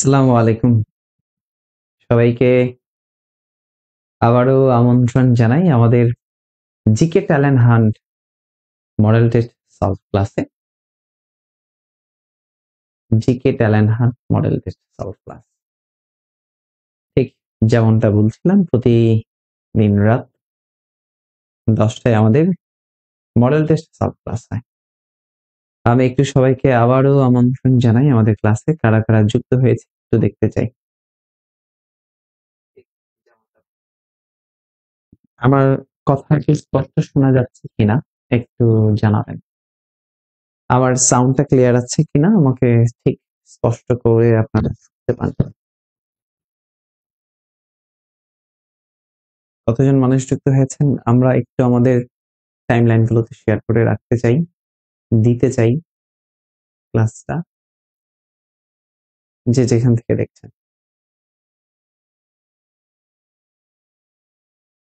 আসসালামু আলাইকুম। সবাইকে আবারও আমন্ত্রণ জানাই আমাদের GK talent hunt model test solve ক্লাসে। GK talent hunt model test solve class. ঠিক যেমনটা বলছিলাম, প্রতিদিন রাত 10টায় আমাদের মডেল টেস্ট সলভ ক্লাস হয়। আমি একটু সবাইকে আবারও আমন্ত্রণ জানাই আমাদের ক্লাসে। কারা কারা যুক্ত হয়েছে একটু দেখতে চাই। আমার কথা কি স্পষ্ট শোনা যাচ্ছে কিনা একটু জানাবেন। আমার সাউন্ডটা ক্লিয়ার আছে কিনা আমাকে ঠিক স্পষ্ট করে আপনারা শুনতে পান। কতজন মানুষ যুক্ত হয়েছেন আমরা একটু আমাদের টাইমলাইন গুলোতে শেয়ার করে রাখতে চাই, দিতে চাই ক্লাসটা যে যেখান থেকে দেখছেন,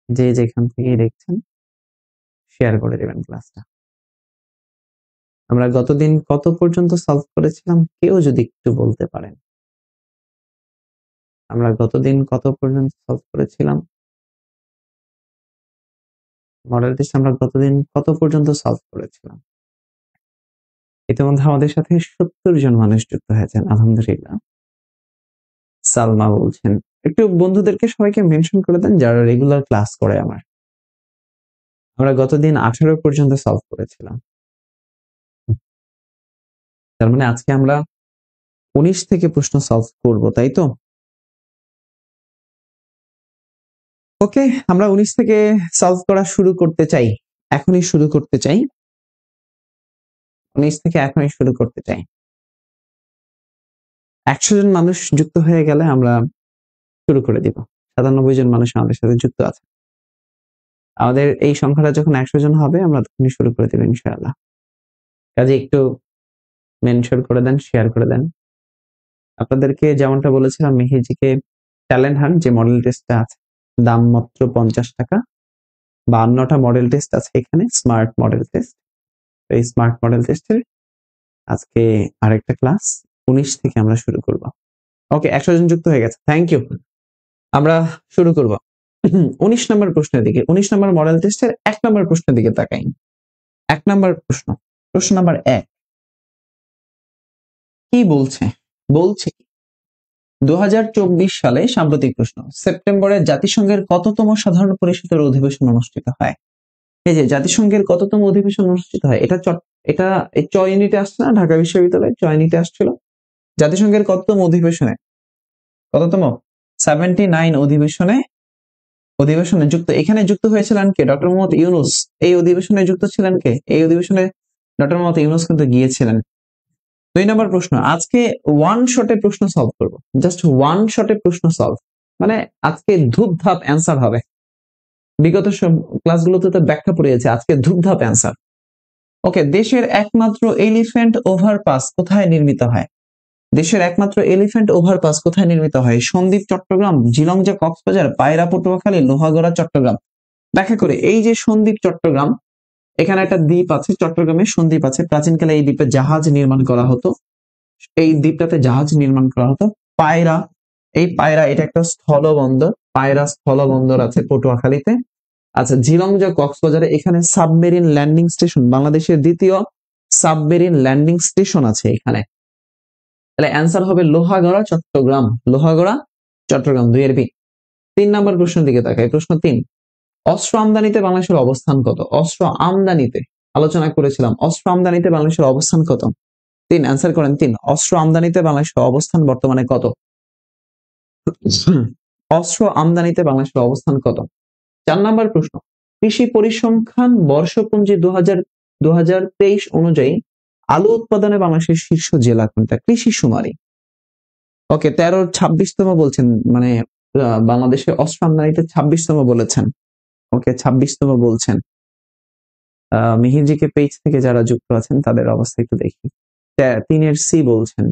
যে যেখান থেকে দেখছেন শেয়ার করে দেবেন ক্লাসটা। আমরা গতদিন কত পর্যন্ত সলভ করেছিলাম কেউ যদি একটু বলতে পারেন। আমরা গতদিন কত পর্যন্ত সলভ করেছিলাম মডেল টেস্ট, আমরা গতদিন কত পর্যন্ত সলভ করেছিলাম। ইতিমধ্যে আমাদের সাথে 70 জন মানুষ যুক্ত হয়েছেন, আলহামদুলিল্লাহ। সালমা বলছেন একটু বন্ধুদেরকে সবাইকে মেনশন করে দেন যারা রেগুলার ক্লাস করে আমার। আমরা গতদিন 18 পর্যন্ত সলভ করেছিলাম, তার মানে আজকে আমরা 19 থেকে প্রশ্ন সলভ করব, তাই তো? ওকে, আমরা 19 থেকে সলভ করা শুরু করতে চাই, এখনই শুরু করতে চাই। 19 থেকে এখনই শুরু করতে চাই। 100 জন মানুষ যুক্ত হয়ে গেলে আমরা শুরু করে দিব। 97 জন মানুষ আমাদের সাথে যুক্ত আছে। আমাদের এই সংখ্যাটা যখন 100 জন হবে আমরা তখনই শুরু করে দেব ইনশাআল্লাহ। কাজে একটু মেনশন করে দেন, শেয়ার করে দেন। আপনাদেরকে যেমনটা বলেছিলাম, মেহেজিকে ট্যালেন্ট হান্ট যে মডেল টেস্টটা আছে, দাম মাত্র 50 টাকা। 52টা মডেল টেস্ট আছে এখানে, স্মার্ট মডেল টেস্ট। এই স্মার্ট মডেল টেস্টের আজকে আরেকটা ক্লাস 19 থেকে আমরা শুরু করব। ওকে, 100 জন যুক্ত হয়ে গেছে, থ্যাংক ইউ। আমরা শুরু করব 19 নম্বর প্রশ্নের দিকে। 19 নম্বর মডেল টেস্টের 1 নম্বর প্রশ্নের দিকে তাকাই। 1 নম্বর প্রশ্ন, প্রশ্ন নাম্বার 1 কি বলছে? বলছে 2024 সালে সাম্প্রতিক প্রশ্ন, সেপ্টেম্বরে জাতিসংঘের কততম সাধারণ পরিষদের অধিবেশন অনুষ্ঠিত হয়? এই যে জাতিসংঘের কততম অধিবেশন অনুষ্ঠিত হয়, এটা চ ইউনিটে আসছে না, ঢাকা বিশ্ববিদ্যালয়ে চ ইউনিটে আসছিল। জাতিসংঘের কততম অধিবেশনে, কততম 79 অধিবেশনে যুক্ত, এখানে যুক্ত হয়েছিলেন কে? ডক্টর মোহাম্মদ ইউনূস। এই অধিবেশনে যুক্ত ছিলেন কে? এই অধিবেশনে ডক্টর মোহাম্মদ ইউনূস কিন্তু গিয়েছিলেন। 2 নম্বর প্রশ্ন, আজকে ওয়ান শটে প্রশ্ন সলভ করব, জাস্ট ওয়ান শটে প্রশ্ন সলভ, মানে আজকে ধূপধাপ অ্যান্সার হবে। বিগত ক্লাসগুলোতে তো ব্যাখ্যা পড়িয়েছে, আজকে ধূপধাপ অ্যান্সার। ওকে, দেশের একমাত্র এলিফ্যান্ট ওভারপাস কোথায় নির্মিত হয়? দেশের একমাত্র এলিফ্যান্ট ওভারপাস কোথায় নির্মিত হয়? সন্দ্বীপ চট্টগ্রাম, জিলংজা কক্সবাজার, পায়রা পটুয়াখালী, লোহাগড়া চট্টগ্রাম। ব্যাখ্যা করে, এই যে সন্দ্বীপ চট্টগ্রাম, এখানে একটা দ্বীপ আছে, চট্টগ্রামে সন্দ্বীপ আছে। প্রাচীনকালে এই দ্বীপে জাহাজ নির্মাণ করা হতো, এই দ্বীপটাতে জাহাজ নির্মাণ করা হতো। পায়রা, এই পায়রা এটা একটা স্থলবন্দর, পায়রা স্থলবন্দর আছে পটুয়াখালীতে। আচ্ছা, জিলংজা কক্সবাজারে, এখানে সাবমেরিন ল্যান্ডিং স্টেশন, বাংলাদেশের দ্বিতীয় সাবমেরিন ল্যান্ডিং স্টেশন আছে এখানে। তাহলে অ্যান্সার হবে লোহাগড়া চট্টগ্রাম, লোহাগড়া চট্টগ্রাম, 2 এর বি। 3 নম্বর প্রশ্নের দিকে তাকাই, প্রশ্ন 3, অস্ত্র আমদানিতে বাংলাদেশের অবস্থান কত? অস্ত্র আমদানিতে আলোচনা করেছিলাম, অস্ত্র আমদানিতে বাংলাদেশের অবস্থান কত? 3, অ্যান্সার করেন 3, অস্ত্র আমদানিতে বাংলাদেশের অবস্থান বর্তমানে কত? অস্ত্র আমদানিতে বাংলাদেশের অবস্থান কত? 4 নম্বর প্রশ্ন, কৃষি পরিসংখ্যান বর্ষপঞ্জি 2023 অনুযায়ী আলু উৎপাদনে বাংলাদেশের শীর্ষ জেলা কোনটা? কৃষি শুমারি। ওকে, 26তম বলছেন, মানে বাংলাদেশে অস্ত্র আমদানিতে 26তম বলেছেন। ওকে, 26তম বলছেন। মিহিরজিকে পেজ থেকে যারা যুক্ত আছেন তাদের অবস্থা একটু দেখি। 3 এর সি বলছেন,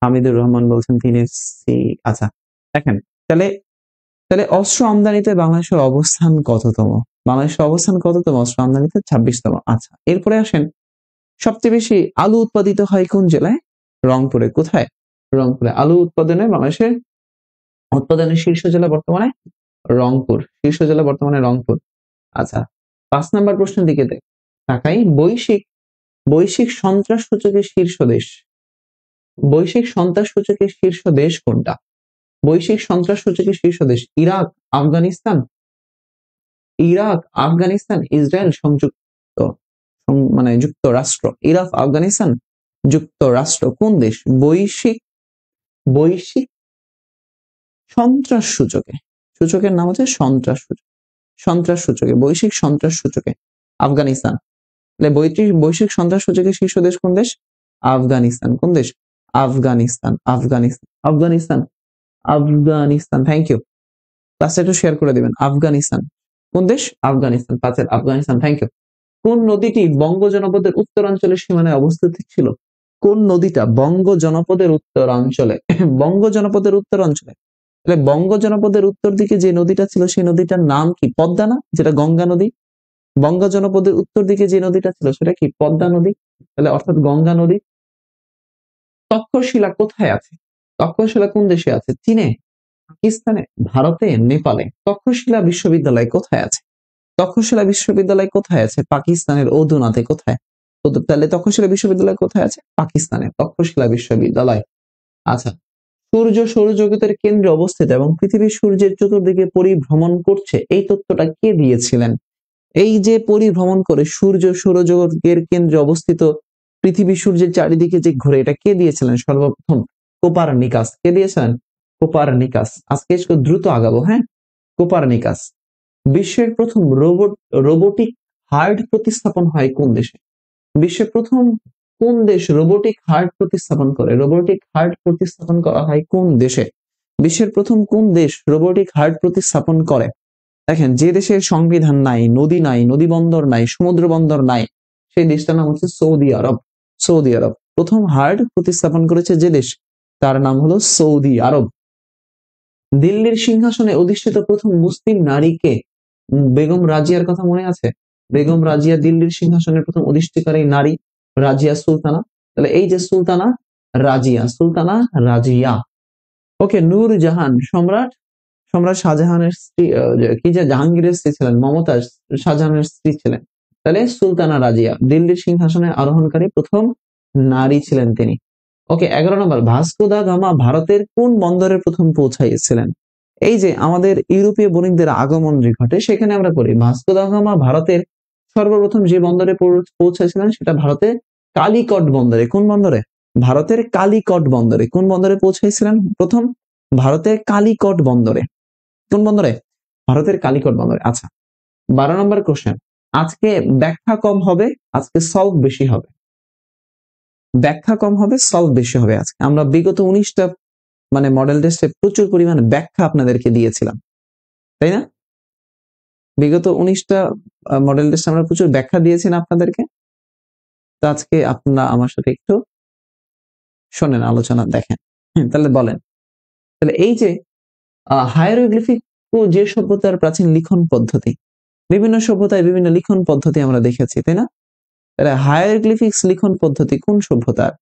হামিদুর রহমান বলছেন 3 এর সি। আচ্ছা দেখেন, তাহলে অস্ত্র আমদানিতে বাংলাদেশের অবস্থান কততম? বাংলাদেশের অবস্থান কততম অস্ত্র আমদানিতে? 26তম। আচ্ছা, এরপরে আসেন, সবচেয়ে বেশি আলু উৎপাদিত হয় কোন জেলায়? রংপুরে। কোথায়? রংপুরে। আলু উৎপাদনে বাংলাদেশের উৎপাদনের শীর্ষ জেলা বর্তমানে রংপুর। শীর্ষ জেলা বর্তমানে রংপুর। আচ্ছা, 5 নাম্বার প্রশ্নের দিকে তাকাই। বৈশ্বিক সন্ত্রাস সূচকের শীর্ষ দেশ। বৈশ্বিক সন্ত্রাস সূচকের শীর্ষ দেশ কোনটা? বৈশ্বিক সন্ত্রাস সূচকের শীর্ষ দেশ ইরাক, আফগানিস্তান, ইসরায়েল, যুক্তরাষ্ট্র। ইরাক, আফগানিস্তান, যুক্তরাষ্ট্র। কোন দেশ বৈশ্বিক সন্ত্রাস সূচকে? সূচকের নাম হচ্ছে সন্ত্রাস সূচকে, বৈশ্বিক সন্ত্রাস সূচকে আফগানিস্তান। বৈশ্বিক সন্ত্রাস সূচকের শীর্ষ দেশ কোন দেশ? আফগানিস্তান। কোন দেশ? আফগানিস্তান। Thank you. ক্লাসটা একটু শেয়ার করে দিবেন। আফগানিস্তান। কোন দেশ? আফগানিস্তান। 5 আফগানিস্তান। Thank you. কোন নদীটি বঙ্গ জনপদের উত্তরাঞ্চলের সীমানায় অবস্থিত ছিল? কোন নদীটা বঙ্গ জনপদের উত্তরাঞ্চলে? বঙ্গ জনপদের উত্তরাঞ্চলে। তাহলে বঙ্গ জনপদের উত্তর দিকে যে নদীটা ছিল সেই নদীটার নাম কি? পদ্মা না? যেটা গঙ্গা নদী। বঙ্গ জনপদের উত্তর দিকে যে নদীটা ছিল সেটা কি? পদ্মা নদী। তাহলে অর্থাৎ গঙ্গা নদী। তক্ষশিলা কোথায় আছে? তক্ষশিলা কোন দেশে আছে? চীনে, পাকিস্তানে, ভারতে, নেপালে। তক্ষশিলা বিশ্ববিদ্যালয় কোথায় আছে? তক্ষশিলা বিশ্ববিদ্যালয় কোথায় আছে? পাকিস্তানের অদুনাতে। কোথায়? তাহলে তক্ষশিলা বিশ্ববিদ্যালয় কোথায় আছে? পাকিস্তানে। তক্ষশিলা বিশ্ববিদ্যালয়। আচ্ছা, সূর্য সৌরজগতের কেন্দ্রে অবস্থিত এবং পৃথিবী সূর্যের চতুর্দিকে পরিভ্রমণ করছে, এই তথ্যটা কে দিয়েছিলেন? এই যে পরিভ্রমণ করে সূর্য সৌরজগতের কেন্দ্রে অবস্থিত, পৃথিবী সূর্যের চারিদিকে যে ঘুরে, এটা কে দিয়েছিলেন সর্বপ্রথম? কোপারনিকাস। কে দিয়েছিলেন? কোপারনিকাস। আজকে একটু দ্রুত আগাবো, হ্যাঁ। কোপারনিকাস। বিশ্বের প্রথম রোবোটিক হার্ট প্রতিস্থাপন হয় কোন দেশে? বিশ্বের প্রথম কোন দেশ রোবোটিক হার্ট প্রতিস্থাপন করে? রোবোটিক হার্ট প্রতিস্থাপন করা হয় কোন দেশে? বিশ্বের প্রথম কোন দেশ রোবোটিক হার্ট প্রতিস্থাপন করে? দেখেন, যে দেশের সংবিধান নাই, নদী নাই, নদী বন্দর নাই, সমুদ্র বন্দর নাই, সেই দেশটার নাম হচ্ছে সৌদি আরব। সৌদি আরব প্রথম হার্ট প্রতিস্থাপন করেছে যে দেশ, তার নাম হলো সৌদি আরব। দিল্লির সিংহাসনে অধিষ্ঠিত প্রথম মুসলিম নারীকে? বেগম রাজিয়ার কথা মনে আছে? বেগম রাজিয়া দিল্লির সিংহাসনের প্রথম অধিষ্ঠিতকারী নারী, রাজিয়া সুলতানা। তাহলে এই যে সুলতানা রাজিয়া। ওকে, নূরজাহান সম্রাট শাহজাহানের স্ত্রী, জাহাঙ্গীরের স্ত্রী ছিলেন। মমতাজ শাহজাহানের স্ত্রী ছিলেন। তাহলে সুলতানা রাজিয়া দিল্লির সিংহাসনে আরোহণকারী প্রথম নারী ছিলেন তিনি। ওকে, 11 নম্বর, ভাস্কো দা গামা ভারতের কোন বন্দরে প্রথম পৌঁছাইছিলেন? এই যে আমাদের ইউরোপীয় বণিকদের আগমন যে ঘটে, সেখানে আমরা পড়ি ভাস্কো দা গামা ভারতের সর্বপ্রথম যে বন্দরে পৌঁছেছিলেন সেটা ভারতের কালিকট বন্দরে। কোন বন্দরে? ভারতের কালিকট বন্দরে। কোন বন্দরে পৌঁছাইছিলেন প্রথম? ভারতের কালিকট বন্দরে। কোন বন্দরে? ভারতের কালিকট বন্দরে। আচ্ছা, 12 নম্বর কোশ্চেন। আজকে ব্যাখ্যা কম হবে, আজকে সলভ বেশি হবে। ব্যাখ্যা কম হবে, সলভ বেশি হবে। আজকে আমরা বিগত 19টা মডেল টেস্টে প্রচুর পরিমাণে ব্যাখ্যা আপনাদেরকে দিয়েছিলাম, তাই না? বিগত 19টা মডেল টেস্টে আমরা প্রচুর ব্যাখ্যা দিয়েছি না আপনাদেরকে? তো আজকে আপনারা আমার সাথে একটু শোনেন, আলোচনা দেখেন। তাহলে বলেন, তাহলে এই যে হায়ারোগ্লিফিক যে সভ্যতার প্রাচীন লিখন পদ্ধতি, বিভিন্ন সভ্যতায় বিভিন্ন লিখন পদ্ধতি আমরা দেখেছি, তাই না? তাহলে হায়ারোগ্লিফিক্স লিখন পদ্ধতি কোন সভ্যতার?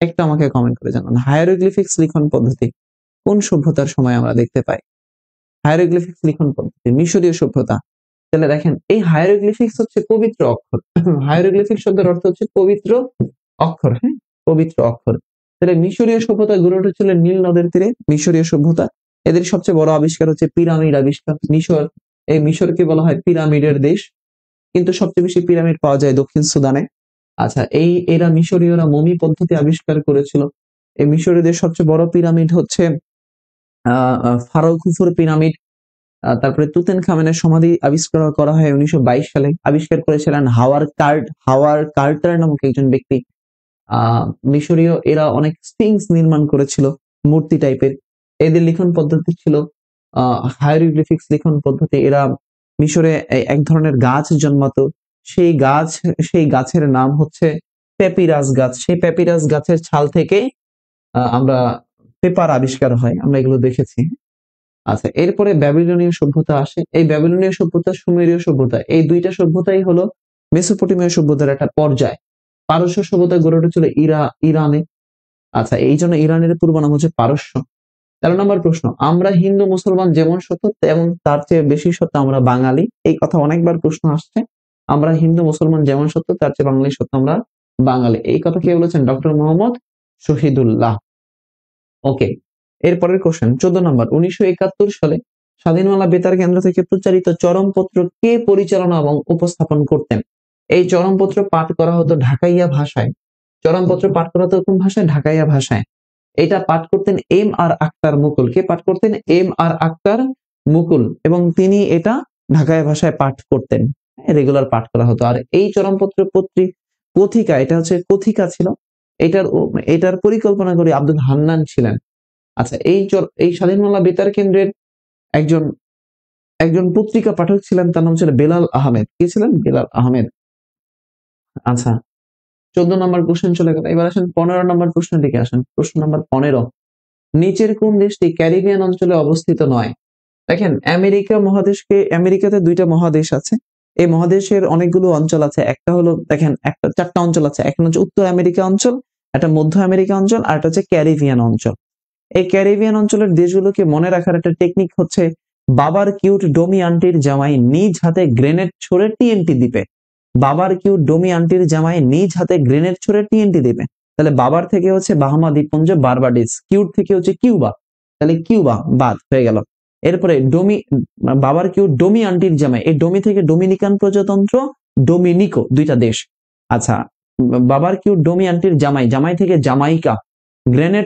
একটু আমাকে কমেন্ট করে জানান। হায়ারোগ্লিফিক্স লিখন পদ্ধতি কোন সভ্যতার সময় আমরা দেখতে পাই? হায়ারোগ্লিফিক্স লিখন পদ্ধতি মিশরীয় সভ্যতা। তাহলে দেখেন, এই হায়ারোগ্লিফিক্স হচ্ছে পবিত্র অক্ষর। হায়ারোগ্লিফিক্স শব্দের অর্থ হচ্ছে পবিত্র অক্ষর, হ্যাঁ, পবিত্র অক্ষর। তাহলে মিশরীয় সভ্যতা গড়ে উঠেছিল নীল নদের তীরে। মিশরীয় সভ্যতা, এদের সবচেয়ে বড় আবিষ্কার হচ্ছে পিরামিড আবিষ্কার। এই মিশরকে বলা হয় পিরামিডের দেশ, কিন্তু সবচেয়ে বেশি পিরামিড পাওয়া যায় দক্ষিণ সুদানে। আচ্ছা, এরা মিশরীয়রা মমি পদ্ধতি আবিষ্কার করেছিল। এই মিশরীয়দের সবচেয়ে বড় পিরামিড হচ্ছে ফারাও খুফুর পিরামিড। তারপরে তুতেনখামেনের সমাধি আবিষ্কার করা হয় 1922 সালে। আবিষ্কার করেছিলেন হাওয়ার কার্টার নামক একজন ব্যক্তি। মিশরীয় এরা অনেক স্ফিংস নির্মাণ করেছিল, মূর্তি টাইপের। এদের লিখন পদ্ধতি ছিল হায়ারোগ্লিফিক্স লিখন পদ্ধতি। এরা মিশরে এক ধরনের গাছ জন্মাতো, সেই গাছের নাম হচ্ছে প্যাপিরাস গাছ। সেই প্যাপিরাস গাছের ছাল থেকে আমরা পেপার আবিষ্কার হয়, আমরা এগুলো দেখেছি। আচ্ছা, এরপরে ব্যাবিলনীয় সভ্যতা আসে। এই ব্যাবিলনীয় সভ্যতা, সুমেরীয় সভ্যতা, এই দুইটা সভ্যতাই হলো মেসোপটেমীয় সভ্যতার একটা পর্যায়। পারস্য সভ্যতা গড়ে উঠেছিল ইরানে। আচ্ছা, এই জন্য ইরানের পূর্ব নাম হচ্ছে পারস্য। 13 নম্বর প্রশ্ন, আমরা হিন্দু মুসলমান যেমন সত্য তেমন তার চেয়ে বেশি সত্য আমরা বাঙালি। এই কথা অনেকবার প্রশ্ন আসছে। আমরা হিন্দু মুসলমান যেমন সত্য তার চেয়ে বাঙালি সত্য আমরা বাঙালি। এই কথা কে বলেছেন? ডক্টর মোহাম্মদ শহীদুল্লাহ। ওকে, এরপরের কোশ্চেন 14 নম্বর, 1971 সালে স্বাধীনবাংলা বেতার কেন্দ্র থেকে প্রচারিত চরমপত্র কে পরিচালনা এবং উপস্থাপন করতেন? এই চরমপত্র পাঠ করা হতো ঢাকাইয়া ভাষায়। চরমপত্র পাঠ করা হতো কোন ভাষায়? ঢাকাইয়া ভাষায়। এটা পাঠ করতেন এম আর আক্তার মুকুল। কে পাঠ করতেন? এম আর আক্তার মুকুল। এবং তিনি এটা ঢাকাইয়া ভাষায় পাঠ করতেন, রেগুলার পাঠ করা হতো। আর এই চরমপত্র কথিকা, এটা হচ্ছে কথিকা ছিল। এটার পরিকল্পনা করে আব্দুল হান্নান ছিলেন। আচ্ছা, এই স্বাধীন বাংলা বেতার কেন্দ্রের একজন একজন পত্রিকা পাঠক ছিলেন, তার নাম ছিল বেলাল আহমেদ। কে ছিলেন? বেলাল আহমেদ। আচ্ছা, 14 নম্বর কোশ্চেন চলে গেল। এবার আসেন 15 নম্বর প্রশ্নের দিকে আসেন। প্রশ্ন নম্বর 15, নিচের কোন দেশটি ক্যারিবিয়ান অঞ্চলে অবস্থিত নয়? দেখেন, আমেরিকাতে 2টা মহাদেশ আছে। এই মহাদেশের অনেকগুলো অঞ্চল আছে। একটা হলো, দেখেন, 4টা অঞ্চল আছে। একটা হচ্ছে উত্তর আমেরিকা অঞ্চল, একটা মধ্য আমেরিকা অঞ্চল, আর একটা হচ্ছে ক্যারিবিয়ান অঞ্চল। এই ক্যারিবিয়ান অঞ্চলের দেশগুলোকে মনে রাখার একটা টেকনিক হচ্ছে, বাবার কিউট ডোমি আন্টির জামাই নিজ হাতে গ্রেনেড ছুড়ে টিএনটি দিবে। বাবার কিউট ডোমি আন্টির জামাই নিজ হাতে গ্রেনেড ছুড়ে টিএনটি দিবে। তাহলে বাবার থেকে হচ্ছে বাহামা দ্বীপপুঞ্জ, বারবাডিস। কিউট থেকে হচ্ছে কিউবা, তাহলে কিউবা বাদ হয়ে গেল। এরপরে বাবার কিউট ডোমি আন্টির জামাই, এই ডোমি থেকে ডোমিনিকান প্রজাতন্ত্র, ডোমিনিকো, 2টা দেশ। আচ্ছা, বাবার কিউট ডোমি আন্টির জামাই থেকে জামাইকা। গ্রেনেড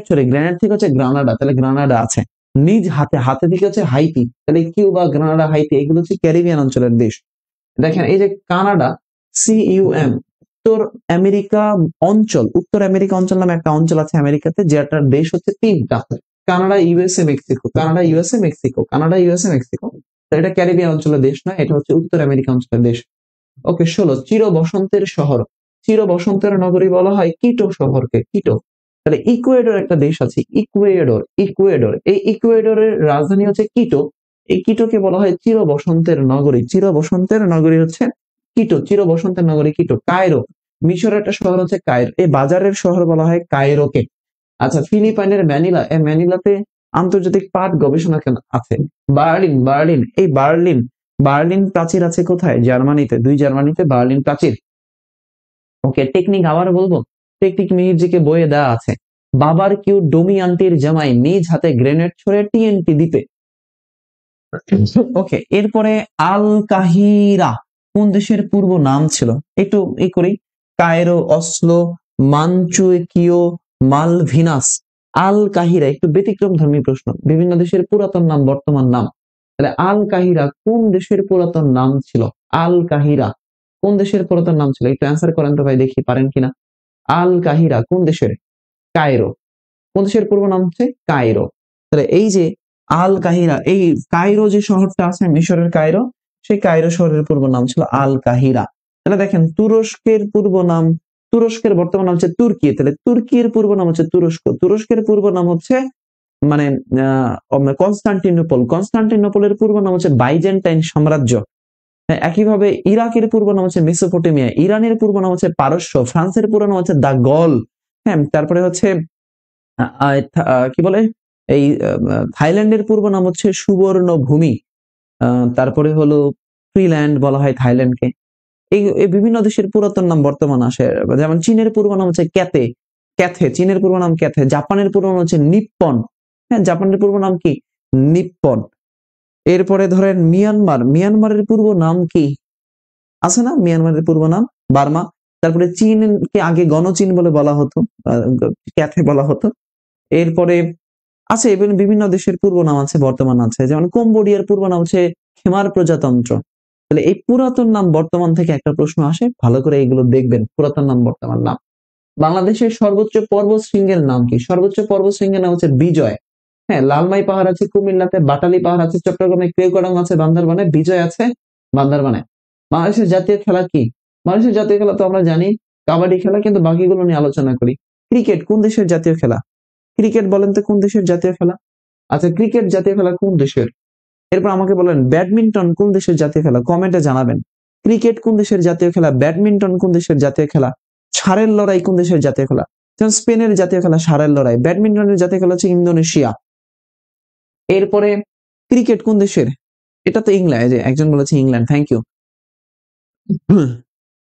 থেকে হচ্ছে গ্রানাডা, তাহলে গ্রানাডা আছে। নিজ হাতে থেকে হচ্ছে হাইতি, তাহলে কিউবা, গ্রানাডা, হাইতি, এগুলো হচ্ছে ক্যারিবিয়ান অঞ্চলের দেশ। দেখেন, এই যে কানাডা, CUM, উত্তর আমেরিকা অঞ্চল নামে একটা অঞ্চল আছে আমেরিকাতে, যেটার দেশ হচ্ছে 3টা: কানাডা, USA, মেক্সিকো। তো এটা ক্যারিবিয়ান অঞ্চলের দেশ না, এটা হচ্ছে উত্তর আমেরিকা অঞ্চলের দেশ। ওকে, 16, চির বসন্তের শহর, চির বসন্তের নগরী বলা হয় কিটো শহরকে। কিটো, তাহলে ইকুয়েডর একটা দেশ আছে, ইকুয়েডর। এই ইকুয়েডরের রাজধানী হচ্ছে কিটো। এই কিটোকে বলা হয় চির বসন্তের নগরী। চির বসন্তের নগরী হচ্ছে কিটো, চির বসন্তের নগরী কিটো। কায়রো, মিশরের একটা শহর হচ্ছে কায়রো। এই বাজারের শহর বলা হয় কায়রোকে। আচ্ছা, ফিলিপাইনের ম্যানিলা, এই ম্যানিলাতে আন্তর্জাতিক পাট গবেষণা কেন্দ্র আছে। বার্লিন, এই বার্লিন প্রাচীর আছে কোথায়? জার্মানিতে। জার্মানিতে বার্লিন প্রাচীর। ওকে, টেকনিক আবার বলবো, টেকনিক মিহিরজিকে বইয়ে দেওয়া আছে। বাবার কিউ ডোমি আন্টির জামাই নিজ হাতে গ্রেনেড ছড়ে টিএনটি দিতে। ওকে, এরপরে আল কাহিরা কোন দেশের পূর্ব নাম ছিল? একটু করি, কায়রো, অসলো, মানচুকিও, মালভিনাস। আল কাহিরা একটু ব্যতিক্রম ধর্মী প্রশ্ন, বিভিন্ন দেশের পুরাতন নাম, বর্তমান নাম। তাহলে আল কাহিরা কোন দেশের পুরাতন নাম ছিল? আল কাহিরা কোন দেশের পুরাতন নাম ছিল? একটু অ্যান্সার করেন তো ভাই, দেখি পারেন কিনা। আল কাহিরা কোন দেশের? কায়রো। কোন দেশের পূর্ব নাম হচ্ছে? কায়রো। তাহলে এই যে আল কাহিরা, এই কায়রো যে শহরটা আছে মিশরের কায়রো, সেই কায়রো শহরের পূর্ব নাম ছিল আল কাহিরা। তাহলে দেখেন, তুরস্কের বর্তমান নাম হচ্ছে তুর্কি। তাহলে তুর্কির পূর্ব নাম হচ্ছে তুরস্ক। তুরস্কের পূর্ব নাম হচ্ছে মানে কনস্টান্টিনোপলের পূর্ব নাম হচ্ছে বাইজেন্টাইন সাম্রাজ্য। একইভাবে ইরাকের পূর্ব নাম হচ্ছে মেসোপটেমিয়া। ইরানের পূর্ব নাম হচ্ছে পারস্য। ফ্রান্সের পূর্ব নাম হচ্ছে দা গল। হ্যাঁ, তারপরে হচ্ছে কি বলে, এই থাইল্যান্ডের পূর্ব নাম হচ্ছে সুবর্ণ ভূমি। তারপরে হলো ফ্রিল্যান্ড বলা হয় থাইল্যান্ডকে। এই বিভিন্ন দেশের পুরাতন নাম বর্তমান আসে। যেমন চীনের পূর্ব নাম হচ্ছে ক্যাথে, চীনের পূর্ব নাম ক্যাথে। জাপানের পূর্ব নাম হচ্ছে নিপ্পন। হ্যাঁ, জাপানের পূর্ব নাম কি? নিপ্পন। এরপরে ধরেন মিয়ানমারের পূর্ব নাম কি আছে না? মিয়ানমারের পূর্ব নাম বার্মা। তারপরে চীনকে আগে গণচীন বলে বলা হতো, ক্যাথে বলা হতো। এরপরে আছে বিভিন্ন দেশের পূর্ব নাম আছে, বর্তমান আছে। যেমন কম্বোডিয়ার পূর্ব নাম হচ্ছে খেমার প্রজাতন্ত্র। তাহলে এই পুরাতন নাম বর্তমান থেকে একটা প্রশ্ন আসে, ভালো করে এগুলো দেখবেন, পুরাতন নাম বর্তমান নাম। বাংলাদেশের সর্বোচ্চ পর্বত শৃঙ্গের নাম কি? সর্বোচ্চ পর্বত শৃঙ্গের নাম হচ্ছে বিজয়। হ্যাঁ, লালমাই পাহাড় আছে কুমিল্লাতে, বাটালি পাহাড় আছে চট্টগ্রামে, কেওক্রাডং আছে বান্দরবানে, বিজয় আছে বান্দরবানে। বাংলাদেশের জাতীয় খেলা কি? বাংলাদেশের জাতীয় খেলা তো আমরা জানি কাবাডি খেলা, কিন্তু বাকিগুলো নিয়ে আলোচনা করি। ক্রিকেট কোন দেশের জাতীয় খেলা? ক্রিকেট বলেন তো কোন দেশের জাতীয় খেলা? আচ্ছা, ক্রিকেট জাতীয় খেলা কোন দেশের? এরপর আমাকে বলেন ব্যাডমিন্টন কোন দেশের জাতীয় খেলা? কমেন্টে জানাবেন। ক্রিকেট কোন দেশের জাতীয় খেলা? ব্যাডমিন্টন কোন দেশের জাতীয় খেলা? ষাঁড়ের লড়াই কোন দেশের জাতীয় খেলা? যেমন স্পেনের জাতীয় খেলা ষাঁড়ের লড়াই, ব্যাডমিন্টনের জাতীয় খেলা হচ্ছে ইন্দোনেশিয়া। এরপরে ক্রিকেট কোন দেশের? এটা তো ইংল্যান্ড, যে একজন বলেছে ইংল্যান্ড, থ্যাংক ইউ,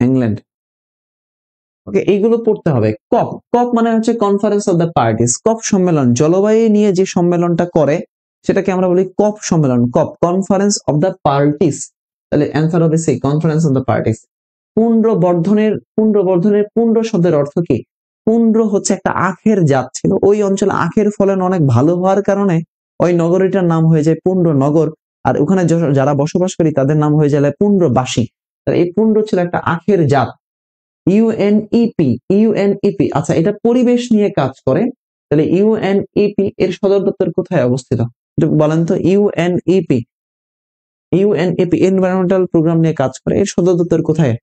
ইংল্যান্ড। ওকে, এইগুলো পড়তে হবে। কপ, কপ মানে হচ্ছে কনফারেন্স অফ দ্য পার্টিস, কপ সম্মেলন, জলবায়ু নিয়ে যে সম্মেলনটা করে সেটাকে আমরা বলি কপ সম্মেলন, COP conference of the parties. তাহলে অ্যান্সার হবে C, conference of the parties. পুন্ড্র বর্ধনের পুন্ড্র শব্দের অর্থ কি? পুন্ড্র হচ্ছে একটা আখের জাত ছিল, ওই অঞ্চলে আখের ফলন অনেক ভালো হওয়ার কারণে ওই নগরীটার নাম হয়ে যায় পুন্ড্র নগর, আর ওখানে যারা বসবাস করি তাদের নাম হয়ে যায় পুন্ড্রবাসী। তাহলে এই পুন্ড্র ছিল একটা আখের জাত। ইউএনইপি, ইউএনইপি, আচ্ছা এটা পরিবেশ নিয়ে কাজ করে, তাহলে ইউএনইপি এর সদর দপ্তর কোথায় অবস্থিত বলেন তো? ইউএনইপি, ইউএনইপি এনভায়রনমেন্টাল প্রোগ্রাম নিয়ে কাজ করে, এর সদর দপ্তর কোথায়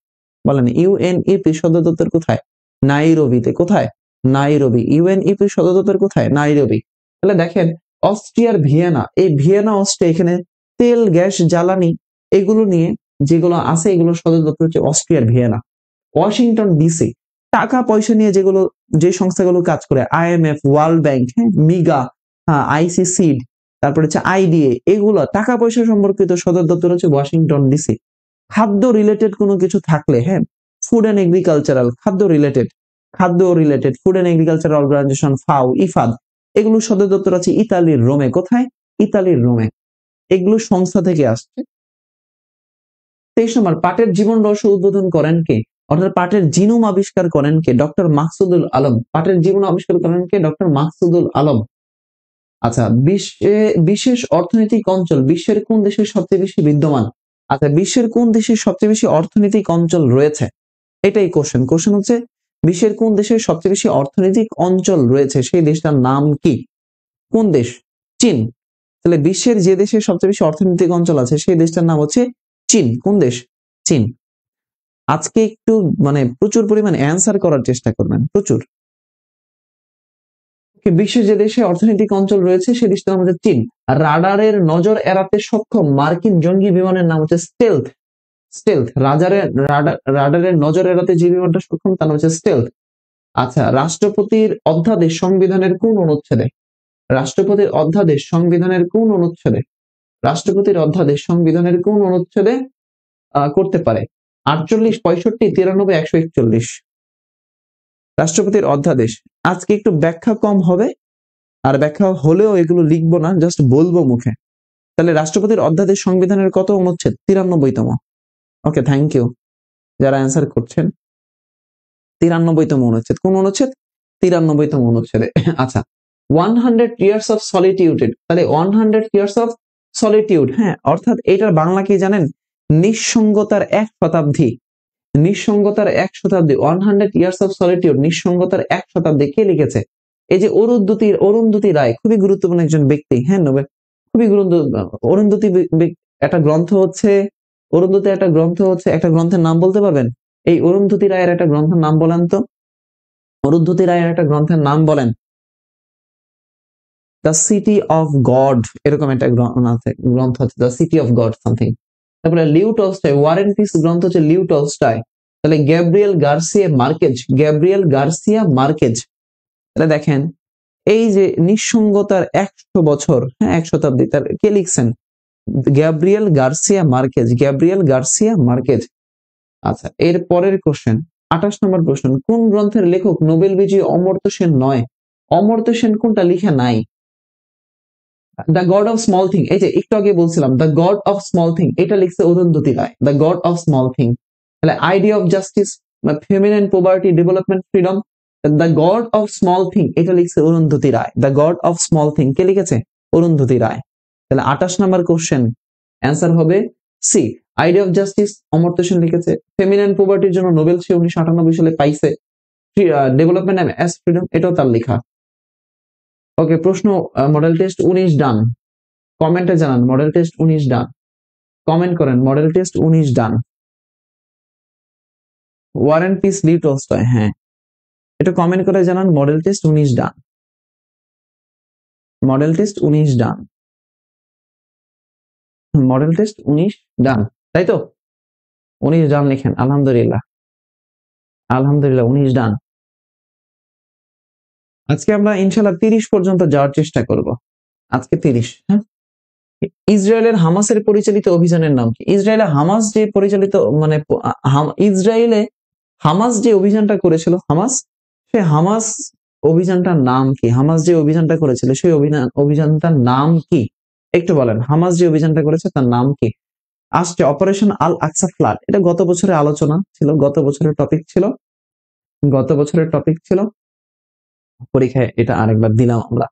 বলেন? ইউএনইপি সদর দপ্তর কোথায়? নাইরোবিতে। কোথায়? নাইরোবি। ইউএনইপি সদর দপ্তর কোথায়? নাইরোবি। তাহলে দেখেন অস্ট্রিয়ার ভিয়েনা, এই ভিয়েনা অস্ট্রিয়া, এখানে তেল গ্যাস জ্বালানি এগুলো নিয়ে যেগুলো আছে এগুলোর সদর দপ্তর হচ্ছে অস্ট্রিয়ার ভিয়েনা। ওয়াশিংটন ডিসি, টাকা পয়সা নিয়ে যে সংস্থাগুলো কাজ করে, আইএমএফ, ওয়ার্ল্ড ব্যাংক, হ্যাঁ, মিগা, আইসিসিড, তারপরে হচ্ছে আইডিএ, এগুলো টাকা পয়সা সম্পর্কিত সদর দপ্তর হচ্ছে ওয়াশিংটন ডিসি। খাদ্য রিলেটেড কোনো কিছু থাকলে, হ্যাঁ, ফুড এন্ড এগ্রিকালচারাল, খাদ্য related food and agricultural organisation, FAO, IFAD, এগুলো সদর দপ্তর আছে ইতালির রোমে। কোথায়? ইতালির রোমে। এগুলো সংস্থা থেকে আসছে। 23 নম্বর, পাটের জীবন রহস্য উদ্বোধন করেন কে? অর্থাৎ পাটের জিনোম আবিষ্কার করেন কে? ডক্টর মাকসুদুল আলম। পাটের জীবন আবিষ্কার করেন কে? ডক্টর মাকসুদুল আলম। আচ্ছা, বিশেষ অর্থনৈতিক অঞ্চল বিশ্বের কোন দেশের সবচেয়ে বেশি বিদ্যমান? আচ্ছা, বিশ্বের কোন দেশের সবচেয়ে বেশি অর্থনৈতিক অঞ্চল রয়েছে? এটাই কোশ্চেন হচ্ছে বিশ্বের কোন দেশের সবচেয়ে বেশি অর্থনৈতিক অঞ্চল রয়েছে, সেই দেশটার নাম কি? কোন দেশ? চীন। তাহলে বিশ্বের যে দেশের সবচেয়ে বেশি অর্থনৈতিক অঞ্চল আছে সেই দেশটার নাম হচ্ছে চীন। কোন দেশ? চীন। আজকে একটু প্রচুর পরিমাণে অ্যান্সার করার চেষ্টা করবেন, প্রচুর। বিশ্বের যে দেশে অর্থনৈতিক অঞ্চল রয়েছে সেই দেশটার নাম হচ্ছে চীন। রাডারের নজর এড়াতে সক্ষম মার্কিন জঙ্গি বিমানের নাম হচ্ছে স্টেলথ। রাডারের নজর এড়াতে যে বিমানটা সক্ষম তার নাম হচ্ছে স্টেলথ। আচ্ছা, রাষ্ট্রপতির অধ্যাদেশ সংবিধানের কোন অনুচ্ছেদে? রাষ্ট্রপতির অধ্যাদেশ সংবিধানের কোন অনুচ্ছেদে? রাষ্ট্রপতির অধ্যাদেশ সংবিধানের কোন অনুচ্ছেদে করতে পারে? 48, 65, 93, 141। রাষ্ট্রপতির অধ্যাদেশ। আজকে একটু ব্যাখ্যা কম হবে, আর ব্যাখ্যা হলেও এগুলো লিখবো না, জাস্ট বলবো মুখে। তাহলে রাষ্ট্রপতির অধ্যাদেশ সংবিধানের কত অনুচ্ছেদ? 93তম। ওকে, থ্যাংক ইউ যারা অ্যান্সার করছেন। 93তম অনুচ্ছেদ। কোন অনুচ্ছেদ? 93তম অনুচ্ছেদে। আচ্ছা, 100 ইয়ার্স অফ সলিটিউডেড, তাহলে 100 ইয়ার্স অফ সলিটিউড, হ্যাঁ, অর্থাৎ এটার বাংলা কি জানেন? নিঃসঙ্গতার 1 শতাব্দী। নিঃসঙ্গতার 1 শতাব্দী, 100 ইয়ার্স অফ সলিটিউড, নিঃসঙ্গতার 1 শতাব্দী কে লিখেছে? এই যে অরুন্ধতী রায়, খুবই গুরুত্বপূর্ণ একজন ব্যক্তি, হ্যাঁ, নোবেল, খুবই অরুন্ধতী একটা গ্রন্থ হচ্ছে, একটা গ্রন্থের নাম বলতে পারবেন? এই অরুন্ধতী রায়ের একটা গ্রন্থের নাম বলেন তো। অরুন্ধতী রায়ের একটা গ্রন্থের নাম বলেন। দ্য সিটি অফ গড, এরকম একটা গ্রন্থ হচ্ছে the city of God something. তারপরে Leo Tolstoy, war and peace গ্রন্থ হচ্ছে লিউ টলস্টয়। তাহলে গ্যাব্রিয়েল গার্সিয়া মার্কেজ। তাহলে দেখেন এই যে নিঃসঙ্গতার 100 বছর, হ্যাঁ, 1 শতাব্দী, তার কে লিখছেন? Gabriel Garcia Marquez. আচ্ছা, এর পরের কোশ্চেন, 28 নম্বর প্রশ্ন, কোন গ্রন্থের লেখক নোবেল বিজয়ী অমর্ত্য সেন নয়? অমর্ত্য সেন কোনটা লিখে নাই? The God of small thing, এই যে একটু আগে বলছিলাম the God of small thing, এটা লিখছে Arundhati Roy, the God of small thing. তাহলে idea of justice, feminine poverty, development, freedom, the God of small thing, এটা লিখছে Arundhati Roy. The God of small thing কে লিখেছে? অরুন্ধতী রায়। তাহলে 28 নম্বর কোশ্চেন অ্যান্সার হবে C, idea of justice Amartya Sen লিখেছে। ফেমিনিন পভার্টির জন্য নোবেল সে 1998 সালে পাইছে। ডেভেলপমেন্ট অ্যাজ ফ্রিডম, এটাও তার লেখা। ওকে, প্রশ্ন, মডেল টেস্ট 19 ডান। কমেন্টে জানান মডেল টেস্ট 19 ডান। কমেন্ট করেন model test 19 done. War and Peace Leo Tolstoy, হ্যাঁ, এটা কমেন্ট করে জানান model test 19 done. Model test 19 done. Model test 19 done, তাই তো? 19 ডান লিখেন। আলহামদুলিল্লাহ, 19 ডান। আজকে আমরা ইনশাল্লাহ 30 পর্যন্ত যাওয়ার চেষ্টা করব। আজকে 30। হ্যাঁ, ইসরায়েলের হামাসের পরিচালিত অভিযানের নাম কি? ইসরায়েলে হামাস যে পরিচালিত মানে ইসরায়েলে হামাস যে অভিযানটা করেছিল, হামাস, সে হামাস অভিযানটার নাম কি? হামাস যে অভিযানটা করেছিল সেই অভিযানটার নাম কি? একটু বলেন, হামাস যে অভিযানটা করেছে তার নাম কি? আসছে অপারেশন আল আকসা ফ্লাড। এটা গত বছরের আলোচনা ছিল, গত বছরের টপিক ছিল, গত বছরের টপিক ছিল, পরীক্ষায় এটা আরেকবার দিলাম আমরা।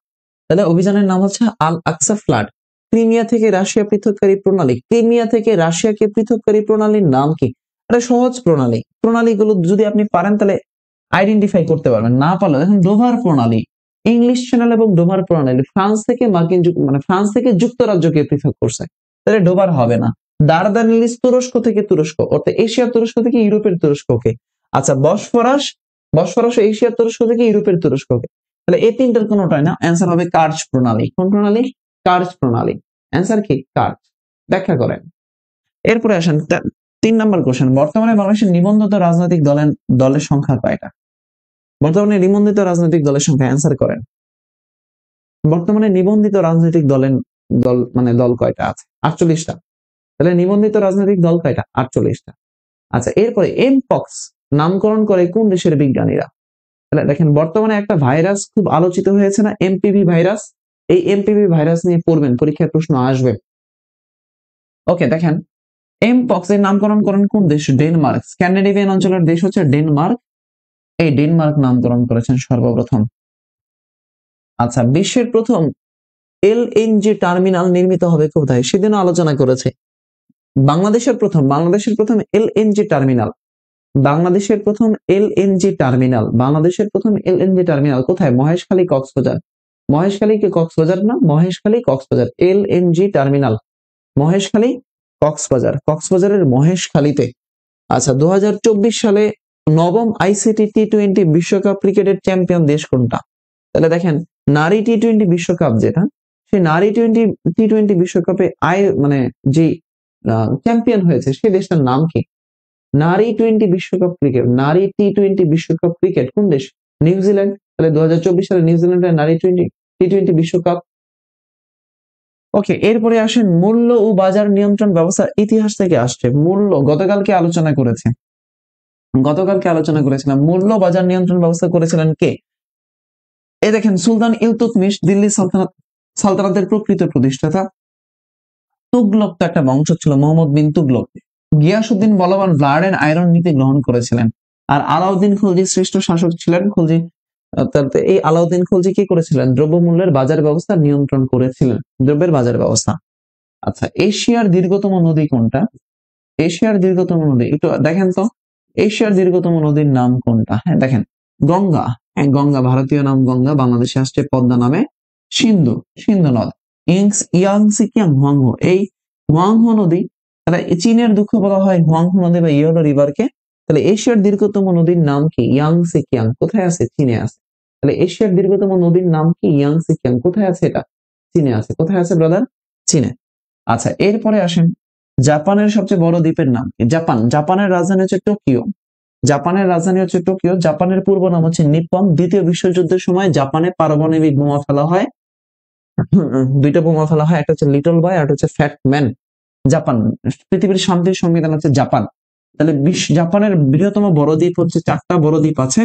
তাহলে অভিযানের নাম হচ্ছে আল আকসা ফ্লাড। ক্রিমিয়া থেকে রাশিয়া পৃথককারী প্রণালী, ক্রিমিয়া থেকে রাশিয়াকে পৃথককারী প্রণালীর নাম কি? এটা সহজ প্রণালী, প্রণালীগুলো যদি আপনি পারেন তাহলে আইডেন্টিফাই করতে পারবেন, না পারলে দেখুন ডোভার প্রণালী, ইংলিশ চ্যানেল এবং ডোভার প্রণালী ফ্রান্স থেকে ফ্রান্স থেকে যুক্তরাজ্যকে পৃথক করছে, তাহলে ডোভার হবে না। দারদানিলিস তুরস্ক থেকে তুরস্ক, অর্থাৎ এশিয়ার তুরস্ক থেকে ইউরোপের তুরস্ককে। আচ্ছা, বসফরাস, বসফরাস এশিয়ার তুরস্ক থেকে ইউরোপের তুরস্ককে। তাহলে এই তিনটার কোনোটাই না, অ্যান্সার হবে কার্চ প্রণালী। কোন প্রণালী? কার্চ প্রণালী। অ্যান্সার কি? কার্চ। ব্যাখ্যা করেন। এরপরে আসেন 3 নম্বর কোশ্চেন, বর্তমানে বাংলাদেশের নিবন্ধিত রাজনৈতিক দলের সংখ্যা কয়টা? বর্তমানে নিবন্ধিত রাজনৈতিক দলের সংখ্যা অ্যান্সার করেন। বর্তমানে নিবন্ধিত রাজনৈতিক দল কয়টা আছে? 48টা। তাহলে নিবন্ধিত রাজনৈতিক দল কয়টা? 48টা। আচ্ছা, এরপরে এমপক্স নামকরণ করে কোন দেশের বিজ্ঞানীরা? তাহলে দেখেন, বর্তমানে একটা ভাইরাস খুব আলোচিত হয়েছে না, এমপিভি ভাইরাস। এই এমপিভি ভাইরাস নিয়ে পড়বেন, পরীক্ষায় প্রশ্ন আসবে। ওকে, দেখেন, এমপক্স এর নামকরণ করেন কোন দেশ? ডেনমার্ক। স্ক্যান্ডিনেভিয়ান অঞ্চলের দেশ হচ্ছে ডেনমার্ক। এই ডেনমার্ক নামকরণ করেছেন সর্বপ্রথম। আচ্ছা, বিশ্বের প্রথম এলএনজি টার্মিনাল নির্মিত হবে কোথায়? সেদিনও আলোচনা করেছে। বাংলাদেশের প্রথম এলএনজি টার্মিনাল, বাংলাদেশের প্রথম এলএনজি টার্মিনাল, বাংলাদেশের প্রথম এলএনজি টার্মিনাল কোথায়? মহেশখালী, কক্সবাজার। মহেশখালী কি কক্সবাজার না? মহেশখালী, কক্সবাজার। এলএনজি টার্মিনাল মহেশখালী, কক্সবাজার, কক্সবাজারের মহেশখালীতে। আচ্ছা, 2024 সালে নবম আইসিটি টি-20 বিশ্বকাপ ক্রিকেটের চ্যাম্পিয়ন দেশ কোনটা? তাহলে দেখেন, নারী টি-20 বিশ্বকাপ যেটা, সেই নারী টি-20 বিশ্বকাপে যে চ্যাম্পিয়ন হয়েছে সেই দেশটার নাম কি? নারী টি-20 বিশ্বকাপ ক্রিকেট কোন দেশ? নিউজিল্যান্ড। তাহলে 2024 সালে নিউজিল্যান্ডের নারী টি-20 বিশ্বকাপ। ওকে, এরপরে আসেন মূল্য ও বাজার নিয়ন্ত্রণ ব্যবস্থা ইতিহাস থেকে আসছে। মূল্য গতকালকে আলোচনা করেছিলাম। মূল্য বাজার নিয়ন্ত্রণ ব্যবস্থা করেছিলেন কে? এই দেখেন, সুলতান ইলতুৎমিশ, দিল্লি সালতানাতের প্রকৃত প্রতিষ্ঠাতা। তুগলক তো একটা বংশ ছিল, মোহাম্মদ বিন তুগলক। গিয়াসউদ্দিন বলবান ব্লাড এন্ড আয়রন নীতি গ্রহণ করেছিলেন। আর আলাউদ্দিন খলজি শ্রেষ্ঠ শাসক ছিলেন। এই আলাউদ্দিন খলজি কি করেছিলেন? দ্রব্যমূল্যের বাজার ব্যবস্থা নিয়ন্ত্রণ করেছিলেন, দ্রব্যের বাজার ব্যবস্থা। আচ্ছা, এশিয়ার দীর্ঘতম নদী কোনটা? এশিয়ার দীর্ঘতম নদী একটু দেখেন তো, এশিয়ার দীর্ঘতম নদীর নাম কোনটা? হ্যাঁ, দেখেন, গঙ্গা। হ্যাঁ, গঙ্গা, ভারতীয় নাম গঙ্গা, বাংলাদেশে আসছে পদ্মা নামে। সিন্ধু নদ। হুয়াংহো, এই হুয়াংহো নদী। তাহলে চীনের দুঃখ বলা হয় হুয়াংহো নদী বা ইয়েলো রিভারকে। তাহলে এশিয়ার দীর্ঘতম নদীর নাম কি? ইয়াংসিকিয়াং। কোথায় আছে? চীনে আছে। তাহলে এশিয়ার দীর্ঘতম নদীর নাম কি? ইয়াংসিকিয়াং। কোথায় আছে এটা? চীনে আছে। কোথায় আছে ব্রাদার? চীনে। আচ্ছা, এরপরে আসেন, জাপানের সবচেয়ে বড় দ্বীপের নাম কি? জাপানের রাজধানী হচ্ছে টোকিও। জাপানের পূর্ব নাম হচ্ছে নিপ্পন। দ্বিতীয় বিশ্বযুদ্ধের সময় জাপানে পারমাণবিক বোমা ফেলা হয়। দুইটা বোমা ফেলা হয়, একটা হচ্ছে লিটল বয় আর একটা হচ্ছে ফ্যাট ম্যান। জাপান পৃথিবীর শান্তির সংবিধান হচ্ছে জাপান। তাহলে জাপানের বৃহত্তম বড় দ্বীপ হচ্ছে, 4টা বড় দ্বীপ আছে।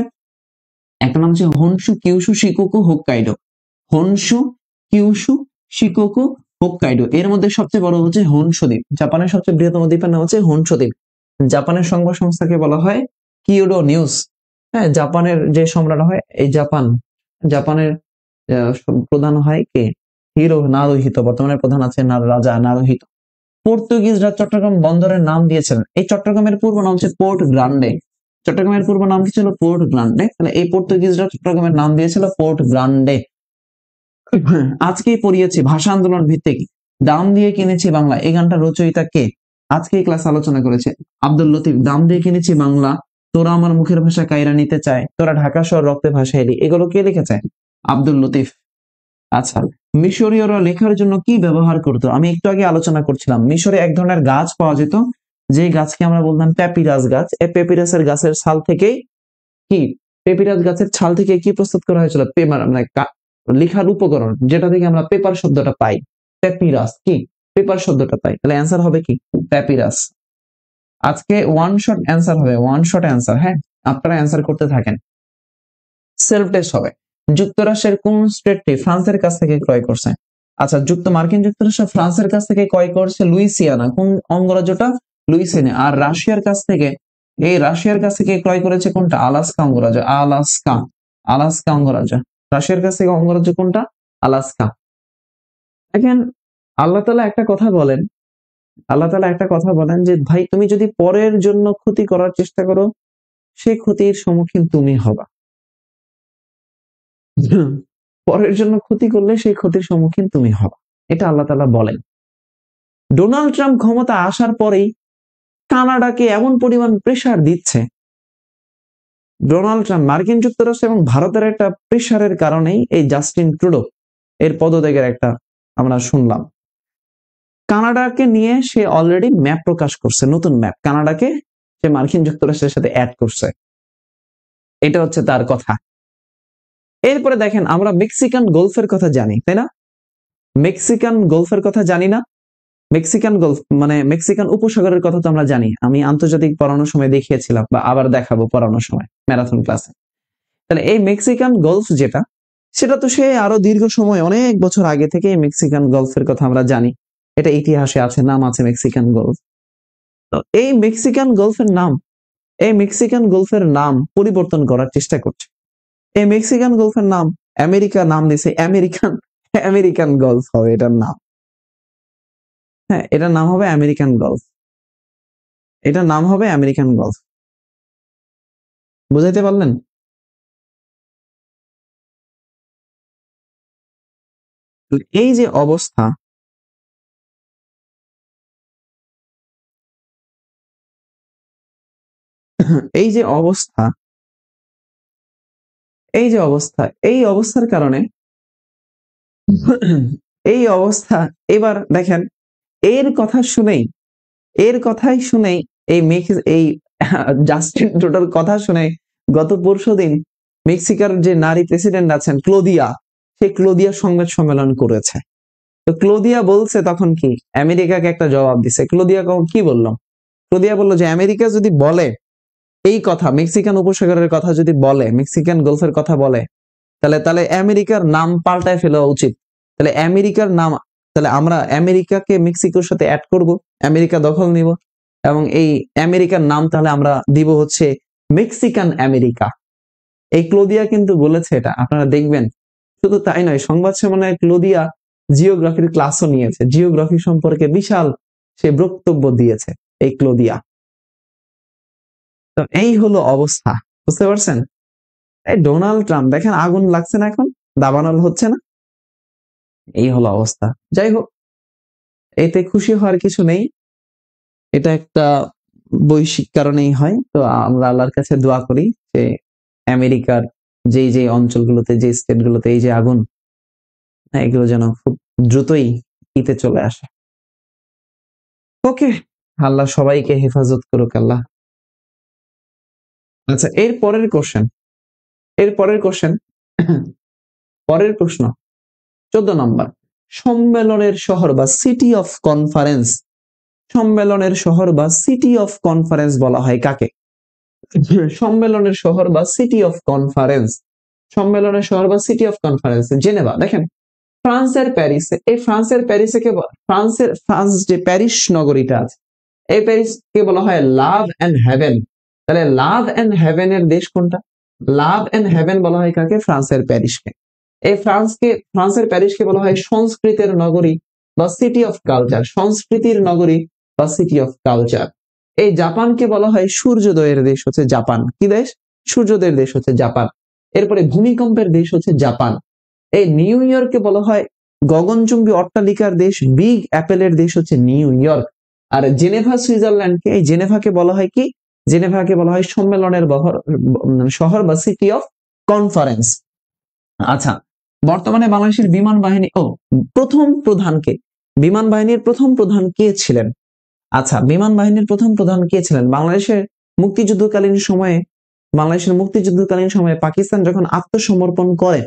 একটা নাম হচ্ছে হনশু, Kyushu, Shikoku, Hokkaido. হনশু, Kyushu, Shikoku, Hokkaido. এর মধ্যে সবচেয়ে বড় হচ্ছে হনশু দ্বীপ। জাপানের সবচেয়ে বৃহত্তম দ্বীপের নাম হচ্ছে হনশু দ্বীপ। জাপানের সংবাদ সংস্থাকে বলা হয় কিয়োডো নিউজ। হ্যাঁ, জাপানের যে সম্রাট হয়, এই জাপানের প্রধান হয় কে? হিরো নারুহিতো। বর্তমানে প্রধান আছে রাজা নারুহিতো। পর্তুগিজরা চট্টগ্রাম বন্দরের নাম দিয়েছিলেন। এই চট্টগ্রামের পূর্ব নাম হচ্ছে পোর্ট গ্রান্ডে। চট্টগ্রামের পূর্ব নাম কি ছিল? Port Grande. তাহলে এই পর্তুগিজরা চট্টগ্রামের নাম দিয়েছিল পোর্ট গ্রান্ডে। আজকেই পড়িয়েছি ভাষা আন্দোলন ভিত্তিক দাম দিয়ে কিনেছি বাংলা, এই গানটা রচয়িতা কে? আজকেই ক্লাস আলোচনা করেছে আব্দুল লতিফ। দাম দিয়ে কিনেছি বাংলা, তোরা আমার মুখের ভাষা কায়রা নিতে চায়, তোরা ঢাকা শহর রক্তে ভাষা এলি, এগুলো কে লিখেছে? আব্দুল লতিফ। আচ্ছা, মিশরীয়রা লেখার জন্য কি ব্যবহার করতো? আমি একটু আগে আলোচনা করছিলাম, মিশরে এক ধরনের গাছ পাওয়া যেত, যে গাছকে আমরা বলতাম প্যাপিরাস গাছ। এই প্যাপিরাসের গাছের ছাল থেকেই কি পেপিরাস গাছের ছাল থেকে কি প্রস্তুত করা হয়েছিল? পেপার, মানে লেখার উপকরণ, যেটা থেকে আমরা পেপার শব্দটা পাই। পেপিরাস কি? পেপার শব্দটা পাই। তাহলে অ্যান্সার হবে কি? পেপিরাস। আজকে ওয়ান শট অ্যান্সার হবে, ওয়ান শট অ্যান্সার। হ্যাঁ, আপনারা অ্যান্সার করতে থাকেন। সেলফ টেস্ট হবে। যুক্তরাষ্ট্রের কোন স্টেটটি ফ্রান্সের কাছ থেকে ক্রয় করছে? আচ্ছা, মার্কিন যুক্তরাষ্ট্র ফ্রান্সের কাছ থেকে ক্রয় করছে লুইসিয়ানা। কোন অঙ্গরাজ্যটা? লুইসিয়ানা। আর রাশিয়ার কাছ থেকে ক্রয় করেছে কোনটা? আলাস্কা অঙ্গরাজ্য। আলাস্কা অঙ্গরাজ্য। রাশিয়ার কাছ থেকে অঙ্গরাজ্য কোনটা? আলাস্কা। দেখেন, আল্লাহ তাআলা একটা কথা বলেন যে ভাই, তুমি যদি পরের জন্য ক্ষতি করার চেষ্টা করো, সেই ক্ষতির সম্মুখীন তুমি হবা। পরের জন্য ক্ষতি করলে সেই ক্ষতির সম্মুখীন তুমি হবা, এটা আল্লাহ তাআলা বলেন। ডোনাল্ড ট্রাম্প ক্ষমতা আসার পরেই কানাডাকে এমন পরিমাণ প্রেসার দিচ্ছে, ডোনাল্ড ট্রাম্প, মার্কিন যুক্তরাষ্ট্র এবং ভারতের একটা প্রেসারের কারণেই এই জাস্টিন ট্রুডো এর পদত্যাগের একটা আমরা শুনলাম। কানাডাকে নিয়ে সে অলরেডি ম্যাপ প্রকাশ করছে, নতুন ম্যাপ। কানাডাকে সে মার্কিন যুক্তরাষ্ট্রের সাথে অ্যাড করছে, এটা হচ্ছে তার কথা। এরপরে দেখেন, আমরা মেক্সিকান গলফের কথা জানি, তাই না? মেক্সিকান গলফের কথা জানি না? মেক্সিকান গলফ মানে মেক্সিকান উপসাগরের কথা তো আমরা জানি, আমি আন্তর্জাতিক পড়ানোর সময় দেখিয়েছিলাম, বা আবার দেখাবো পড়ানোর সময় ম্যারাথন ক্লাসে। তাহলে এই মেক্সিকান গলফ যেটা, সেটা তো সে আরো দীর্ঘ সময়, অনেক বছর আগে থেকে মেক্সিকান গলফের কথা আমরা জানি, এটা ইতিহাসে আছে, নাম আছে মেক্সিকান গলফ। তো এই মেক্সিকান গলফের নাম পরিবর্তন করার চেষ্টা করছে। এই মেক্সিকান গলফের নাম আমেরিকা নাম দিছে, আমেরিকান গলফ হবে এটার নাম। হ্যাঁ, এটার নাম হবে আমেরিকান গলফ। বুঝাইতে পারলেন? এই যে অবস্থা, এই যে অবস্থা, এই অবস্থার কারণে এই অবস্থা, এবার দেখেন, এর কথাই শুনেই এই জাস্টিন ট্রুডোর কথা শুনে গত পরশুদিন মেক্সিকার যে নারী প্রেসিডেন্ট আছেন ক্লোদিয়া সংবাদ সম্মেলন করেছে। তো ক্লোদিয়া বলছে তখন কি, আমেরিকাকে একটা জবাব দিছে। ক্লোদিয়া কি বললো? ক্লোদিয়া বললো যে আমেরিকা যদি বলে এই কথা, মেক্সিকান উপসাগরের কথা যদি বলে, মেক্সিকান গলফের কথা বলে, তাহলে আমেরিকার নাম পাল্টায় ফেলা উচিত। তাহলে আমরা আমেরিকাকে মেক্সিকোর সাথে অ্যাড করব, আমেরিকা দখল নিব, এবং এই আমেরিকার নাম তাহলে আমরা দিব হচ্ছে মেক্সিকান আমেরিকা। এই ক্লোদিয়া কিন্তু বলেছে এটা, আপনারা দেখবেন। শুধু তাই নয়, সংবাদ সম্মেলনে ক্লোদিয়া জিওগ্রাফির ক্লাসও নিয়েছে, জিওগ্রাফি সম্পর্কে বিশাল সে বক্তব্য দিয়েছে এই ক্লোদিয়া। তো এই হলো অবস্থা, বুঝতে পারছেন? এই ডোনাল্ড ট্রাম্প দেখেন, আগুন লাগছে না, এখন দাবানল হচ্ছে না, এই হলো অবস্থা। যাই হোক, এতে খুশি হওয়ার কিছু নেই, এটা একটা বৈশ্বিক কারণেই হয়। তো আমরা আল্লাহর কাছে দোয়া করি যে আমেরিকার যে অঞ্চলগুলোতে, যে স্টেটগুলোতে এই যে আগুন, এগুলো যেন খুব দ্রুতই ইতে চলে আসে। ওকে, আল্লাহ সবাইকে হেফাজত করুক আল্লাহ। আচ্ছা, এর পরের প্রশ্ন 14 নম্বর। সম্মেলনের শহর বা সিটি অফ কনফারেন্স বলা হয় কাকে? সম্মেলনের শহর বা সিটি অফ কনফারেন্স জেনেভা। দেখেন, ফ্রান্স যে প্যারিস নগরীটা আছে, এই প্যারিসকে বলা হয় লাভ এন্ড হেভেন। তাহলে লাভ এন্ড হেভেন এর দেশ কোনটা? লাভ এন্ড হেভেন বলা হয় কাকে? ফ্রান্সের প্যারিসকে। এই ফ্রান্সের প্যারিসকে বলা হয় সংস্কৃতের নগরী বা সিটি অফ কালচার, সংস্কৃতির নগরী বা সিটি অফ কালচার। এই জাপানকে বলা হয় সূর্যোদয়ের দেশ, হচ্ছে জাপান। কি দেশ? সূর্যোদয়ের দেশ হচ্ছে জাপান। এরপরে ভূমিকম্পের দেশ হচ্ছে জাপান। এই নিউ ইয়র্ককে বলা হয় গগনচুম্বী অট্টালিকার দেশ, বিগ অ্যাপেলের দেশ হচ্ছে নিউ ইয়র্ক। আর জেনেভা সুইজারল্যান্ডকে, এই জেনেভাকে বলা হয় কি? জেনেভাকে বলা হয় সম্মেলনের শহর বা সিটি অফ কনফারেন্স। আচ্ছা, বর্তমানে বাংলাদেশের বিমান বাহিনী বিমান বাহিনীর প্রথম প্রধান কে ছিলেন? আচ্ছা, বিমান বাহিনীর প্রথম প্রধান কে ছিলেন? বাংলাদেশের মুক্তিযুদ্ধকালীন সময়ে বাংলাদেশের মুক্তিযুদ্ধকালীন সময়ে পাকিস্তান যখন আত্মসমর্পণ করে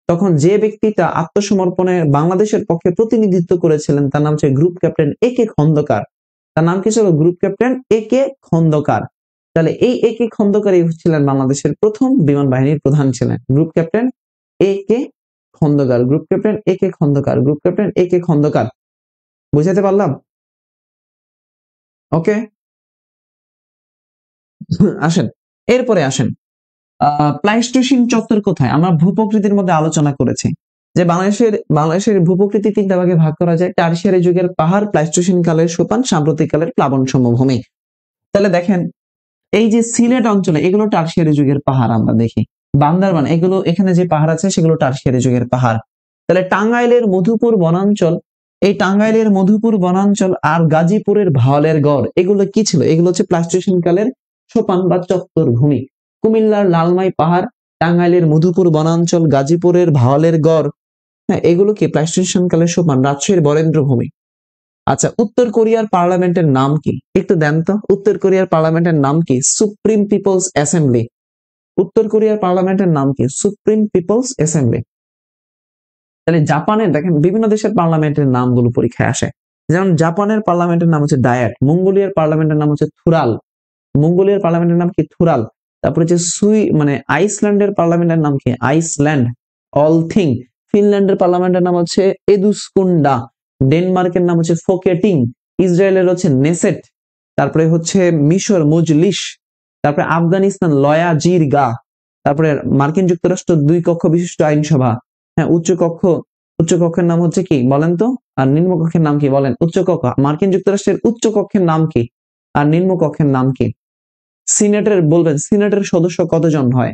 তখন যে ব্যক্তিটা আত্মসমর্পণে বাংলাদেশের পক্ষে প্রতিনিধিত্ব করেছিলেন তার নাম হচ্ছে গ্রুপ ক্যাপ্টেন এ কে খন্দকার। তার নাম কি ছিল? গ্রুপ ক্যাপ্টেন এ কে খন্দকার। তাহলে এই এ কে খন্দকারই ছিলেন বাংলাদেশের প্রথম বিমান বাহিনীর প্রধান ছিলেন। গ্রুপ ক্যাপ্টেন এ কে খন্দকার, গ্রুপ ক্যাপ্টেন এ কে খন্দকার, গ্রুপ ক্যাপ্টেন এ কে খন্দকার। বুঝাতে পারলাম? ওকে, আসেন এরপরে আসেন প্লাইস্টোসিন চত্বর কোথায়? আমরা ভূপ্রকৃতির মধ্যে আলোচনা করেছি যে বাংলাদেশের ভূপ্রকৃতি তিনটা ভাগে ভাগ করা যায়: টারশিয়ারি যুগের পাহাড়, প্লাইস্টোসিন কালের সোপান, সাম্প্রতিক কালের প্লাবন সমভূমি। তাহলে দেখেন এই যে সিলেট অঞ্চলে এগুলো টারশিয়ারি যুগের পাহাড় আমরা দেখি। বান্দরবান এগুলো এখানে যে পাহাড় আছে সেগুলো টারশিয়ারি যুগের পাহাড়। তাহলে টাঙ্গাইলের মধুপুর বনাঞ্চল, এই টাঙ্গাইলের মধুপুর বনাঞ্চল আর গাজীপুরের ভাওয়ালের গড় এগুলো কি ছিল? এগুলো হচ্ছে প্লাইস্টোসিন কালের সোপান বা চত্বর ভূমি। কুমিল্লার লালমাই পাহাড়, টাঙ্গাইলের মধুপুর বনাঞ্চল, গাজীপুরের ভাওয়ালের গড়, হ্যাঁ এগুলো কি প্লাইস্টোসিন কালের সোপান। রাজশাহীর বরেন্দ্র ভূমি। আচ্ছা, উত্তর কোরিয়ার পার্লামেন্টের নাম কি? একটু দেন তো, উত্তর কোরিয়ার পার্লামেন্টের নাম কি? Supreme People's Assembly. উত্তর কোরিয়ার পার্লামেন্টের নাম কি? Supreme People's Assembly. তাহলে জাপানের দেখেন বিভিন্ন দেশের পার্লামেন্টের নামগুলো পরীক্ষায় আসে। যেমন জাপানের পার্লামেন্টের নাম হচ্ছে ডায়াট, মঙ্গোলিয়ার পার্লামেন্টের নাম হচ্ছে থুরাল। মঙ্গোলিয়ার পার্লামেন্টের নাম কি? থুরাল। তারপরে হচ্ছে আইসল্যান্ডের পার্লামেন্টের নাম কি? আইসল্যান্ড। অলথিং। ফিনল্যান্ডের পার্লামেন্টের নাম হচ্ছে এদুস্কুন্ডা। ডেনমার্কের নাম হচ্ছে ফোকেটিং। ইসরায়েলের হচ্ছে নেসেট। তারপরে হচ্ছে মিশর মুজলিস। তারপরে আফগানিস্তান লয়াজিরগা। তারপরে মার্কিন যুক্তরাষ্ট্র 2 কক্ষ বিশিষ্ট আইনসভা। হ্যাঁ, উচ্চ কক্ষের নাম হচ্ছে কি বলেন তো? আর নিম্ন কক্ষের নাম কি বলেন? উচ্চ কক্ষ। মার্কিন যুক্তরাষ্ট্রের উচ্চ কক্ষের নাম কি আর নিম্ন কক্ষের নাম কি? সিনেটের বলবেন, সিনেটের সদস্য কতজন হয়?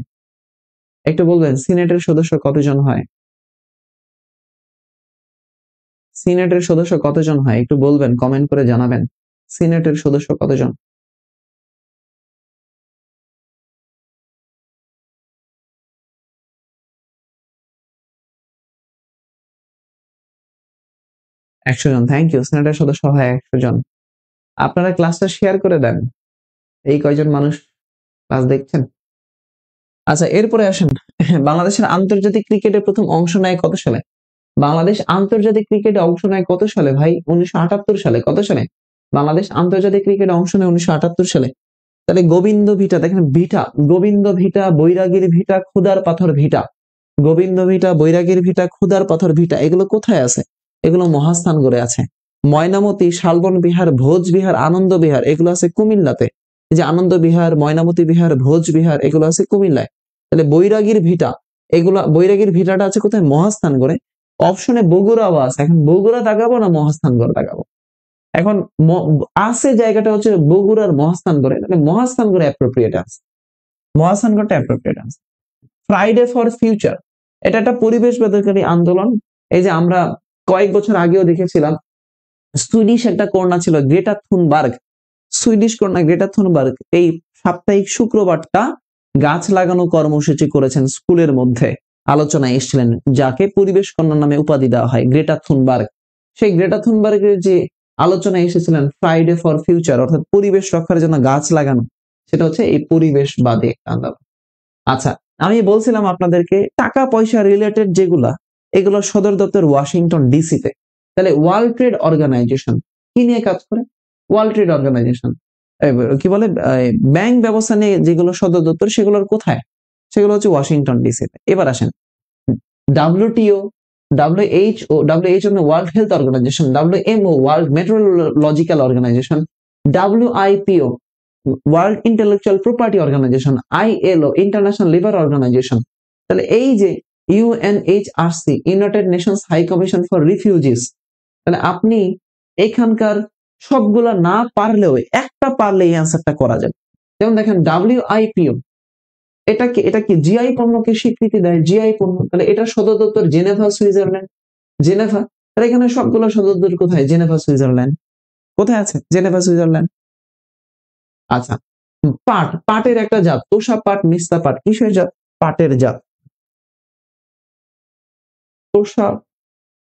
একটু বলবেন সিনেটের সদস্য কতজন হয়? সিনেটের সদস্য কতজন হয় একটু বলবেন, কমেন্ট করে জানাবেন। সিনেটের সদস্য কতজন? একশো জন। Thank you. সিনেটের সদস্য হয় 100 জন। আপনারা ক্লাসটা শেয়ার করে দেন, এই কয়জন মানুষ ক্লাস দেখছেন। আচ্ছা, এরপরে আসেন বাংলাদেশের আন্তর্জাতিক ক্রিকেটে প্রথম অংশ নেয় কত সালে? বাংলাদেশ আন্তর্জাতিক ক্রিকেটে অংশ নেয় কত সালে ভাই? 1978 সালে। কত সালে? বাংলাদেশ আন্তর্জাতিক ক্রিকেটে অংশ নেয় 1978 সালে। তাহলে গোবিন্দ ভিটা, দেখেন ভিটা, গোবিন্দ ভিটা, বৈরাগীর ভিটা, ক্ষুদার পাথর ভিটা। গোবিন্দ ভিটা, বৈরাগীর ভিটা, ক্ষুদার পাথর ভিটা এগুলো কোথায় আছে? এগুলো মহাস্থানগড়ে আছে। ময়নামতি, শালবন বিহার, ভোজ বিহার, আনন্দ বিহার এগুলো আছে কুমিল্লাতে। এই যে আনন্দ বিহার, ময়নামতি বিহার, ভোজ বিহার এগুলো আছে কুমিল্লায়। তাহলে বৈরাগীর ভিটা, বৈরাগীর ভিটাটা আছে কোথায়? মহাস্থানগড়ে। অপশনে বগুড়াও আছে। এখন বগুড়া দাগাবো না মহাস্থানগড় দাগাবো? এখন আছে জায়গাটা হচ্ছে বগুড়ার মহাস্থানগড়ে, মানে মহাস্থানগড়ে অ্যাপ্রোপ্রিয়েট আছে। মহাস্থানগড়টা অ্যাপ্রোপ্রিয়েট আছে। ফ্রাইডে ফর ফিউচার এটা একটা পরিবেশ বাদকারী আন্দোলন। এই যে আমরা কয়েক বছর আগেও দেখেছিলাম সুইডিশ একটা কন্যা ছিল গ্রেটা থুনবার্গ। সুইডিশ কন্যা গ্রেটা থুনবার্গ এই সাপ্তাহিক শুক্রবারটা গাছ লাগানো কর্মসূচি করেছেন স্কুলের মধ্যে, আলোচনায় এসেছিলেন, যাকে পরিবেশ কন্যা নামে উপাধি দেওয়া হয়, গ্রেটা থুনবার্গ। সেই গ্রেটা থুনবার্গের যে আলোচনায় এসেছিলেন ফ্রাইডে ফর ফিউচার অর্থাৎ পরিবেশ রক্ষার জন্য গাছ লাগানো, সেটা হচ্ছে এই পরিবেশবাদী আন্দোলন। আচ্ছা, আমি বলছিলাম আপনাদেরকে টাকা পয়সা রিলেটেড যেগুলা এগুলো সদর দপ্তর ওয়াশিংটন ডিসিতে। তাহলে ওয়ার্ল্ড ট্রেড অর্গানাইজেশন কি নিয়ে কাজ করে? ওয়ার্ল্ড ট্রেড অর্গানাইজেশন কি বলে ব্যাংক ব্যবস্থা নিয়ে যেগুলো সদর দপ্তর সেগুলোর কোথায়? সেগুলো হচ্ছে ওয়াশিংটন ডিসিতে। এবার আসেন WTO, WHO World Health Organization, WMO World Meteorological Organization, WIPO World Intellectual Property Organization, ILO International Labour Organization. তাহলে এই যে UNHCR United Nations High Commission for Refugees, তাহলে আপনি এখানকার সবগুলা না পারলেও একটা পারলে এই অ্যান্সারটা করা যাবে। যেমন দেখেন ডাব্লিউআইপিও এটা কি জিআই পণ্যকে স্বীকৃতি দেয়, জিআই পণ্য। তাহলে এটা সদর দপ্তর জেনেভা সুইজারল্যান্ড, জেনেভা। তাহলে এখানে সবগুলো সদর দপ্তর কোথায়? Geneva Switzerland. কোথায় আছে? Geneva Switzerland. আচ্ছা, পাটের একটা জাত, তোষা পাট, মিস্তা পাট, কিসের জাত? পাটের জাত।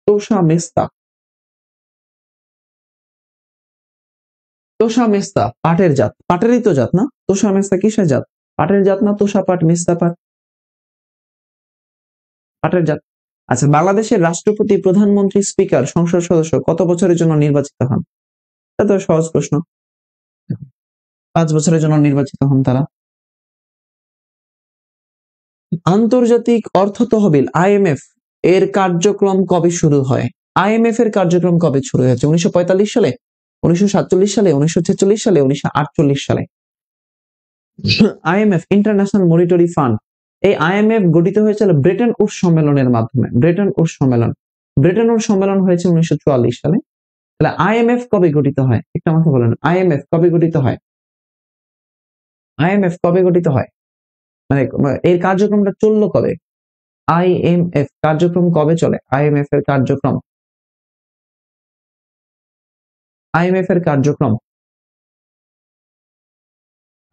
তোষা মেস্তা, তোষা মেস্তা পাটের জাত, পাটেরই তো জাত না? তোষা মেস্তা কিসের জাত? পাটের জাত না তোষা পাট, মিস্তা পাট, পাটের জাত। আচ্ছা, বাংলাদেশের রাষ্ট্রপতি, প্রধানমন্ত্রী, স্পিকার, সংসদ সদস্য কত বছরের জন্য নির্বাচিত হন? এটা তো সহজ প্রশ্ন। 5 বছরের জন্য নির্বাচিত হন তারা। আন্তর্জাতিক অর্থ তহবিল IMF এর কার্যক্রম কবে শুরু হয়? IMF এর কার্যক্রম কবে শুরু হয়েছে? 1945 সালে, 1947 সালে, 1946 সালে, 1948 সালে? IMF, ইন্টারন্যাশনাল মনিটারি ফান্ড, এই IMF গঠিত হয়েছিল ব্রেটন উডস সম্মেলনের মাধ্যমে। ব্রেটন উডস সম্মেলন, ব্রেটন উডস সম্মেলন হয়েছে 1944 সালে। তাহলে IMF কবে গঠিত হয়? একটু আমাকে বলেন, IMF কবে গঠিত হয়? IMF কবে গঠিত হয়? মানে এর কার্যক্রমটা চললো কবে? IMF কার্যক্রম কবে চলে? IMF এর কার্যক্রম, IMF এর কার্যক্রম,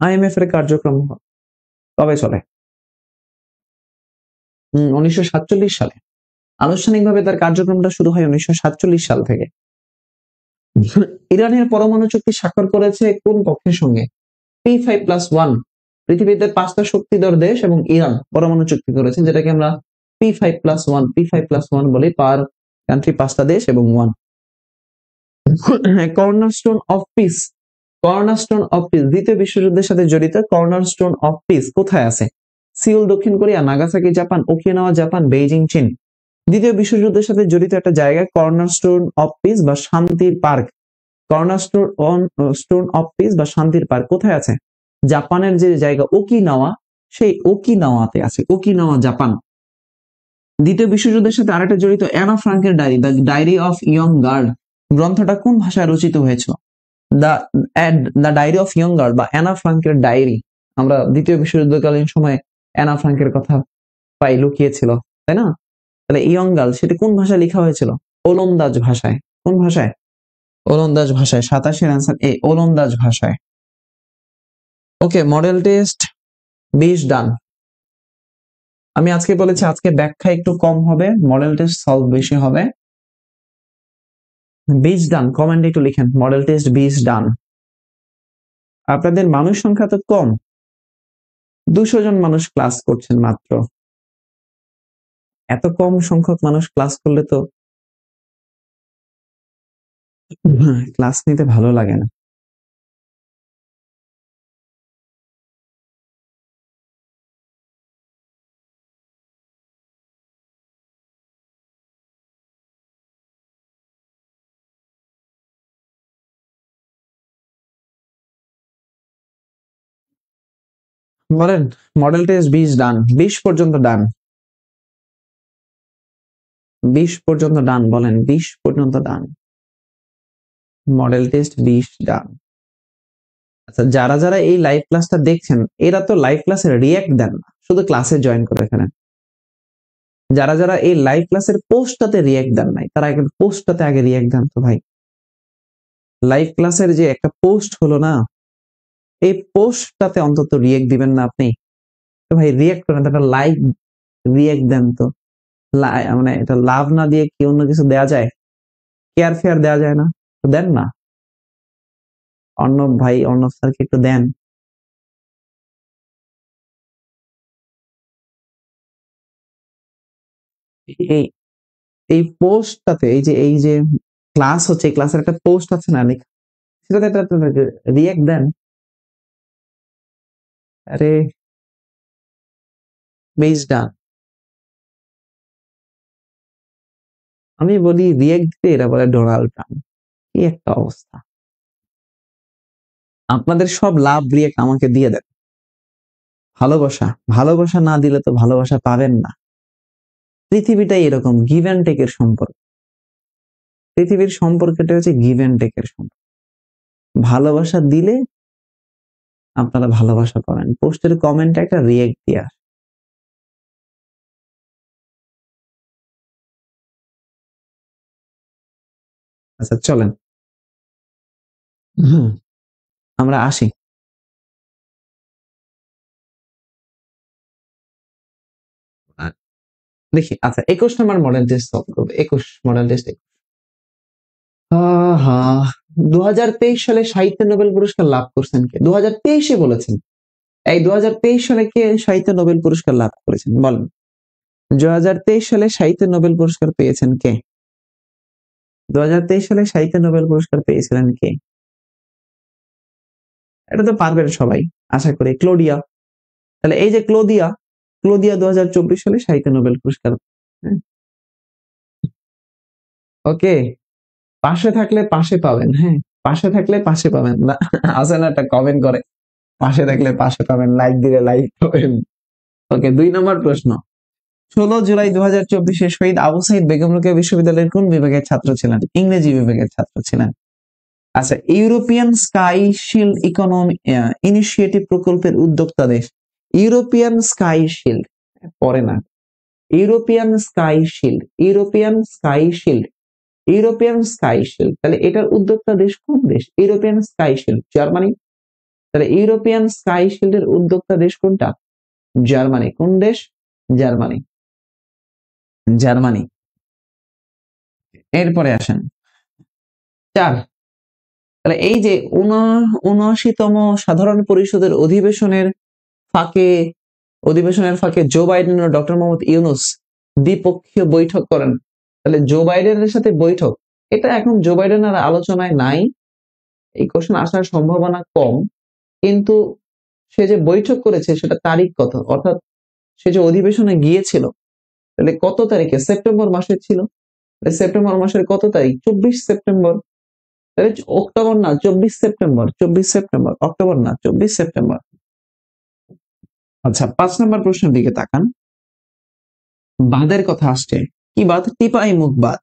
IMF এর কার্যক্রম কবে চলে? 1947 সালে। আনুষ্ঠানিকভাবে তার কার্যক্রমটা শুরু হয় 1947 সাল থেকে। ইরানের পরমাণু চুক্তি স্বাক্ষর করেছে কোন পক্ষের সঙ্গে? P5+1, পৃথিবীতে 5টা শক্তিধর দেশ এবং ইরান পরমাণু চুক্তি করেছে, যেটাকে আমরা P5+1 বলি। পার কান্ট্রি 5টা দেশ এবং 1। Cornerstone of piece, cornerstone of piece দ্বিতীয় বিশ্বযুদ্ধের সাথে জড়িত কর্নারস্টোন অফ পিস কোথায় আছে? সিউল দক্ষিণ Korea, Nagasaki Japan, Okinawa Japan, Beijing চীন। দ্বিতীয় বিশ্বযুদ্ধের সাথে জড়িত একটা জায়গা কর্নারস্টোন অফ পিস বা শান্তির পার্ক। কর্নারস্টোন অফ পিস বা শান্তির পার্ক কোথায় আছে? জাপানের যে জায়গা ওকিনাওয়া, সেই ওকিনাওয়াতে আছে, ওকিনাওয়া জাপান। দ্বিতীয় বিশ্বযুদ্ধের সাথে আরেকটা জড়িত অ্যানা ফ্রাঙ্কের diary, the diary of young guard গ্রন্থটা কোন ভাষায় রচিত হয়েছিল? The diary of young guard বা অ্যানা ফ্রাঙ্কের ডায়েরি। আমরা দ্বিতীয় বিশ্বযুদ্ধকালীন সময়ে অ্যানা ফ্রাঙ্কের কথা পাই, লুকিয়েছিল, তাই না? তাহলে ইয়ং গার্ল সেটা কোন ভাষায় লেখা হয়েছিল? ওলন্দাজ ভাষায়। কোন ভাষায়? ওলন্দাজ ভাষায়। 27 অ্যান্সার এ, ওলন্দাজ ভাষায়। ওকে, মডেল টেস্ট 20 ডান। আমি আজকে বলেছি আজকে ব্যাখ্যা একটু কম হবে, মডেল টেস্ট সলভ বেশি হবে। 20 ডান, কমেন্টে একটু লিখেন মডেল টেস্ট 20 ডান। আপনাদের মানুষ সংখ্যা তো কম, 200 জন মানুষ ক্লাস করছেন মাত্র। এত কম সংখ্যক মানুষ ক্লাস করলে তো ক্লাস নিতে ভালো লাগে না। বলেন মডেল টেস্ট 20 ডান, 20 পর্যন্ত ডান, 20 পর্যন্ত ডান, বলেন 20 পর্যন্ত ডান। মডেল টেস্ট 20 ডান। আচ্ছা, যারা যারা এই লাইভ ক্লাসটা দেখছেন এরা তো লাইভ ক্লাসের রিয়্যাক্ট দেন না, শুধু ক্লাসে জয়েন করে ফেলেন। যারা যারা এই লাইভ ক্লাসের পোস্টটাতে রিয়্যাক্ট দেন নাই, তারা একটা পোস্টটাতে আগে রিয়্যাক্ট দেন তো ভাই। লাইভ ক্লাসের যে একটা পোস্ট হলো না, এই পোস্টটাতে অন্তত রিয়্যাক্ট দিবেন না আপনি? তো ভাই রিয়্যাক্ট করেন, একটা লাইক রিয়্যাক্ট দেন তো। মানে এটা লাভ না দিয়ে কি অন্য কিছু দেয়া যায়? কেয়ার ফেয়ার দেয়া যায় না? তো দেন না। অর্ণব ভাই, অর্ণব স্যারকে একটু দেন। এই এই পোস্টটাতে এই যে ক্লাস হচ্ছে, এই ক্লাসের একটা পোস্ট আছে না লেখা, সেটাতে একটা রিয়্যাক্ট দেন। আরে বেশ ডান। আমি বলি রিয়্যাক্ট দিতে, এরা বলে ডোনাল্ড ট্রাম্প। কি একটা অবস্থা! আপনাদের সব লাভ রিয়্যাক্ট আমাকে দিয়ে দেন। ভালোবাসা, ভালোবাসা না দিলে তো ভালোবাসা পাবেন না। পৃথিবীটাই এরকম, গিভ অ্যান্ড টেকের সম্পর্ক। পৃথিবীর সম্পর্কটা হচ্ছে গিভ অ্যান্ড টেকের সম্পর্ক। ভালোবাসা দিলে আপনারা ভালোবাসা পাবেন, পোস্টের কমেন্টে একটা রিয়্যাক্ট দিয়ে আসেন। আচ্ছা চলেন আমরা আসি। দেখি, আচ্ছা 21 নম্বর মডেল টেস্ট সলভ করবো। 21 মডেল টেস্ট। 2023 সালে সাহিত্যে নোবেল পুরস্কার লাভ করছেন কে? 2023-এ বলেছেন। এই 2023 সালে কে সাহিত্য নোবেল পুরস্কার লাভ করেছেন বলেন? 2023 সালে সাহিত্য নোবেল পুরস্কার পেয়েছেন কে? 2023 সালে সাহিত্য নোবেল পুরস্কার পেয়েছিলেন কে? এটা তো পারবেন সবাই আশা করি, ক্লোডিয়া। তাহলে এই যে ক্লোদিয়া 2024 সালে সাহিত্য নোবেল পুরস্কার। ওকে, পাশে থাকলে পাশে পাবেন। হ্যাঁ, পাশে থাকলে পাশে পাবেন না, আসেন একটা কমেন্ট করে পাশে থাকলে পাশে পাবেন, লাইক দিলে লাইক পাবেন। ওকে, 2 নম্বর প্রশ্ন। 16 জুলাই 2024 শহীদ আবু সাইদ বেগম রোকেয়া বিশ্ববিদ্যালয়ের কোন বিভাগের ছাত্র ছিলেন? ইংরেজি বিভাগের ছাত্র ছিলেন। আচ্ছা, European sky shield economy initiative প্রকল্পের উদ্যোক্তা দেশ। ইউরোপিয়ান স্কাই শিল্ড, পরে না, European sky shield, European sky shield, European sky shield. তাহলে এটার উদ্যোক্তা দেশ কোন দেশ? European sky shield, Germany. তাহলে ইউরোপিয়ান স্কাই শিল্ডের উদ্যোক্তা দেশ কোনটা? জার্মানি। কোন দেশ? Germany, Germany. এরপরে আসেন 4। তাহলে এই যে 79তম সাধারণ পরিষদের অধিবেশনের ফাঁকে জো বাইডেন ও ডক্টর মোহাম্মদ ইউনূস দ্বিপক্ষীয় বৈঠক করেন। তাহলে জো বাইডেনের সাথে বৈঠক, এটা এখন জো বাইডেনের আলোচনায় নাই, এই কোশ্চেন আসার সম্ভাবনা কম, কিন্তু সে যে বৈঠক করেছে সেটা তারিখ কত, অর্থাৎ সে যে অধিবেশনে গিয়েছিল, তাহলে কত তারিখে? সেপ্টেম্বর মাসে ছিল। সেপ্টেম্বর মাসের কত তারিখ? 24 সেপ্টেম্বর। তাহলে অক্টোবর না, 24 সেপ্টেম্বর, 24 সেপ্টেম্বর, অক্টোবর না, 24 সেপ্টেম্বর। আচ্ছা, 5 নম্বর প্রশ্নের দিকে তাকান। বাঁধের কথা আসছে, কি বাঁধ? টিপাই মুখ বাঁধ।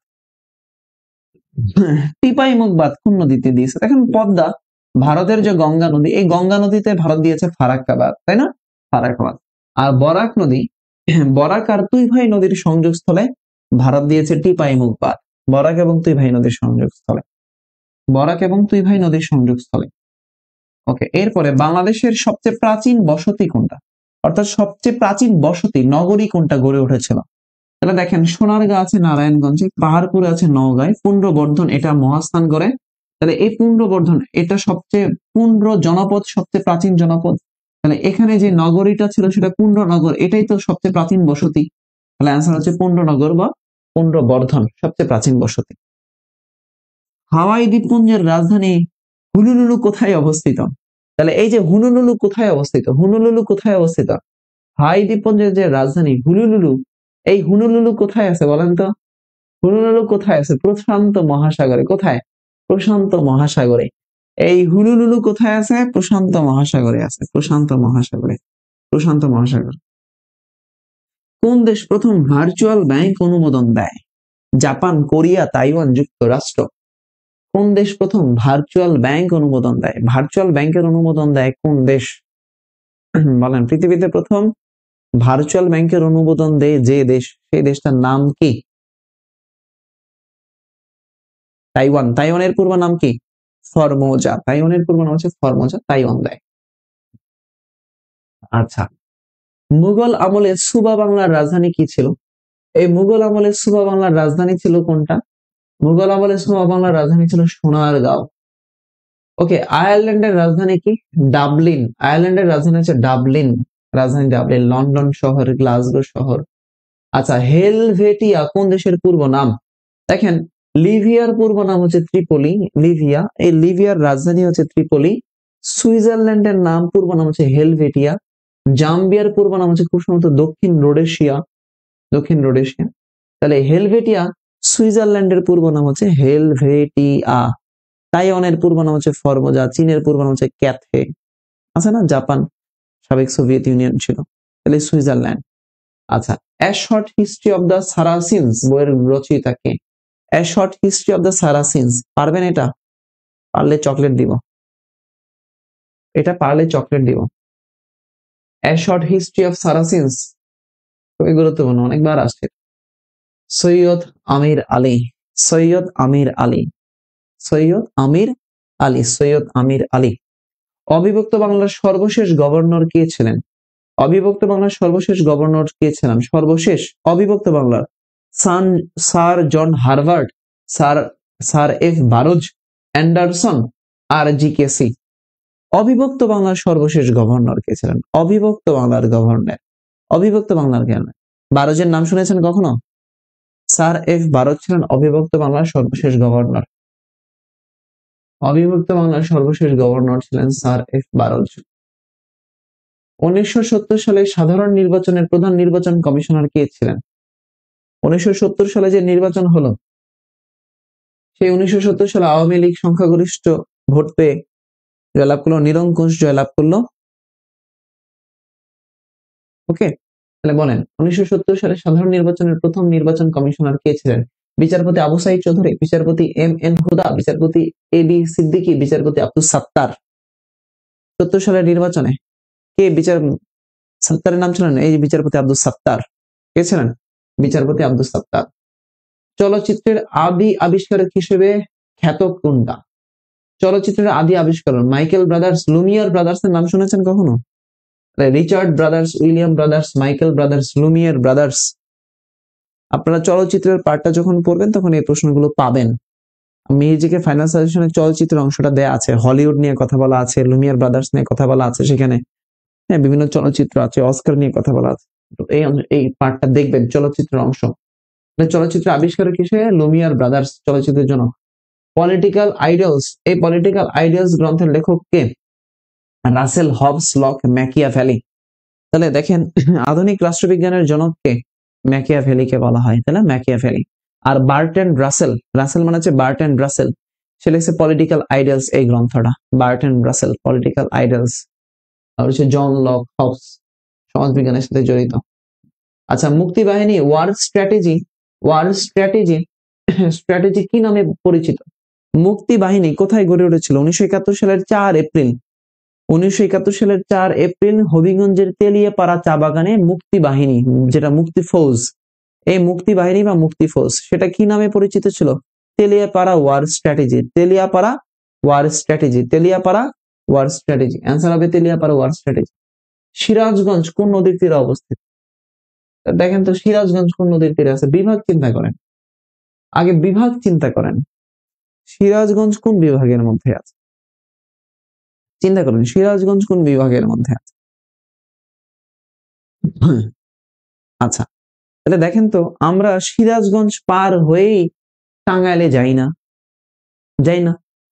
টিপাই মুখ বাঁধ কোন নদীতে দিয়েছে? দেখেন, পদ্মা, ভারতের যে গঙ্গা নদী, এই গঙ্গা নদীতে ভারত দিয়েছে ফারাক্কা বাঁধ, তাই না? ফারাক্কা বাঁধ। আর বরাক নদী, বরাক আর তুইভাই নদীর সংযোগস্থলে ভারত দিয়েছে টিপাই মুখ বাঁধ। বরাক এবং তুইভাই নদীর সংযোগস্থলে, বরাক এবং তুইভাই নদীর সংযোগস্থলে। ওকে, এরপরে বাংলাদেশের সবচেয়ে প্রাচীন বসতি কোনটা, অর্থাৎ সবচেয়ে প্রাচীন বসতি নগরী কোনটা গড়ে উঠেছিল? তাহলে দেখেন, সোনারগাঁ আছে নারায়ণগঞ্জে, পাহাড়পুরে আছে নওগাঁয়, পুন্ড্রবর্ধন এটা মহাস্থানগড়ে। তাহলে এই পুন্ড্রবর্ধন এটা সবচেয়ে পুন্ড্র জনপদ, সবচেয়ে প্রাচীন জনপদ। তাহলে এখানে যে নগরীটা ছিল সেটা পুন্ড্রনগর, এটাই তো সবচেয়ে প্রাচীন বসতি। তাহলে অ্যান্সার হচ্ছে পুন্ড্রনগর বা পুন্ড্রবর্ধন, সবচেয়ে প্রাচীন বসতি। হাওয়াই দ্বীপপুঞ্জের রাজধানী হুলুলুলু কোথায় অবস্থিত? তাহলে এই যে হুলুলুলু কোথায় অবস্থিত, হুলুলুলু কোথায় অবস্থিত? হাওয়াই দ্বীপপুঞ্জের যে রাজধানী হুলুলুলু, এই হুলুলুলু কোথায় আছে বলেন তো? হুলুলুলু কোথায় আছে? প্রশান্ত মহাসাগরে। কোথায়? প্রশান্ত মহাসাগরে। এই হুলুলুলু কোথায় আছে? প্রশান্ত মহাসাগরে আছে, প্রশান্ত মহাসাগরে, প্রশান্ত মহাসাগর। কোন দেশ প্রথম ভার্চুয়াল ব্যাংক অনুমোদন দেয়? জাপান, কোরিয়া, তাইওয়ান, যুক্তরাষ্ট্র। কোন দেশ প্রথম ভার্চুয়াল ব্যাংক অনুমোদন দেয়? ভার্চুয়াল ব্যাংকের অনুমোদন দেয় কোন দেশ? বলেন, পৃথিবীতে প্রথম ভার্চুয়াল ব্যাংকের অনুমোদন দেয় যে দেশ, সেই দেশটার নাম কি? তাইওয়ান। তাইওয়ানের পূর্ব নাম কি? ফরমোজা। তাইওয়ানের পূর্ব নাম হচ্ছে ফরমোজা, তাইওয়ান দেয়। আচ্ছা, মুঘল আমলে সুবা বাংলার রাজধানী কি ছিল? এই মুঘল আমলে সুবা বাংলার রাজধানী ছিল কোনটা? মুঘল আমলে সুবা বাংলার রাজধানী ছিল সোনারগাঁও। ওকে, আয়ারল্যান্ডের রাজধানী কি? ডাবলিন। আয়ারল্যান্ডের রাজধানী হচ্ছে ডাবলিন, রাজধানী ডাবলিন। লন্ডন শহর, গ্লাসগো শহর। আচ্ছা, হেলভেটিয়া কোন দেশের পূর্ব নাম? দেখেন, লিভিয়ার পূর্ব নাম হচ্ছে ত্রিপলি, লিভিয়া। এই লিভিয়ার রাজধানী হচ্ছে ত্রিপলি। সুইজারল্যান্ডের নাম, পূর্ব নাম হচ্ছে হেলভেটিয়া। জাম্বিয়ার পূর্ব নাম হচ্ছে খুব সম্ভবত দক্ষিণ রোডেশিয়া, দক্ষিণ রোডেশিয়া। তাহলে হেলভেটিয়া, সুইজারল্যান্ডের পূর্ব নাম হচ্ছে হেলভেটিয়া। তাইওয়ানের পূর্ব নাম হচ্ছে ফরমোজা, চীনের পূর্ব নাম হচ্ছে ক্যাথে। আছে না, জাপান সাবেক সোভিয়েত ইউনিয়ন ছিল। তাহলে সুইজারল্যান্ড। আচ্ছা, a short history of the Saracens বইয়ের রচয়িতা কে? A short history of the Saracens, পারবেন এটা? পারলে চকলেট দিব, এটা পারলে চকলেট দিব। A short history of Saracens খুবই গুরুত্বপূর্ণ, অনেকবার আসছে। সৈয়দ আমির আলী, সৈয়দ আমির আলী, সৈয়দ আমির আলী, সৈয়দ আমির আলী। অবিভক্ত বাংলার সর্বশেষ গভর্নর কে ছিলেন? অবিভক্ত বাংলার সর্বশেষ গভর্নর কে ছিলেন? সর্বশেষ অবিভক্ত বাংলার স্যার জন হার্ভার্ড, স্যার এফ বারোজ অ্যান্ডারসন, আর জি কে সি। অবিভক্ত বাংলার সর্বশেষ গভর্নর কে ছিলেন? অবিভক্ত বাংলার গভর্নর, অবিভক্ত বাংলার কেন? বারোজের নাম শুনেছেন কখনো? স্যার এফ বারোজ ছিলেন অবিভক্ত বাংলার সর্বশেষ গভর্নর। অবিভক্ত বাংলার সর্বশেষ গভর্নর ছিলেন স্যার এফ বারোজ। 1970 সালে সাধারণ নির্বাচনের প্রধান নির্বাচন কমিশনার কে ছিলেন? 1970 সালে যে নির্বাচন হলো, সেই 1970 সালে আওয়ামী লীগ সংখ্যাগরিষ্ঠ ভোট পেয়ে জয়লাভ করলো, নিরঙ্কুশ জয়লাভ করলো। ওকে, তাহলে বলেন 1970 সালে সাধারণ নির্বাচনের প্রথম নির্বাচন কমিশনার কে ছিলেন? বিচারপতি আবু সাইদ চৌধুরী, বিচারপতি এম এন হুদা, বিচারপতি এ বি সিদ্দিকী, বিচারপতি আব্দুস সাত্তার। 70 সালের নির্বাচনে কে সাত্তারের নাম ছিলেন? এই বিচারপতি আব্দুস সাত্তার। কে ছিলেন? বিচারপতি আব্দুস সাত্তার। চলচ্চিত্রের আদি আবিষ্কারক হিসেবে খ্যাত কোনটা? চলচ্চিত্রের আদি আবিষ্কারক মাইকেল ব্রাদার্স, লুমিয়ার ব্রাদার্স এর নাম শুনেছেন কখনো? Richard brothers, William brothers, Michael brothers, Lumière brothers. আপনারা চলচ্চিত্রের পার্টটা যখন পড়বেন তখন এই প্রশ্নগুলো পাবেন। মিউজিকে ফাইনাল সাজেশনে চলচ্চিত্রের অংশটা দেয়া আছে, হলিউড নিয়ে কথা বলা আছে, লুমিয়ার ব্রাদার্স নিয়ে কথা বলা আছে সেখানে। হ্যাঁ, বিভিন্ন চলচ্চিত্র আছে, অস্কার নিয়ে কথা বলা আছে। এই পার্টটা দেখবেন, চলচ্চিত্রের অংশ। চলচ্চিত্র আবিষ্কারক হিসেবে লুমিয়ার ব্রাদার্স চলচ্চিত্রের জন্য। পলিটিক্যাল আইডিয়ালস, এই পলিটিক্যাল আইডিয়ালস গ্রন্থের লেখক কে? Russell, Hobbes, Locke, Machiavelli. তাহলে দেখেন আধুনিক রাষ্ট্রবিজ্ঞানের জনককে? ম্যাকিয়াভেলিকে বলা হয়, তাই না? ম্যাকিয়াভেলি। আর বার্ট্রান্ড রাসেল, রাসেল মানে হচ্ছে বার্ট্রান্ড রাসেল, সে লিখেছে পলিটিক্যাল আইডিয়ালস এই গ্রন্থটা। Bertrand Russell, political ideals. আর হচ্ছে জন লক, হবস, সমাজবিজ্ঞানের সাথে জড়িত। আচ্ছা, মুক্তিবাহিনী ওয়ার স্ট্র্যাটেজি, স্ট্র্যাটেজি কি নামে পরিচিত? মুক্তি বাহিনী কোথায় গড়ে উঠেছিল? 1971 সালের 4 এপ্রিল। 1971 সালের 4 এপ্রিল হবিগঞ্জের তেলিয়াপাড়া চা বাগানে মুক্তি বাহিনী, যেটা মুক্তি ফৌজ, এই মুক্তি বাহিনী বা মুক্তি ফৌজ সেটা কি নামে পরিচিত ছিল? Teliapara war strategy, Teliapara war strategy, Teliapara war strategy. Answer হবে তেলিয়াপাড়া ওয়ার স্ট্র্যাটেজি। সিরাজগঞ্জ কোন নদীর তীরে অবস্থিত? দেখেন তো সিরাজগঞ্জ কোন নদীর তীরে আছে? বিভাগ চিন্তা করেন, আগে বিভাগ চিন্তা করেন। সিরাজগঞ্জ কোন বিভাগের মধ্যে আছে? চিন্তা করেন সিরাজগঞ্জ কোন বিভাগের মধ্যে আছে। আচ্ছা, তাহলে দেখেন তো আমরা সিরাজগঞ্জ পার হয়েই টাঙ্গাইলে যাই না,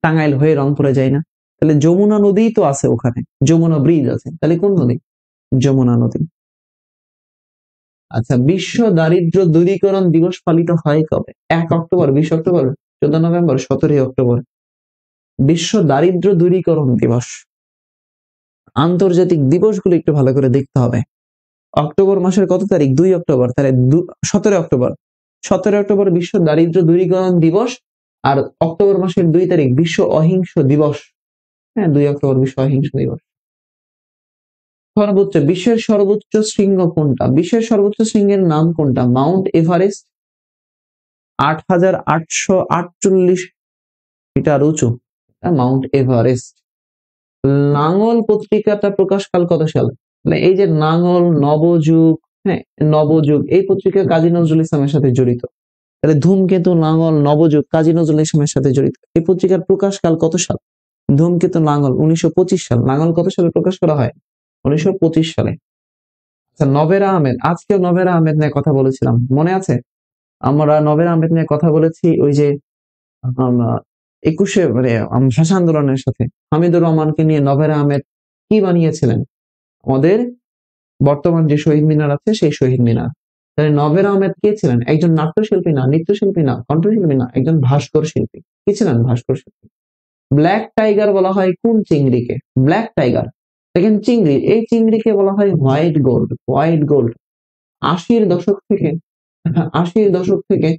টাঙ্গাইল হয়ে রংপুরে যাই না। তাহলে যমুনা নদী তো আছে ওখানে, যমুনা ব্রিজ আছে, তাহলে কোন নদী? যমুনা নদী। আচ্ছা, বিশ্ব দারিদ্র দূরীকরণ দিবস পালিত হয় কবে? 1 অক্টোবর, 20 অক্টোবর, 14 নভেম্বর, 17 অক্টোবর। বিশ্ব দারিদ্র দূরীকরণ দিবস। আন্তর্জাতিক দিবসগুলো একটু ভালো করে দেখতে হবে। অক্টোবর মাসের কত তারিখ? 2 অক্টোবর, তাহলে 17 অক্টোবর। 17 অক্টোবর বিশ্ব দারিদ্র দূরীকরণ দিবস। আর অক্টোবর মাসের 2 তারিখ বিশ্ব অহিংস দিবস। হ্যাঁ, 2 অক্টোবর বিশ্ব অহিংস দিবস। বিশ্বের সর্বোচ্চ শৃঙ্গ কোনটা? বিশ্বের সর্বোচ্চ শৃঙ্গের নাম কোনটা? মাউন্ট এভারেস্ট, 8848 মিটার উঁচু মাউন্ট এভারেস্ট। লাঙ্গল পত্রিকাটা প্রকাশকাল কত সাল? এই যে লাঙ্গল, নবযুগ, হ্যাঁ নবযুগ, এই পত্রিকা কাজী নজরুল ইসলামের সাথে জড়িত। তাহলে ধূমকেতু, লাঙ্গল, নবযুগ কাজী নজরুল ইসলামের সাথে জড়িত। এই পত্রিকার প্রকাশকাল কত সাল? ধূমকেতু, লাঙ্গল 1925 সাল। লাঙ্গল কত সালে প্রকাশ করা হয়? 1925 সালে। আচ্ছা, নবেরা আহমেদ, আজকেও নবেরা আহমেদ নিয়ে কথা বলেছিলাম, মনে আছে? আমরা নবেরা আহমেদ নিয়ে কথা বলেছি ওই যে 21শে ভাষা আন্দোলনের সাথে হামিদুর রহমানকে নিয়ে নবেরা আহমেদ কি বানিয়েছিলেন? আমাদের বর্তমান যে শহীদ মিনার আছে সেই শহীদ মিনার। তাহলে নবেরা আহমেদ কে ছিলেন? একজন নাট্যশিল্পী না, নৃত্যশিল্পী না, কণ্ঠশিল্পী না, একজন ভাস্কর শিল্পী। কি ছিলেন? ভাস্কর শিল্পী। ব্ল্যাক টাইগার বলা হয় কোন চিংড়িকে? ব্ল্যাক টাইগার, দেখেন চিংড়ি, এই চিংড়িকে বলা হয় হোয়াইট গোল্ড। হোয়াইট গোল্ড 80-র দশক থেকে, 80-র দশক থেকে,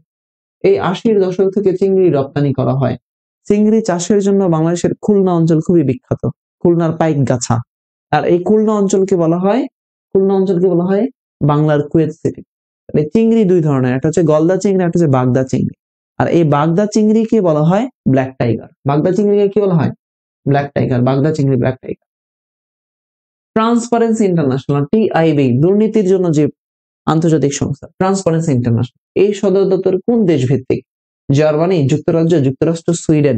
এই 80-র দশক থেকে চিংড়ি রপ্তানি করা হয়। চিংড়ি চাষের জন্য বাংলাদেশের খুলনা অঞ্চল খুবই বিখ্যাত, খুলনার পাইকগাছা। আর এই খুলনা অঞ্চলকে বলা হয় বাংলার কুয়েত সিটি। চিংড়ি 2 ধরনের, একটা হচ্ছে গলদা চিংড়ি, একটা হচ্ছে বাগদা চিংড়ি। আর এই বাগদা চিংড়িকে বলা হয় ব্ল্যাক টাইগার। বাগদা চিংড়িকে কি বলা হয়? Black tiger. বাগদা চিংড়ি black tiger. Transparency international, TIB, দুর্নীতির জন্য যে আন্তর্জাতিক সংস্থা, ট্রান্সপারেন্সি ইন্টারন্যাশনাল, এই সদর দপ্তর কোন দেশ ভিত্তিক? জার্মানি, যুক্তরাজ্য, যুক্তরাষ্ট্র, সুইডেন।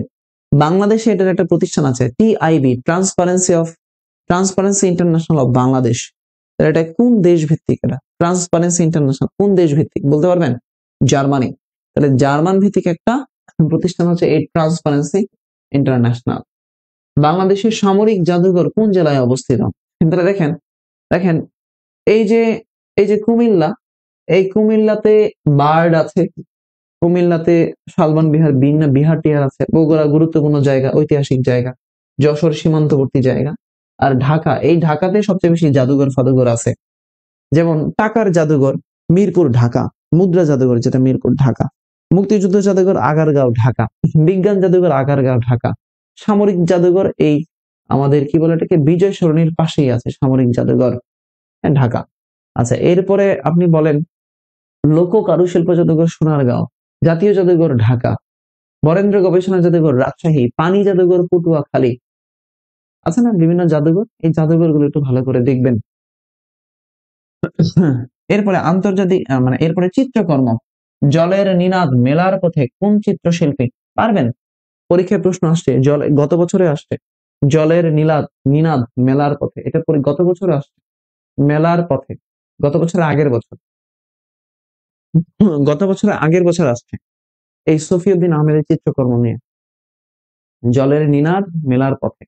বাংলাদেশে এটার একটা প্রতিষ্ঠান আছে, TIB, transparency international of Bangladesh. এটা কোন দেশ ভিত্তিক? এটা ট্রান্সপারেন্সি ইন্টারন্যাশনাল কোন দেশ ভিত্তিক বলতে পারবেন? জার্মানি। তাহলে জার্মান ভিত্তিক একটা প্রতিষ্ঠান হচ্ছে এই ট্রান্সপারেন্সি ইন্টারন্যাশনাল। বাংলাদেশের সামরিক জাদুঘর কোন জেলায় অবস্থিত? তাহলে দেখেন দেখেন এই যে কুমিল্লা, এই কুমিল্লাতে বার্ড আছে, কুমিল্লাতে শালবন বিহার, বিহার টিহার আছে, বগুড়া গুরুত্বপূর্ণ জায়গা, ঐতিহাসিক জায়গা, যশোর সীমান্তবর্তী জায়গা, আর ঢাকা, এই ঢাকাতে সবচেয়ে বেশি জাদুঘর ফাদুঘর আছে। যেমন টাকার জাদুঘর মিরপুর ঢাকা, মুদ্রা জাদুঘর যেটা মিরপুর ঢাকা, মুক্তিযুদ্ধ জাদুঘর আগারগাঁও ঢাকা, বিজ্ঞান জাদুঘর আগারগাঁও ঢাকা, সামরিক জাদুঘর এই আমাদের কি বলে এটাকে বিজয় সরণির পাশেই আছে সামরিক জাদুঘর, ঢাকা। আচ্ছা, এরপরে আপনি বলেন লোক কারুশিল্প জাদুঘর সোনারগাঁও, জাতীয় জাদুঘর ঢাকা, বরেন্দ্র গবেষণা জাদুঘর রাজশাহী, পানি জাদুঘর পটুয়াখালী। আছে না বিভিন্ন জাদুঘর, এই জাদুঘর গুলো একটু ভালো করে দেখবেন। এরপরে আন্তর্জাতিক এরপরে চিত্রকর্ম, জলের নিনাদ মেলার পথে কোন চিত্রশিল্পী? পারবেন, পরীক্ষায় প্রশ্ন আসছে, গত বছরে আসছে, জলের নিনাদ মেলার পথে, এটা গত বছরে আসছে, মেলার পথে, গত বছরের আগের বছর, গত বছরের আগের বছর আসছে এই সফিউদ্দিন আহমেদের চিত্রকর্ম নিয়ে, জলের নিনাদ মেলার পথে,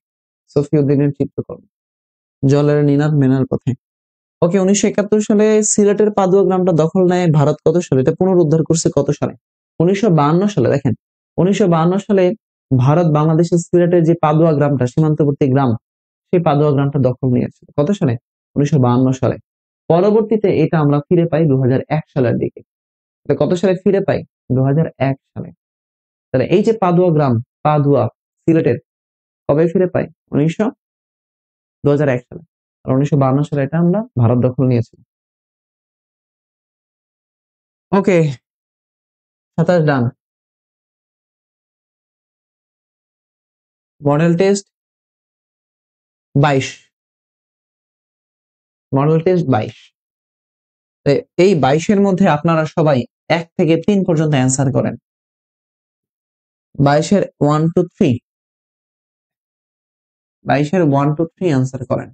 সফিউদ্দিনের চিত্রকর্ম, জলের নিনাদ মেলার পথে। ওকে, 1971 সালে সিলেটের পাদুয়া গ্রামটা দখল নেয় ভারত কত সালে? এটা পুনরুদ্ধার করছে কত সালে? 1952 সালে। দেখেন 1952 সালে ভারত বাংলাদেশের সিলেটের যে পাদুয়া গ্রামটা, সীমান্তবর্তী গ্রাম, সেই পাদুয়া গ্রামটা দখল নিয়েছিল কত সালে? 1952 সালে। পরবর্তীতে এটা আমরা ফিরে পাই 2001 সালের দিকে। কত সালে ফিরে পাই? 2001 সালে। তাহলে এই যে পাদুয়া গ্রাম, পাদুয়া সিলেটের, কবে ফিরে পাই? 2001 সালে। আর 1952 সালে এটা আমরা ভারত দখল নিয়েছি। Okay, 27 done. Model test 22, model test 22। এই 22-এর মধ্যে আপনারা সবাই 1 থেকে 3 পর্যন্ত অ্যান্সার করেন। 22-এর 1 2 3, 22-এর 1 2 3 অ্যান্সার করেন,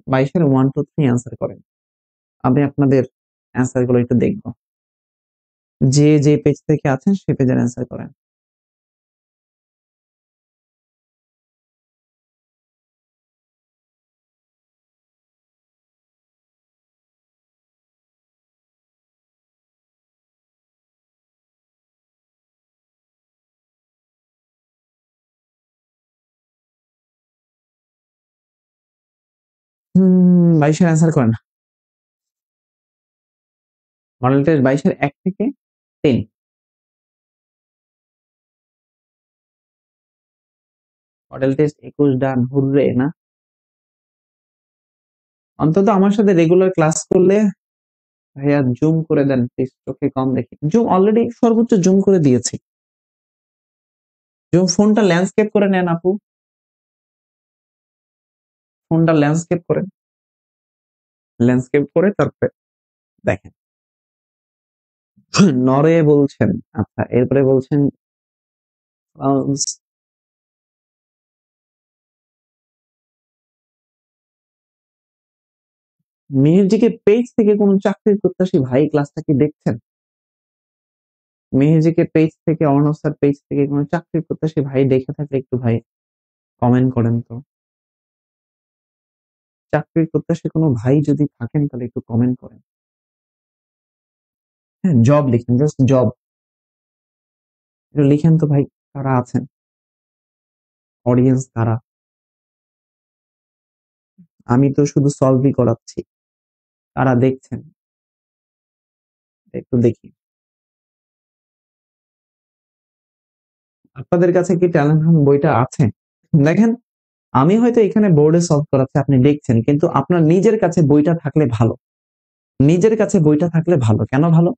22-এর 1 2 3 অ্যান্সার করেন। আমি আপনাদের অ্যান্সার গুলো একটু দেখব, যে পেজ থেকে আছেন সেই পেজের অ্যান্সার করেন। হুম, 22-এর অ্যান্সার করেন। মডেল টেস্ট 22-এর 1 থেকে 3। মডেল টেস্ট 21 ডান, হুররে না? অন্তত আমার সাথে রেগুলার ক্লাস করলে ভাইয়া জুম করে দেন প্লিজ, চোখে কম দেখি। জুম অলরেডি সর্বোচ্চ জুম করে দিয়েছি। জুম ফোনটা ল্যান্ডস্কেপ করে নেন আপু, ফোনটা ল্যান্ডস্কেপ করেন, ল্যান্ডস্কেপ করে তারপরে দেখেন। নরে বলছেন, আচ্ছা এরপরে বলছেন মেহেরজিকে পেজ থেকে কোন চাকরির প্রত্যাশী ভাই ক্লাসটা কি দেখছেন? মেহেরজিকে পেজ থেকে, অর্ণব স্যার পেজ থেকে কোন চাকরির প্রত্যাশী ভাই দেখে থাকলে একটু ভাই কমেন্ট করেন তো। চাকরির প্রত্যাশী কোনো ভাই যদি থাকেন তাহলে একটু কমেন্ট করেন। হ্যাঁ, জব লিখেন, জাস্ট জব একটু লিখেন তো ভাই, কারা আছেন, অডিয়েন্স কারা? আমি তো শুধু সলভই করাচ্ছি, কারা দেখছেন একটু দেখি। আপনাদের কাছে কি ট্যালেন্ট হান্ট বইটা আছে? দেখেন, আমি হয়তো এখানে বোর্ডে সলভ করাচ্ছি, আপনি দেখছেন, কিন্তু আপনার নিজের কাছে বইটা থাকলে ভালো, নিজের কাছে বইটা থাকলে ভালো। কেন ভালো?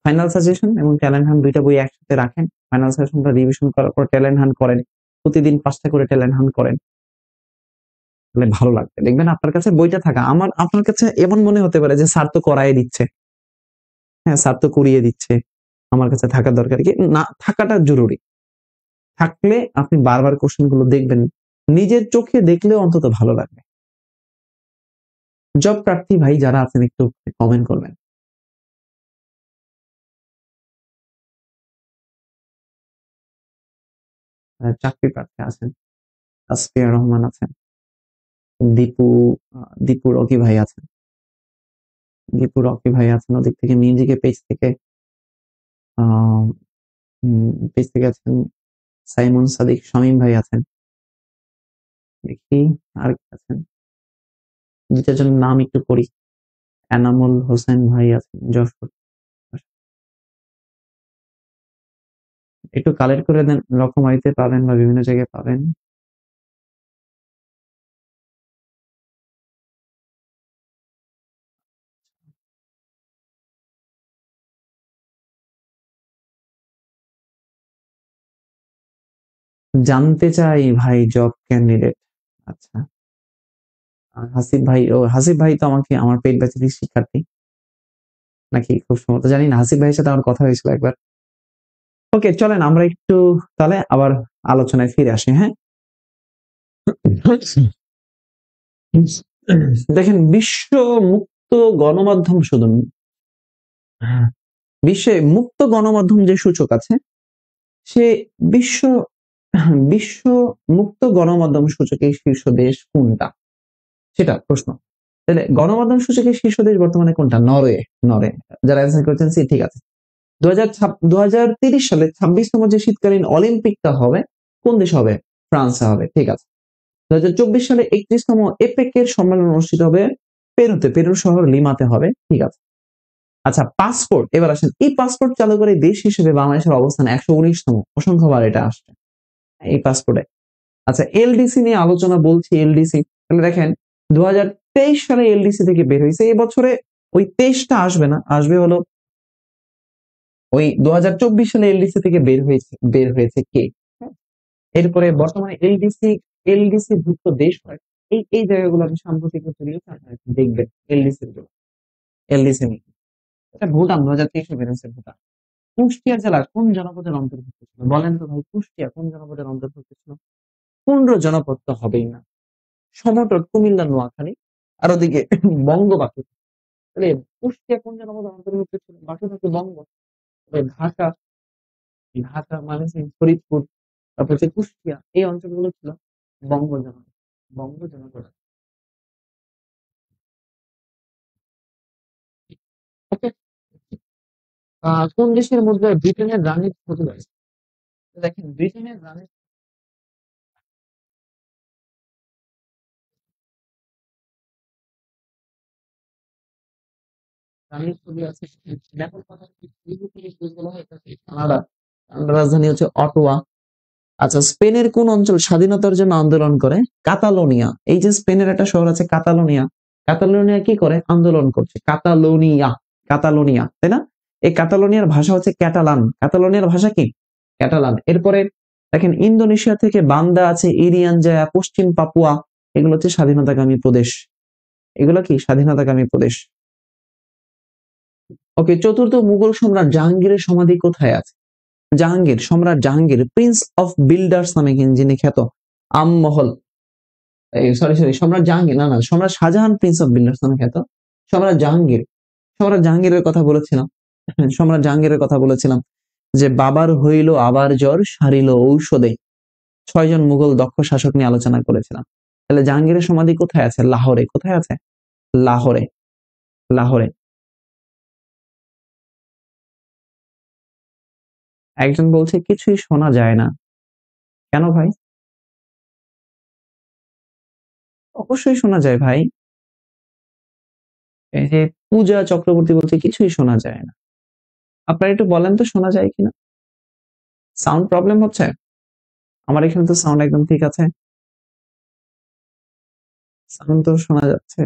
ফাইনাল সাজেশন এবং ট্যালেন্ট হান্ট দুইটা বই একসাথে রাখেন, ফাইনাল সাজেশনটা রিভিশন করার পর ট্যালেন্ট হান্ট করেন, প্রতিদিন 5টা করে ট্যালেন্ট হান্ট করেন, তাহলে ভালো লাগবে। দেখবেন আপনার কাছে বইটা থাকা, আপনার কাছে এমন মনে হতে পারে যে স্যার তো করাই দিচ্ছে, হ্যাঁ স্যার তো করিয়ে দিচ্ছে, আমার কাছে থাকা দরকার কি না, থাকাটা জরুরি। থাকলে আপনি বারবার কোশ্চেন গুলো দেখবেন, নিজের চোখে দেখলেও অন্তত ভালো লাগবে। জব প্রার্থী ভাই যারা আছেন একটু কমেন্ট করবেন। চাকরি প্রার্থী আছেন, তাসফিয়া রহমান আছেন, দীপু দীপু রকি ভাই আছেন, দীপু রকি ভাই আছেন। ওদিক থেকে মিউজিকের পেজ থেকে আছেন সাইমন সাদিক, শামীম ভাই আছেন। দেখি আর কে আছেন, দু চারজনের নাম একটু পড়ি। এনামুল হোসেন ভাই আছেন যশোর। একটু কালেক্ট করে দেন, রকমারিতে পাবেন বা বিভিন্ন জায়গায় পাবেন। জানতে চাই ভাই জব ক্যান্ডিডেট। আচ্ছা, হাসিব ভাই, ও হাসিব ভাই তো আমাকে আমার পেট ব্যাচের শিক্ষার্থী নাকি, খুব সম্ভবত জানি না। হাসিব ভাইয়ের সাথে আমার কথা হয়েছিল একবার। ওকে, চলেন আমরা একটু তাহলে আবার আলোচনায় ফিরে আসি। হ্যাঁ, দেখেন বিশ্ব মুক্ত গণমাধ্যম শুধু বিশ্বে মুক্ত গণমাধ্যম যে সূচক আছে, সে বিশ্ব বিশ্ব মুক্ত গণমাধ্যম সূচকের শীর্ষ দেশ কোনটা, সেটা প্রশ্ন। তাহলে গণমাধ্যম সূচকের শীর্ষ দেশ বর্তমানে কোনটা? নরওয়ে। নরওয়ে। যারা অ্যান্সার করেছেন সে ঠিক আছে। 2030 সালে 26তম যে শীতকালীন অলিম্পিকটা হবে কোন দেশে হবে? ফ্রান্সে হবে। ঠিক আছে। 2024 সালে 31তম এপেক এর সম্মেলন অনুষ্ঠিত হবে পেরুতে, পেরুর শহর লিমাতে হবে। ঠিক আছে। আচ্ছা, পাসপোর্ট, এবার আসেন এই পাসপোর্ট চালু করে দেশ হিসেবে বাংলাদেশের অবস্থান 119তম, অসংখ্যবার এটা আসছে এই পাসপোর্টে। আচ্ছা, এলডিসি নিয়ে আলোচনা বলছি, এলডিসি তাহলে দেখেন 2023 সালে এলডিসি থেকে বের হয়েছে, এবছরে ওই 23টা আসবে না, আসবে হলো ওই 2024 সালে এলডিসি থেকে বের হয়েছে কে। হ্যাঁ? এরপরে বর্তমানে এলডিসি ভুক্ত দেশ হয় এই এই জায়গাগুলো আমি সাম্প্রতিক দেখবেন এলডিসি গুলো, এলডিসি নিয়ে। এটা ভুটান 2023 বের হয়েছে ভুটান। কুষ্টিয়া জেলা কোন জনপদের অন্তর্ভুক্ত ছিল বলেন তো ভাই, কুষ্টিয়া কোন জনপদের অন্তর্ভুক্ত ছিল? 15 জনপদ তো হবেই না, সমতট কুমিল্লা নোয়াখালী আর ওদিকে বঙ্গ বাকি। তাহলে কুষ্টিয়া কোন জনপদের অন্তর্ভুক্ত ছিল? বাকি থাকে বঙ্গ। তবে ঢাকা, ঢাকা মানে ফরিদপুর, তারপর হচ্ছে কুষ্টিয়া, এই অঞ্চলগুলো ছিল বঙ্গ জনপদ, বঙ্গ জনপদ। Okay? কোন দেশের মধ্যে ব্রিটেনের রানীর ক্ষতি হয়েছে? দেখেন ব্রিটেনের রানীর ছবি আছে, ব্যাপক কথা কানাডা, কানাডার রাজধানী হচ্ছে অটোয়া। আচ্ছা, স্পেনের কোন অঞ্চল স্বাধীনতার জন্য আন্দোলন করে? কাতালোনিয়া। এই যে স্পেনের একটা শহর আছে কাতালোনিয়া, কাতালোনিয়া কি করে? আন্দোলন করছে। কাতালোনিয়া, কাতালোনিয়া, তাই না? এই কাতালোনিয়ার ভাষা হচ্ছে ক্যাটালান। কাতালোনিয়ার ভাষা কি? ক্যাটালান। এরপরে দেখেন ইন্দোনেশিয়া থেকে বান্দা আছে, ইরিয়ান জায়া, পশ্চিম পাপুয়া, এগুলো হচ্ছে স্বাধীনতাকামী প্রদেশ। এগুলো কি স্বাধীনতাকামী প্রদেশ। ওকে, চতুর্থ মুঘল সম্রাট জাহাঙ্গীরের সমাধি কোথায় আছে? জাহাঙ্গীর, সম্রাট জাহাঙ্গীর প্রিন্স অফ বিল্ডার্স নামে যিনি খ্যাত, আমমহল, সরি সরি, সম্রাট জাহাঙ্গীর না, না, সম্রাট শাহজাহান প্রিন্স অফ বিল্ডার্স নামে খ্যাত। সম্রাট জাহাঙ্গীর, সম্রাট জাহাঙ্গীরের কথা বলেছিলাম, সম্রাট জাহাঙ্গীরের কথা বলেছিলাম যে বাবার হইল আবার জ্বর সারিল ঔষধে। 6জন মুঘল দক্ষ শাসক নিয়ে আলোচনা করেছিলাম। তাহলে জাহাঙ্গীরের সমাধি কোথায় আছে? লাহোরে। কোথায় আছে? লাহোরে, লাহোরে। একজন বলছে কিছুই শোনা যায় না, কেন ভাই? অবশ্যই শোনা যায় ভাই। এই যে পূজা চক্রবর্তী বলছে কিছুই শোনা যায় না। আপনারা একটু বলেন তো শোনা যায় কিনা? সাউন্ড প্রবলেম হচ্ছে? আমার এখানে তো সাউন্ড একদম ঠিক আছে, সাউন্ড তো শোনা যাচ্ছে।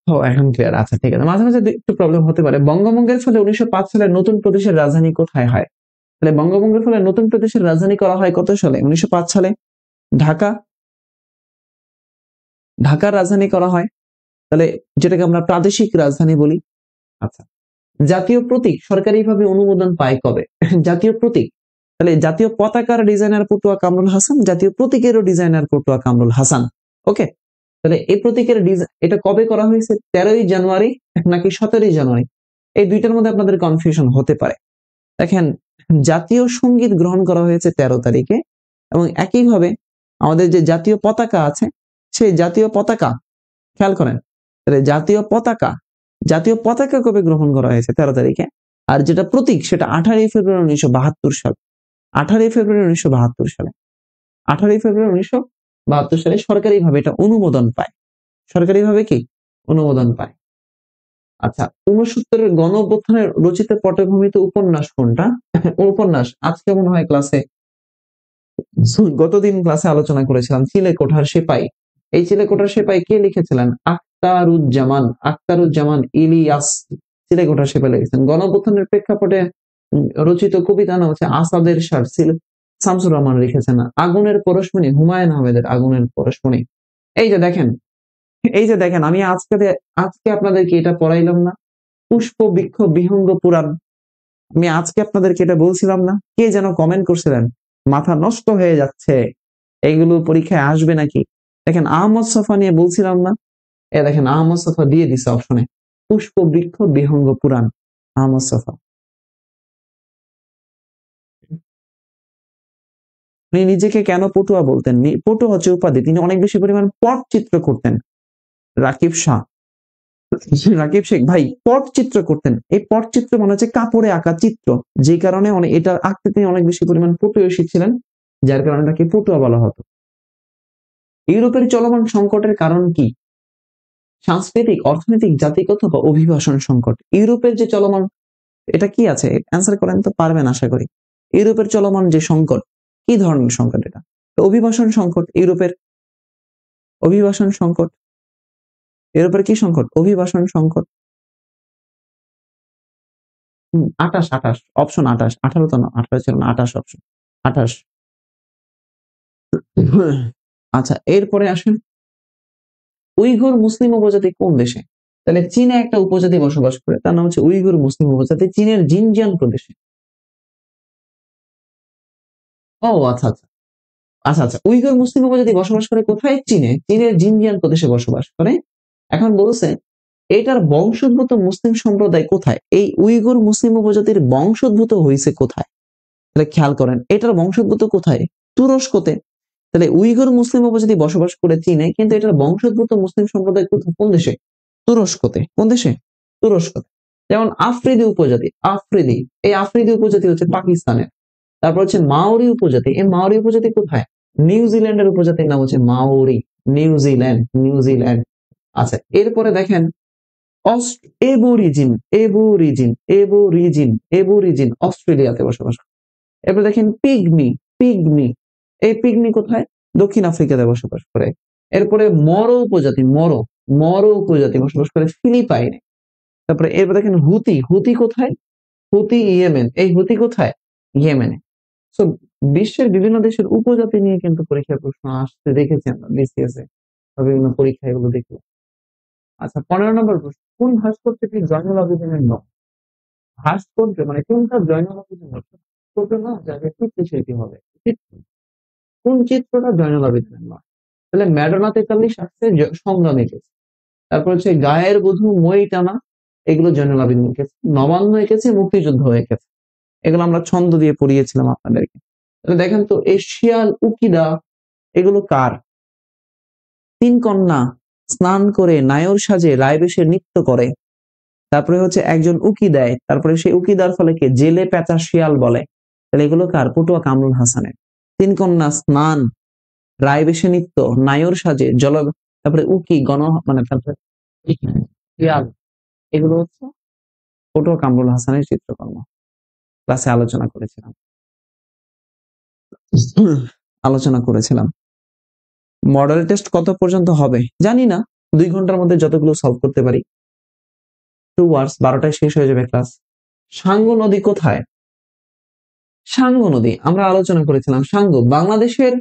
ও, এখন ক্লিয়ার। আচ্ছা, ঠিক আছে, মাঝে মাঝে একটু প্রবলেম হতে পারে। বঙ্গভঙ্গের ফলে 1905 সালে নতুন প্রদেশের রাজধানী কোথায় হয়? তাহলে বঙ্গভঙ্গের ফলে নতুন প্রদেশের রাজধানী করা হয় কত সালে? 1905 সালে। ঢাকা, ঢাকার রাজধানী করা হয়। তাহলে যেটাকে আমরা প্রাদেশিক রাজধানী বলি। আচ্ছা, জাতীয় প্রতীক সরকারিভাবে অনুমোদন পায় কবে? জাতীয় প্রতীক, তাহলে জাতীয় পতাকার ডিজাইনার পটুয়া কামরুল হাসান, জাতীয় প্রতীকেরও ডিজাইনার পটুয়া কামরুল হাসান। ওকে, তাহলে এই প্রতীকের ডিজাইন এটা কবে করা হয়েছে? 13ই জানুয়ারি নাকি 17ই জানুয়ারি? এই দুইটার মধ্যে আপনাদের কনফিউশন হতে পারে। দেখেন, জাতীয় সঙ্গীত গ্রহণ করা হয়েছে 13 তারিখে, এবং একইভাবে আমাদের যে জাতীয় পতাকা আছে সেই জাতীয় পতাকা, খেয়াল করেন, তাহলে জাতীয় পতাকা কবে গ্রহণ করা হয়েছে? 13 তারিখে। আর যেটা প্রতীক সেটা 18ই ফেব্রুয়ারি 1972 সালে। 18ই ফেব্রুয়ারি 1972 সালে 18ই ফেব্রুয়ারি 1972 সালে সরকারিভাবে এটা অনুমোদন পায়। সরকারিভাবে কি অনুমোদন পায়? আচ্ছা, 69-এর গণ অভ্যুত্থানের রচিত পটভূমিতে উপন্যাস কোনটা? উপন্যাস আজকে মনে হয় গতদিন ক্লাসে আলোচনা করেছিলাম, চিলেকোঠার সেপাই। এই চিলেকোঠার সেপাই কে লিখেছিলেন? আখতারুজ্জামান ইলিয়াস চিলেকোঠার সেপাই লিখেছেন। গণ অভ্যুত্থানের প্রেক্ষাপটে রচিত কবিতা নাম হচ্ছে আসাদের ষাঁড়, শামসুর রহমান লিখেছেন। আগুনের পরশমণি হুমায়ুন আহমেদের আগুনের পরশমণি। এই যে দেখেন আমি আজকে আপনাদেরকে এটা পড়াইলাম না? পুষ্প বৃক্ষ বিহঙ্গ পুরাণ, আমি আজকে আপনাদেরকে এটা বলছিলাম না? কে যেন কমেন্ট করছিলেন মাথা নষ্ট হয়ে যাচ্ছে, এইগুলো পরীক্ষায় আসবে নাকি? দেখেন আহমদ ছফা নিয়ে বলছিলাম না? দেখেন আহমদ ছফা দিয়ে দিছে অপশনে, পুষ্প বৃক্ষ বিহঙ্গ পুরাণ, আহমদ ছফা। উনি নিজেকে কেন পটুয়া বলতেন? পটুয়া হচ্ছে উপাধি, তিনি অনেক বেশি পরিমাণ পটচিত্র করতেন। রাকিব শেখ ভাই পটচিত্র করতেন। এই পটচিত্র মানে হচ্ছে কাপড়ে আঁকা চিত্র, যে কারণে এটা আঁকতে তিনি অনেক বেশি পরিমাণ পটুয়সী ছিলেন, যার কারণে তাকে পটুয়া বলা হতো। ইউরোপের চলমান সংকটের কারণ কি? সাংস্কৃতিক, অর্থনৈতিক, জাতিগত বা অভিবাসন সংকট। ইউরোপের যে চলমান, এটা কি আছে অ্যান্সার করেন তো, পারবেন আশা করি। ইউরোপের চলমান যে সংকট, কি ধরনের সংকট এটা? অভিবাসন সংকট। অভিবাসন সংকট। ইউরোপের কি সংকট? অভিবাসন সংকট। 28 অপশন 28, 18 তো না, 18 ছিল না, 28 অপশন 28। আচ্ছা, এরপরে আসেন, উইঘুর মুসলিম উপজাতি কোন দেশে? তাহলে চীনে একটা উপজাতি বসবাস করে, তার নাম হচ্ছে উইঘুর মুসলিম উপজাতি, চীনের জিনজিয়াং প্রদেশে। ও আচ্ছা আচ্ছা আচ্ছা আচ্ছা, উইঘুর মুসলিম উপজাতি বসবাস করে কোথায়? চীনের জিনজিয়াং প্রদেশে বসবাস করে। এখন বলছে এটার বংশোদ্ভূত মুসলিম সম্প্রদায় কোথায়? এই উইঘুর মুসলিম উপজাতির বংশোদ্ভূত হয়েছে কোথায়? তাহলে খেয়াল করেন, এটার বংশোদ্ভূত কোথায়? তুরস্কতে। তাহলে উইঘুর মুসলিম উপজাতি বসবাস করে চীনে, কিন্তু এটার বংশোদ্ভূত মুসলিম সম্প্রদায় কোন দেশে? তুরস্কতে। কোন দেশে? তুরস্কতে। যেমন এই আফ্রিদি উপজাতি হচ্ছে পাকিস্তানের। তারপর হচ্ছে মাওরি উপজাতি, এই মাওরি উপজাতি কোথায়? নিউজিল্যান্ডের উপজাতির নাম হচ্ছে মাওরি, নিউজিল্যান্ড। আচ্ছা, এরপরে দেখেন এবরিজিন অস্ট্রেলিয়াতে বসবাস করে। এরপর দেখেন পিগমি এই পিগমি কোথায়? দক্ষিণ আফ্রিকাতে বসবাস করে। এরপরে মরো উপজাতি বসবাস করে ফিলিপাইনে। তারপরে এরপর দেখেন হুতি কোথায়? হুতি ইয়েমেন, এই হুতি কোথায়? ইয়েমেনে। সো বিশ্বের বিভিন্ন দেশের উপজাতি নিয়ে কিন্তু পরীক্ষার প্রশ্ন আসতে দেখেছি আমরা বিসিএস এ, বিভিন্ন পরীক্ষা এগুলো দেখলো। আচ্ছা, 15 নম্বর প্রশ্ন, কোন ভাস্কর্যটি জয়নুল আবেদিনের নয়? ভাস্কর্য মানে কোনটা জয়নুল আবেদিনের? ছোট না, যাকে চিত্রশিল্পী হবে। কোন চিত্রটা জয়নুল আবেদিনের নয়? তাহলে ম্যাডোনা 43 আসছে, সংগ্রাম এঁকেছে। তারপর হচ্ছে গায়ের বধূ মই টানা, এগুলো জয়নুল আবেদিন এঁকেছে। নবান্ন এঁকেছে, মুক্তিযুদ্ধ এঁকেছে। এগুলো আমরা ছন্দ দিয়ে পড়িয়েছিলাম আপনাদেরকে। তাহলে দেখেন তো, এই শিয়াল উকিদা এগুলো কার? 3 কন্যা স্নান করে নায়র সাজে রায়বেশে নৃত্য করে, তারপরে হচ্ছে একজন উকি দেয়, তারপরে সেই উকি দেওয়ার ফলে কে জেলে পেঁচা শিয়াল বলে। তাহলে এগুলো কার? পটুয়া কামরুল হাসানের। 3 কন্যা স্নান, রায়বেশে নৃত্য, নায়র সাজে, তারপরে উকি মানে তারপরে শিয়াল, এগুলো হচ্ছে পটুয়া কামরুল হাসানের চিত্রকর্ম। ক্লাসে আলোচনা করেছিলাম। মডেল টেস্ট কত পর্যন্ত হবে জানি না, 2 ঘন্টার মধ্যে যতগুলো সলভ করতে পারি। 2 আওয়ার্স, 12টায় শেষ হয়ে যাবে ক্লাস। সাঙ্গু নদী কোথায়? সাঙ্গু নদী আমরা আলোচনা করেছিলাম। বাংলাদেশের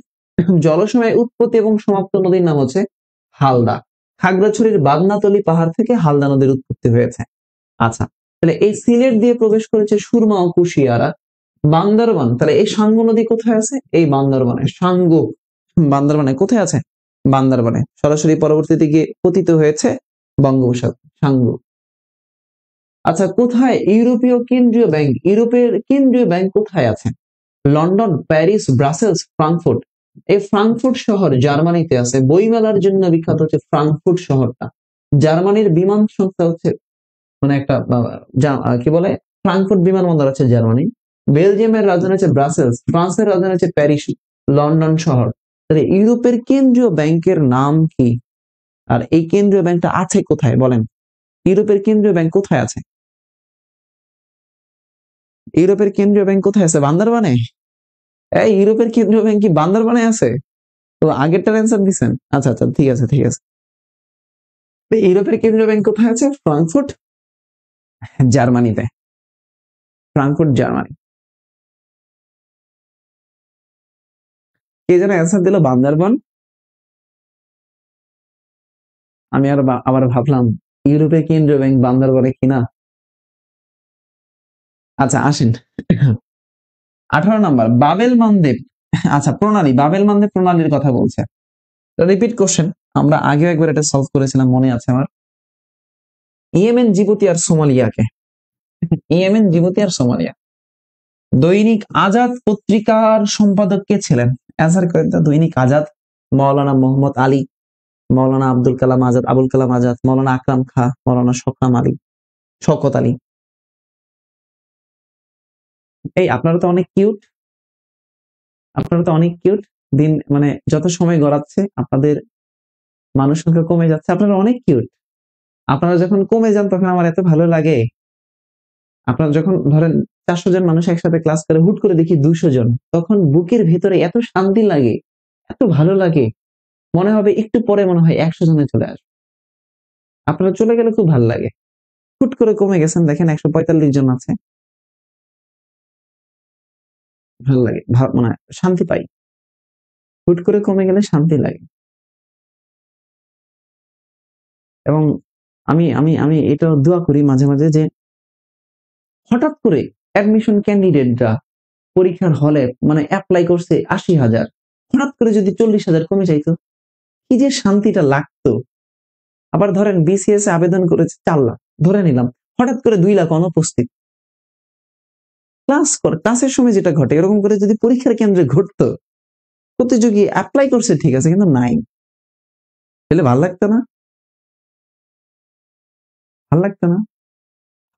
জলসময় উৎপত্তি এবং সমাপ্ত নদীর নাম হচ্ছে হালদা। খাগড়াছড়ির বাগনাতলি পাহাড় থেকে হালদা নদীর উৎপত্তি হয়েছে। আচ্ছা, তাহলে এই সিলেট দিয়ে প্রবেশ করেছে সুরমা ও কুশিয়ারা। বান্দরবান, তাহলে এই সাঙ্গু নদী কোথায় আছে? এই বান্দরবানে। সাঙ্গু বান্দরবানে কোথায় আছে? বান্দরবানে। সরাসরি পরবর্তীতে গিয়ে পতিত হয়েছে বঙ্গোপসাগর। সাঙ্গু। আচ্ছা, কোথায় ইউরোপীয় কেন্দ্রীয় ব্যাংক? ইউরোপের কেন্দ্রীয় ব্যাংক কোথায় আছে? London, Paris, Brussels, Frankfurt. এই ফ্রাঙ্কফুর্ট শহর জার্মানিতে আছে। বইমেলার জন্য বিখ্যাত হচ্ছে ফ্রাঙ্কফুর্ট শহরটা। জার্মানির বিমান সংস্থা হচ্ছে মানে একটা কি বলে, ফ্রাঙ্কফুর্ট বিমানবন্দর আছে জার্মানি। বেলজিয়ামের রাজধানী হচ্ছে ব্রাসেলস, ফ্রান্সের রাজধানী হচ্ছে প্যারিস, লন্ডন শহর। তাহলে ইউরোপের কেন্দ্রীয় ব্যাংকের নাম কি? আর এই কেন্দ্রীয় ব্যাংকটা আছে কোথায় বলেন? ইউরোপের কেন্দ্রীয় ব্যাংক কোথায় আছে? ইউরোপের কেন্দ্রীয় ব্যাংক কোথায় আছে? বান্দরবানে? এই ইউরোপের কেন্দ্রীয় ব্যাংক কি বান্দরবানে আছে? তো আগেরটার অ্যান্সার দিছেন। আচ্ছা আচ্ছা, ঠিক আছে ঠিক আছে। ইউরোপের কেন্দ্রীয় ব্যাংক কোথায় আছে? ফ্রাঙ্কফুর্ট জার্মানিতে। Frankfurt Germany. কে যেন অ্যান্সার দিল বান্দরবান। আমি আবার ভাবলাম ইউরোপের কেন্দ্রীয় ব্যাংক বান্দরবানে কিনা। আচ্ছা আসেন। 18 নম্বর, বাবেল মানদেব। আচ্ছা, প্রণালী, বাবেল মানদেব প্রণালীর কথা বলছে। রিপিট কোশ্চেন, আমরা আগেও একবার এটা সলভ করেছিলাম, মনে আছে আমার। ইয়েমেন, জিবুতি আর সোমালিয়াকে। ইয়েমেন, জিবুতি আর সোমালিয়া। দৈনিক আজাদ পত্রিকার সম্পাদক কে ছিলেন? অ্যান্সার করেন তো। দৈনিক আজাদ, মাওলানা মোহাম্মদ আলী, মাওলানা আব্দুল কালাম আজাদ, আবুল কালাম আজাদ, মাওলানা আকরাম খা, মাওলানা শওকত আলী। এই আপনারা তো অনেক কিউট, আপনারা তো অনেক কিউট। দিন মানে যত সময় গড়াচ্ছে আপনাদের মানুষ সংখ্যা কমে যাচ্ছে। আপনারা অনেক কিউট। আপনারা যখন কমে যান তখন আমার এত ভালো লাগে। আপনারা যখন ধরেন 400 জন মানুষ একসাথে ক্লাস করে হুট করে দেখি 200 জন, তখন বুকের ভেতরে এত শান্তি লাগে, এত ভালো লাগে, মনে হবে একটু পরে মনে হয় 100 জনে চলে আসবে। আপনারা চলে গেলে খুব ভালো লাগে। হুট করে কমে গেছেন, দেখেন 145 জন আছে, ভালো লাগে, মানে শান্তি পাই। হুট করে কমে গেলে শান্তি লাগে। এবং আমি আমি আমি এটা দোয়া করি মাঝে মাঝে যে হঠাৎ করে অ্যাডমিশন ক্যান্ডিডেটরা পরীক্ষার হলে মানে অ্যাপ্লাই করছে 80,000, হঠাৎ করে যদি 40,000 কমে যাইতো, কি যে শান্তিটা লাগতো। আবার ধরেন বিসিএস এ আবেদন করেছে 4 লাখ, ধরে নিলাম, হঠাৎ করে 2 লাখ অনুপস্থিত। ক্লাসের সময় যেটা ঘটে এরকম করে যদি পরীক্ষার কেন্দ্রে ঘটতো, প্রতিযোগী অ্যাপ্লাই করছে ঠিক আছে কিন্তু নাই, তাহলে ভাল লাগতো না? ভাল লাগতো না?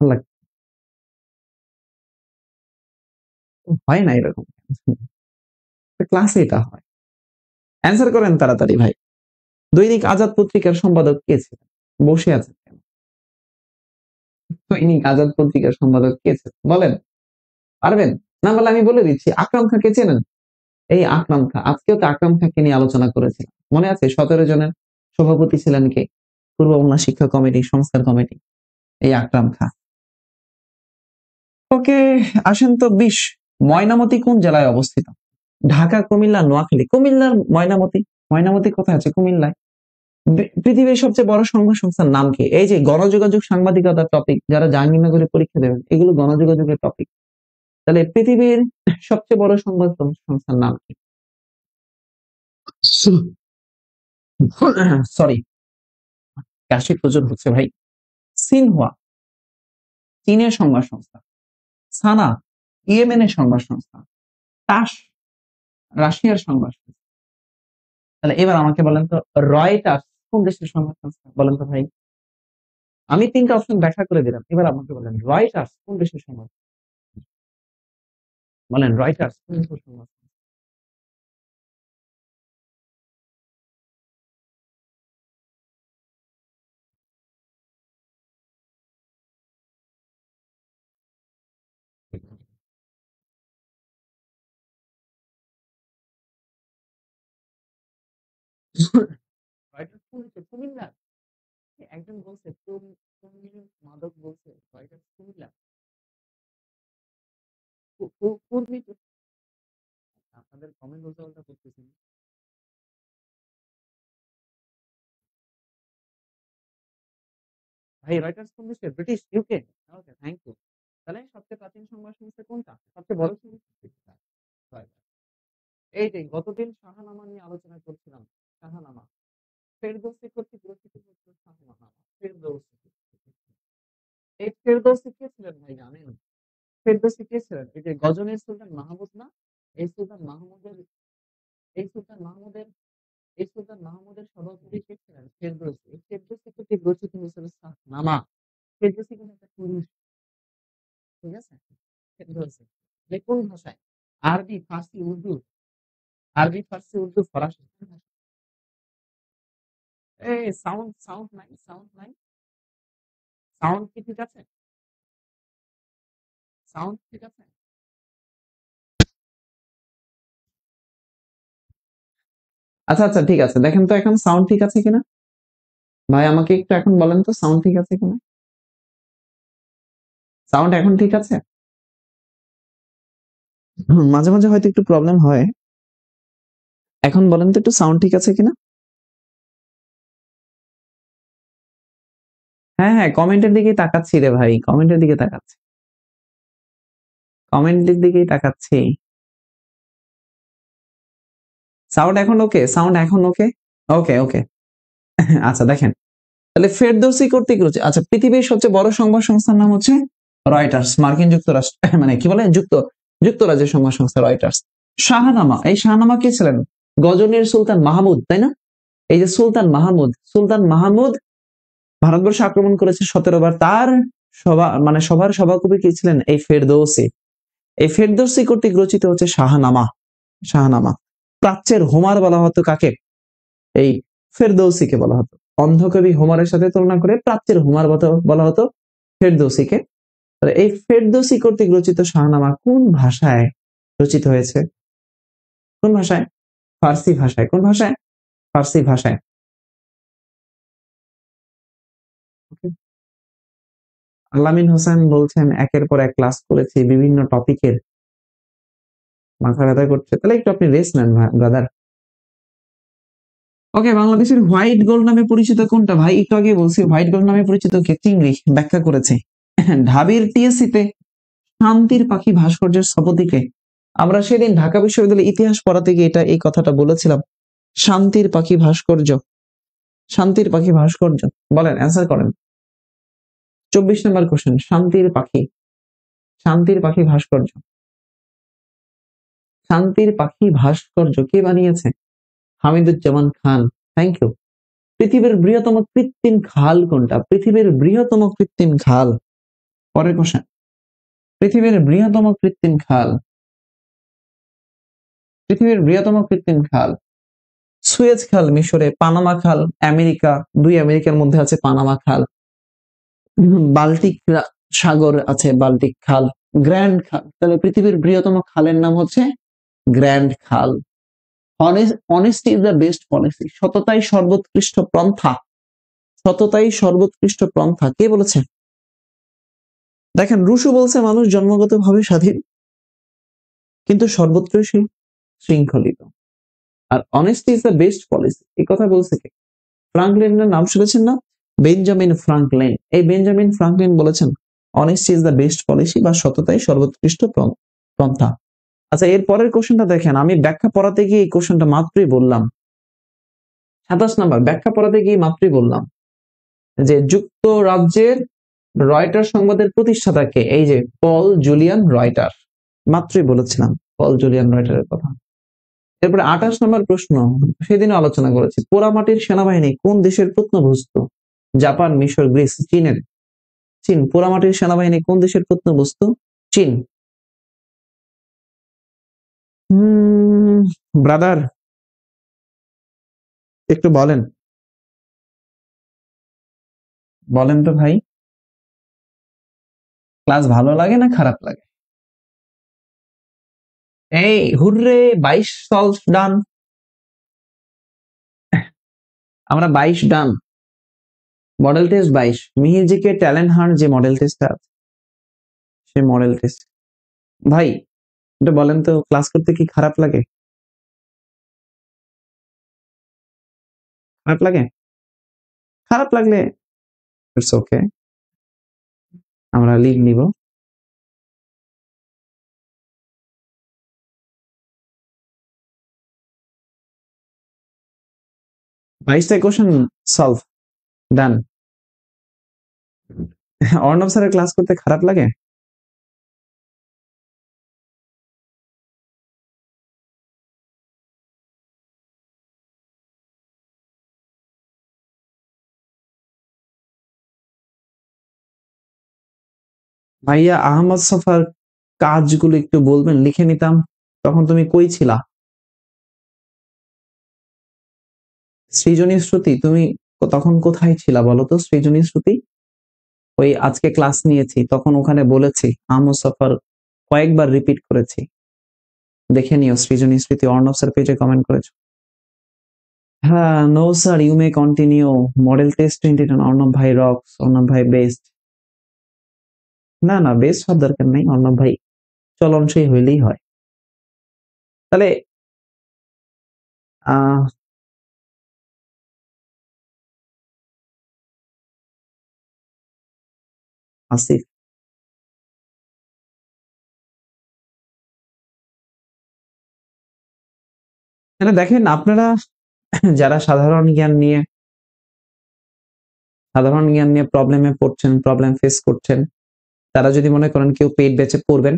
ভাল লাগতো। হয় না এরকম, ক্লাসে এটা হয়। অ্যান্সার করেন তাড়াতাড়ি ভাই। দৈনিক আজাদ পত্রিকার সম্পাদক কে ছিলেন? বসে আছেন কেন? দৈনিক আজাদ পত্রিকার সম্পাদক কে ছিলেন বলেন, পারবেন? না বলে আমি বলে দিচ্ছি, আকরাম খাঁকে চেনেন? এই আকরাম খাঁ, আজকেও তো আকরাম খাঁকে নিয়ে আলোচনা করেছিলাম, মনে আছে? 17 জনের সভাপতি ছিলেন কে? পূর্ব বাংলা শিক্ষা কমিটি, সংস্কার কমিটি, এই আকরাম খাঁ। ওকে, আসেন তো 20, ময়নামতি কোন জেলায় অবস্থিত? ঢাকা, কুমিল্লা, নোয়াখালী। কুমিল্লার ময়নামতি। ময়নামতি কোথায় আছে? কুমিল্লায়। পৃথিবীর সবচেয়ে বড় সংবাদ সংস্থার নাম কি? এই যে গণযোগাযোগ সাংবাদিকতার টপিক, যারা জাহাঙ্গীরনগরে পরীক্ষা দেবেন, এগুলো গণযোগাযোগের টপিক। তাহলে পৃথিবীর সবচেয়ে বড় সংবাদ সংস্থার নাম কি? সরি, কাশি প্রচুর হচ্ছে ভাই। সিনহুয়া চীনের সংবাদ সংস্থা, সানা ইয়েমেনের সংবাদ সংস্থা, তাস রাশিয়ার সংবাদ সংস্থা। তাহলে এবার আমাকে বলেন তো, রয়টার্স কোন দেশের সংবাদ সংস্থা? বলেন তো ভাই। আমি 3টা অপশন ব্যাখ্যা করে দিলাম, এবার আমাকে বলেন রয়টার্স কোন দেশের সংবাদ? বলেন রয়টার্স কোন দেশের সংবাদ? রয়টার্স কোন দেশের? কুমিল্লা। একজন বলছে মাদক বলছে রয়টার্স কুমিল্লা। কর্মী আপনাদের কমেন্ট উল্টা পাল্টা করতেছেন। ভাই রয়টার্স কোন দেশের? British, UK. Okay, thank you. তাহলে সবচেয়ে প্রাচীন সংবাদ সংস্থা কোনটা? সবচেয়ে বড় সংবাদ সংস্থা? রয়টার্স। এই যে গতদিন শাহনামা নিয়ে আলোচনা করছিলাম। শাহনামা ফেরদৌসি কর্তৃক রচিত হচ্ছে শাহনামা। ফেরদৌসি। এই ফেরদৌসি কে ছিলেন ভাই জানেন? ফেরদৌসি কে ছিলেন? এই যে গজনীর সুলতান মাহমুদ না? এই সুলতান মাহমুদের এই সুলতান মাহমুদের এই সুলতান মাহমুদের সভাপতি কে ছিলেন? ফেরদৌসি। এই ফেরদৌসি কর্তৃক রচিত হয়েছিল শাহনামা। ফেরদৌসি কিন্তু একটা পুরুষ, ঠিক আছে? ফেরদৌসি। যে কোন ভাষায়? আরবি, ফার্সি, উর্দু। আরবি, ফার্সি, উর্দু, ফরাসি। এই সাউন্ড সাউন্ড নাই, সাউন্ড নাই। সাউন্ড কি ঠিক আছে? সাউন্ড ঠিক আছে? আচ্ছা আচ্ছা, ঠিক আছে, দেখেন তো এখন সাউন্ড ঠিক আছে কিনা। ভাই আমাকে একটু এখন বলেন তো সাউন্ড ঠিক আছে কিনা। সাউন্ড এখন ঠিক আছে? মাঝে মাঝে হয়তো একটু প্রবলেম হয়। এখন বলেন তো একটু সাউন্ড ঠিক আছে কিনা। হ্যাঁ হ্যাঁ, কমেন্টের দিকেই তাকাচ্ছি রে ভাই, কমেন্টের দিকে তাকাচ্ছি, কমেন্টের দিকেই তাকাচ্ছি। সাউন্ড এখন ওকে, সাউন্ড এখন ওকে। ওকে ওকে। আচ্ছা দেখেন, তাহলে ফেরদৌসি কর্তৃক রচিত, আচ্ছা পৃথিবীর সবচেয়ে বড় সংবাদ সংস্থার নাম হচ্ছে রয়টার্স, মার্কিন যুক্তরাষ্ট্র, মানে কি বলে যুক্তরাজ্যের সংবাদ সংস্থা রয়টার্স। শাহনামা, এই শাহনামা কে ছিলেন? গজনীর সুলতান মাহমুদ, তাই না? এই যে সুলতান মাহমুদ ভারতবর্ষ আক্রমণ করেছে 17 বার। তার সভার সভাকবি কে ছিলেন? এই ফেরদৌসি। এই ফেরদৌসি কর্তৃক রচিত হচ্ছে শাহনামা। শাহনামা। প্রাচ্যের হোমার বলা হতো কাকে? এই ফেরদৌসিকে বলা হতো। অন্ধকবি হোমারের সাথে তুলনা করে প্রাচ্যের হোমার বলা হতো ফেরদৌসিকে। এই ফেরদৌসি কর্তৃক রচিত শাহনামা কোন ভাষায় রচিত হয়েছে? কোন ভাষায়? ফার্সি ভাষায়। কোন ভাষায়? ফার্সি ভাষায়। Okay? আলামিন হোসেন বলছেন একের পর এক ক্লাস করেছি বিভিন্ন টপিকের, মাথা ব্যথা করছে। তাহলে একটু আপনি রেস্ট নেন ব্রাদার। ওকে, বাংলাদেশের হোয়াইট গোল্ড নামে পরিচিত কোনটা? ভাই একটু আগে বলছি হোয়াইট গোল্ড নামে পরিচিত কে? চিংড়ি। ব্যাখ্যা করেছে। ঢাবির টিএসসি তে শান্তির পাখি ভাস্কর্যের স্থপতিকে? আমরা সেদিন ঢাকা বিশ্ববিদ্যালয়ের ইতিহাস পড়াতে গিয়ে এই কথাটা বলেছিলাম। শান্তির পাখি ভাস্কর্য। শান্তির পাখি ভাস্কর্য। বলেন, অ্যান্সার করেন। 24 নম্বর কোশ্চেন, শান্তির পাখি। শান্তির পাখি ভাস্কর্য। শান্তির পাখি ভাস্কর্য কে বানিয়েছে? হামিদুজ্জামান খান। Thank you. পৃথিবীর বৃহত্তম কৃত্রিম খাল কোনটা? পৃথিবীর বৃহত্তম কৃত্রিম খাল। পরের কোশ্চেন, পৃথিবীর বৃহত্তম কৃত্রিম খাল। পৃথিবীর বৃহত্তম কৃত্রিম খাল। সুয়েজ খাল মিশরে, পানামা খাল আমেরিকা, দুই আমেরিকার মধ্যে আছে পানামা খাল। বাল্টিক সাগর আছে, বাল্টিক খাল। গ্র্যান্ড খাল। তাহলে পৃথিবীর বৃহত্তম খালের নাম হচ্ছে গ্র্যান্ড খাল। Honesty is the best policy. সততাই সর্বোৎকৃষ্ট পন্থা। সততাই সর্বোৎকৃষ্ট পন্থা কে বলেছে? দেখেন, রুশো বলছে মানুষ জন্মগতভাবে স্বাধীন কিন্তু সর্বত্রই সে শৃঙ্খলিত। আর honesty is the best policy, এই কথা বলছে কে? ফ্রাঙ্কলিনের নাম শুনেছেন না? Benjamin Franklin. এই বেঞ্জামিন ফ্রাঙ্কলিন বলেছেন honesty is the best policy, বা সততাই সর্বোৎকৃষ্ট পন্থা। আচ্ছা, এর পরের কোশ্চেনটা দেখেন, আমি ব্যাখ্যা পড়াতে গিয়ে এই কোশ্চেনটা মাত্রই বললাম। 27 নম্বর, ব্যাখ্যা পড়াতে গিয়ে মাত্রই বললাম যে যুক্তরাজ্যের রয়টার সংবাদের প্রতিষ্ঠাতাকে? এই যে পল জুলিয়ান রয়টার। মাত্রই বলেছিলাম পল জুলিয়ান রয়টারের কথা। এরপরে 28 নম্বর প্রশ্ন, সেদিনও আলোচনা করেছি। পোড়ামাটির সেনাবাহিনী কোন দেশের প্রত্নবস্তু? জাপান, মিশর, গ্রিস। চীনের। চীন। পোড়ামাটির সেনাবাহিনী কোন দেশের প্রত্নবস্তু? চীন। ব্রাদার একটু বলেন, বলেন তো ভাই, ক্লাস ভালো লাগে না খারাপ লাগে? এই হুররে, 22 সলভ ডান। আমরা 22 ডান। Model test 22। মিহির কে ট্যালেন্ট হান্ট যে মডেল টেস্টটা আছে, সে মডেল টেস্ট। ভাই এটা বলেন তো, ক্লাস করতে কি খারাপ লাগে? খারাপ লাগে? খারাপ লাগলে ইটস ওকে, আমরা লিভ নিব। বাইশটা কোশ্চেন সলভ, ডান। অর্ণব স্যারের ক্লাস করতে খারাপ লাগে? ভাইয়া আহমদ সফার কাজগুলো একটু বলবেন, লিখে নিতাম। তখন তুমি কই ছিলা? সৃজনী শ্রুতি, তুমি তখন কোথায় ছিলা বলো তো? সৃজনী শ্রুতি, ওই আজকে ক্লাস নিয়েছি তখন ওখানে বলেছি, আহমদ সফার কয়েকবার রিপিট করেছি, দেখে নিও। সৃজনী স্মৃতি অর্ণব স্যার পেজে কমেন্ট করেছো। হ্যাঁ, no sir, you may continue. Model test 2010, Arnab ভাই রক্স, অর্ণব ভাই বেস্ট। না না, বেস্ট হওয়ার দরকার নেই অর্ণব ভাই, চলনসই হইলেই হয়। তাহলে আহ আসিফ, মানে দেখেন আপনারা যারা সাধারণ জ্ঞান নিয়ে প্রবলেমে পড়ছেন, প্রবলেম ফেস করছেন, তারা যদি মনে করেন কেউ পেইড ব্যাচে পড়বেন,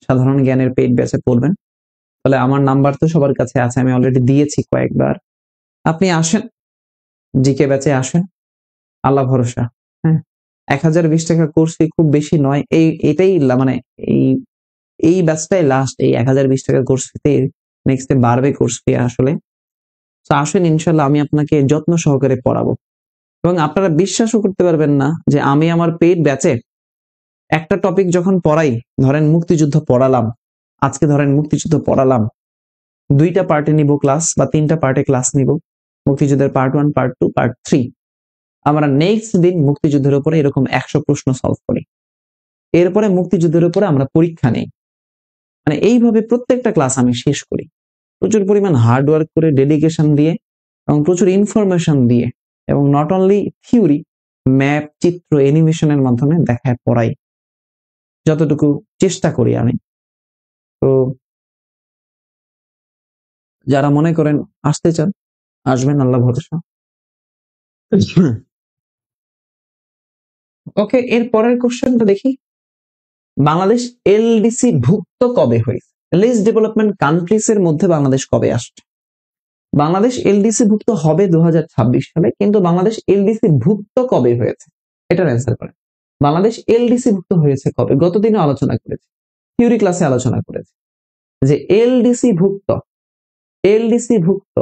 সাধারণ জ্ঞানের পেইড ব্যাচে পড়বেন, তাহলে আমার নাম্বার তো সবার কাছে আছে, আমি অলরেডি দিয়েছি কয়েকবার। আপনি আসেন, জিকে ব্যাচে আসেন, আল্লাহ ভরসা। হ্যাঁ, 1020 টাকা কোর্স ফি খুব বেশি নয়, এটাই মানে এই এই ব্যাচটাই লাস্ট, এই 1020 টাকা কোর্স ফিতে নেক্সট বাড়বে কোর্স ফি আসলে। তো আসেন, ইনশাল্লাহ আমি আপনাকে যত্ন সহকারে পড়াবো। এবং আপনারা বিশ্বাসও করতে পারবেন না যে আমি আমার পেইড ব্যাচে একটা টপিক যখন পড়াই, ধরেন মুক্তিযুদ্ধ পড়ালাম, আজকে ধরেন মুক্তিযুদ্ধ পড়ালাম, 2টা পার্টে নিব ক্লাস বা 3টা পার্টে ক্লাস নিব, মুক্তিযুদ্ধের পার্ট 1, পার্ট 2, পার্ট 3। আমরা নেক্সট দিন মুক্তিযুদ্ধের উপরে এরকম 100 প্রশ্ন সলভ করি, এরপরে মুক্তিযুদ্ধের উপরে আমরা পরীক্ষা নেই। মানে এইভাবে প্রত্যেকটা ক্লাস আমি শেষ করি, প্রচুর পরিমাণ হার্ড ওয়ার্ক করে, ডেডিকেশন দিয়ে এবং প্রচুর ইনফরমেশন দিয়ে, এবং নট অনলি থিওরি, ম্যাপ, চিত্র, অ্যানিমেশনের মাধ্যমে দেখায় পড়াই, যতটুকু চেষ্টা করি আমি। তো যারা মনে করেন আসতে চান, আসবেন, আল্লাহ ভরসা। ওকে, এর পরের কোশ্চেনটা দেখি। বাংলাদেশ এলডিসি ভুক্ত কবে হয়েছে? লিস্ট ডেভেলপমেন্ট কান্ট্রিজ এর মধ্যে বাংলাদেশ কবে আসছে? বাংলাদেশ এলডিসি ভুক্ত হবে 2026 সালে, কিন্তু বাংলাদেশ এলডিসি ভুক্ত কবে হয়েছে এটার অ্যান্সার করেন। বাংলাদেশ এলডিসি ভুক্ত হয়েছে কবে? গতদিনও আলোচনা করেছি, থিওরি ক্লাসে আলোচনা করেছি যে এলডিসি ভুক্ত, এলডিসি ভুক্ত,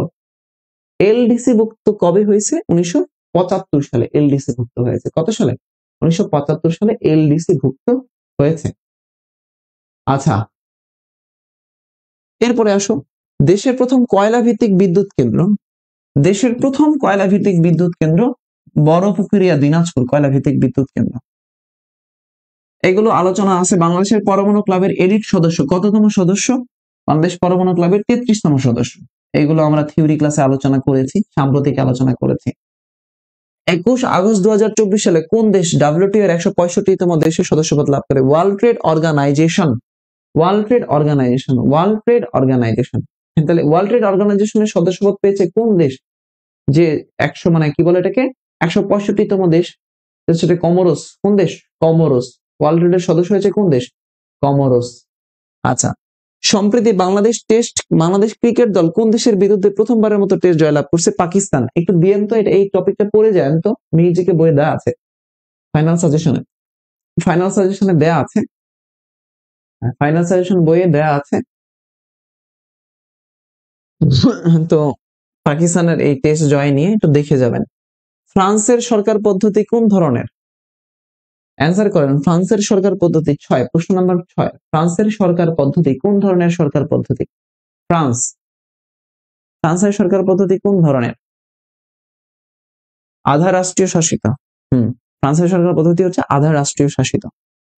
এলডিসি ভুক্ত কবে হয়েছে? 1975 সালে এলডিসি ভুক্ত হয়েছে। কত সালে? 1975 সালে এলডিসি ভুক্ত হয়েছে। আচ্ছা, এরপরে আসো, দেশের প্রথম কয়লা ভিত্তিক বিদ্যুৎ কেন্দ্র, দেশের প্রথম কয়লা ভিত্তিক বিদ্যুৎ কেন্দ্র বড়পুকুরিয়া, দিনাজপুর কয়লা ভিত্তিক বিদ্যুৎ কেন্দ্র। এগুলো আলোচনা আছে। বাংলাদেশের পরমাণু ক্লাবের এলিট সদস্য কততম সদস্য? বাংলাদেশ পরমাণু ক্লাবের 33তম সদস্য। এগুলো আমরা থিওরি ক্লাসে আলোচনা করেছি, সাম্প্রতিক আলোচনা করেছি। 21 আগস্ট 2024 সালে কোন দেশ ডাব্লিউটিও এর 165তম দেশের সদস্যপদ লাভ করে? World Trade Organization, World Trade Organization, World Trade Organization. তাহলে ওয়ার্ল্ড ট্রেড অর্গানাইজেশনের সদস্যপদ পেয়েছে কোন দেশ? যে 100 মানে কি বলে এটাকে, 165তম দেশ, সেটা কমোরস। কোন দেশ? কমোরস। ওয়ার্ল্ড ট্রেডের সদস্য হয়েছে কোন দেশ? কমোরস। আচ্ছা, সম্প্রতি বাংলাদেশ ক্রিকেট দল কোন দেশের বিরুদ্ধে প্রথমবারের মতো টেস্ট জয়লাভ করছে? পাকিস্তান। একটু দিয়েন তো, এই টপিকটা পড়ে যান তো, মিউজিকে বইয়ে দেওয়া আছে, ফাইনাল সাজেশনে, ফাইনাল সাজেশনে দেয়া আছে, ফাইনাল সাজেশন বইয়ে দেয়া আছে। তো পাকিস্তানের এই টেস্ট জয় নিয়ে একটু দেখে যাবেন। ফ্রান্সের সরকার পদ্ধতি কোন ধরনের? অ্যান্সার করেন। ফ্রান্সের সরকার পদ্ধতি 6, প্রশ্ন নাম্বার 6, ফ্রান্সের সরকার পদ্ধতি কোন ধরনের সরকার পদ্ধতি? ফ্রান্স, ফ্রান্সের সরকার পদ্ধতি কোন ধরনের? আধা রাষ্ট্রীয় শাসিত। ফ্রান্সের সরকার পদ্ধতি হচ্ছে আধা রাষ্ট্রীয় শাসিত।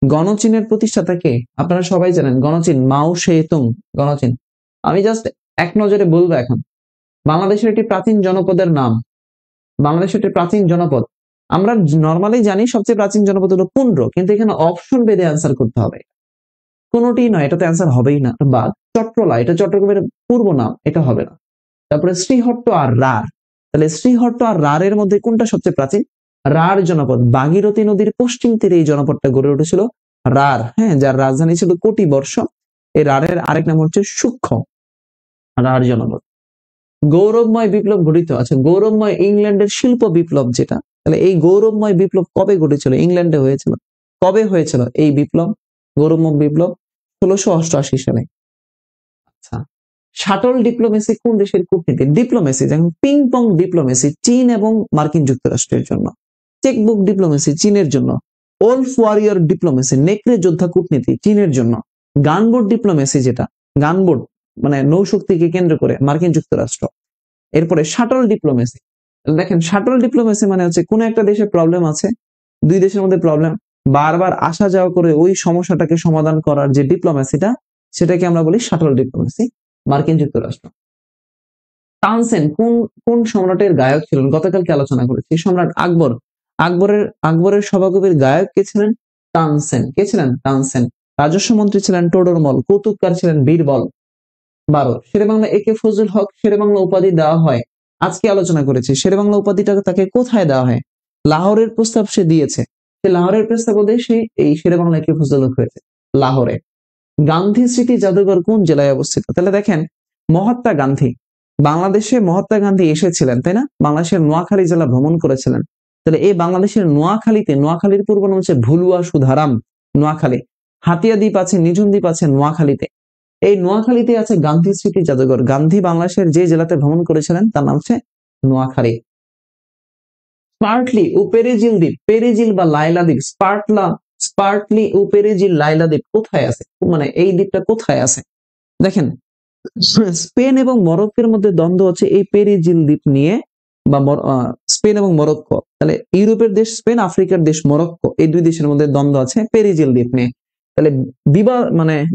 গণচীনের প্রতিষ্ঠাতা কে? আপনারা সবাই জানেন গণচীন, মাও সেতুং, গণচীন। আমি জাস্ট এক নজরে বলবো এখন, বাংলাদেশের একটি প্রাচীন জনপদের নাম, বাংলাদেশের একটি প্রাচীন জনপদ, আমরা নর্মালি জানি সবচেয়ে প্রাচীন জনপদ হলো পুন্ড্র, কিন্তু এখানে অপশন বেঁধে অ্যান্সার করতে হবে। কোনোটি নয়, এটাতে অ্যান্সার হবেই না। বা চট্টলা, এটা চট্টগ্রামের পূর্ব নাম, এটা হবে না। তারপরে শ্রীহট্ট আর রার, তাহলে শ্রীহট্ট আর রারের মধ্যে কোনটা সবচেয়ে প্রাচীন? রার জনপদ, ভাগীরথী নদীর পশ্চিম তীরে এই জনপদটা গড়ে উঠেছিল রার, হ্যাঁ, যার রাজধানী ছিল কটিবর্ষ। এই রারের আরেক নাম হচ্ছে সূক্ষ্ম। রার জনপদ। গৌরবময় বিপ্লব ঘটিত, আচ্ছা গৌরবময় ইংল্যান্ডের শিল্প বিপ্লব যেটা, তাহলে এই গৌরবময় বিপ্লব কবে ঘটেছিল? ইংল্যান্ডে হয়েছিল। কবে হয়েছিল এই বিপ্লব, গৌরবময় বিপ্লব? 1688 সালে। আচ্ছা, শাটল ডিপ্লোমেসি কোন দেশের কূটনীতি? ডিপ্লোমেসি যেমন পিং পং ডিপ্লোমেসি চীন এবং মার্কিন যুক্তরাষ্ট্রের জন্য। চেকবুক ডিপ্লোমেসি চীনের জন্য। ওল্ফ ওয়ারিয়র ডিপ্লোমেসি নেকড়ে যোদ্ধা কূটনীতি চীনের জন্য। গানবোট ডিপ্লোমেসি যেটা, গানবোট মানে নৌশক্তিকে কেন্দ্র করে মার্কিন যুক্তরাষ্ট্র। এরপরে শাটল ডিপ্লোমেসি, দেখেন শাটল ডিপ্লোমেসি মানে হচ্ছে কোন একটা দেশে প্রবলেম আছে, দুই দেশের মধ্যে প্রবলেম, বারবার আসা যাওয়া করে ওই সমস্যাটাকে সমাধান করার যে ডিপ্লোমেসিটা, সেটাকে আমরা বলি শাটল ডিপ্লোমেসি, মার্কিন যুক্তরাষ্ট্র। তানসেন কোন কোন সম্রাটের গায়ক ছিলেন? গতকালকে আলোচনা করেছি, সম্রাট আকবর। আকবরের সভাকবির গায়ক কে ছিলেন? তানসেন। কে ছিলেন? তানসেন। রাজস্ব মন্ত্রী ছিলেন টোডরমল। কৌতুককার ছিলেন বীরবল। 12, শেরেবাংলা একে ফজলুল হক শেরেবাংলা উপাধি দেওয়া হয়, আজকে আলোচনা করেছি। শেরেবাংলা উপাধিটা তাকে কোথায় দেওয়া হয়? লাহোরের প্রস্তাব সে দিয়েছে, সে লাহোরের প্রস্তাব সে এই শেরেবাংলা একে ফজলুল হক হয়েছে লাহোরে। গান্ধী স্মৃতি জাদুঘর কোন জেলায় অবস্থিত? তাহলে দেখেন, মহাত্মা গান্ধী, বাংলাদেশে মহাত্মা গান্ধী এসেছিলেন, তাই না? বাংলাদেশের নোয়াখালী জেলা ভ্রমণ করেছিলেন। তাহলে এই বাংলাদেশের নোয়াখালীতে, নোয়াখালীর পূর্ব নাম হচ্ছে ভুলুয়া সুধারাম, নোয়াখালী। হাতিয়া দ্বীপ আছে, নিঝুম দ্বীপ আছে নোয়াখালীতে। এই নোয়াখালীতে আছে গান্ধী স্মৃতি জাদুঘর। গান্ধী বাংলাদেশের যে জেলাতে ভ্রমণ করেছিলেন তার নাম হচ্ছে নোয়াখালী। স্পার্টলি ও পেরেজিল দ্বীপ, পেরেজিল বা লাইলা দ্বীপ, স্পার্টলি ও পেরেজিল লাইলা দ্বীপ কোথায় আছে? মানে এই দ্বীপটা কোথায় আছে? দেখেন, স্পেন এবং মরক্কোর মধ্যে দ্বন্দ্ব হচ্ছে এই পেরেজিল দ্বীপ নিয়ে, বা স্পেন এবং মরক্কো। তাহলে ইউরোপের দেশ স্পেন, আফ্রিকার দেশ মরক্কো, এই দুই দেশের মধ্যে দ্বন্দ্ব আছে পেরেজিল দ্বীপ নিয়ে। তাহলে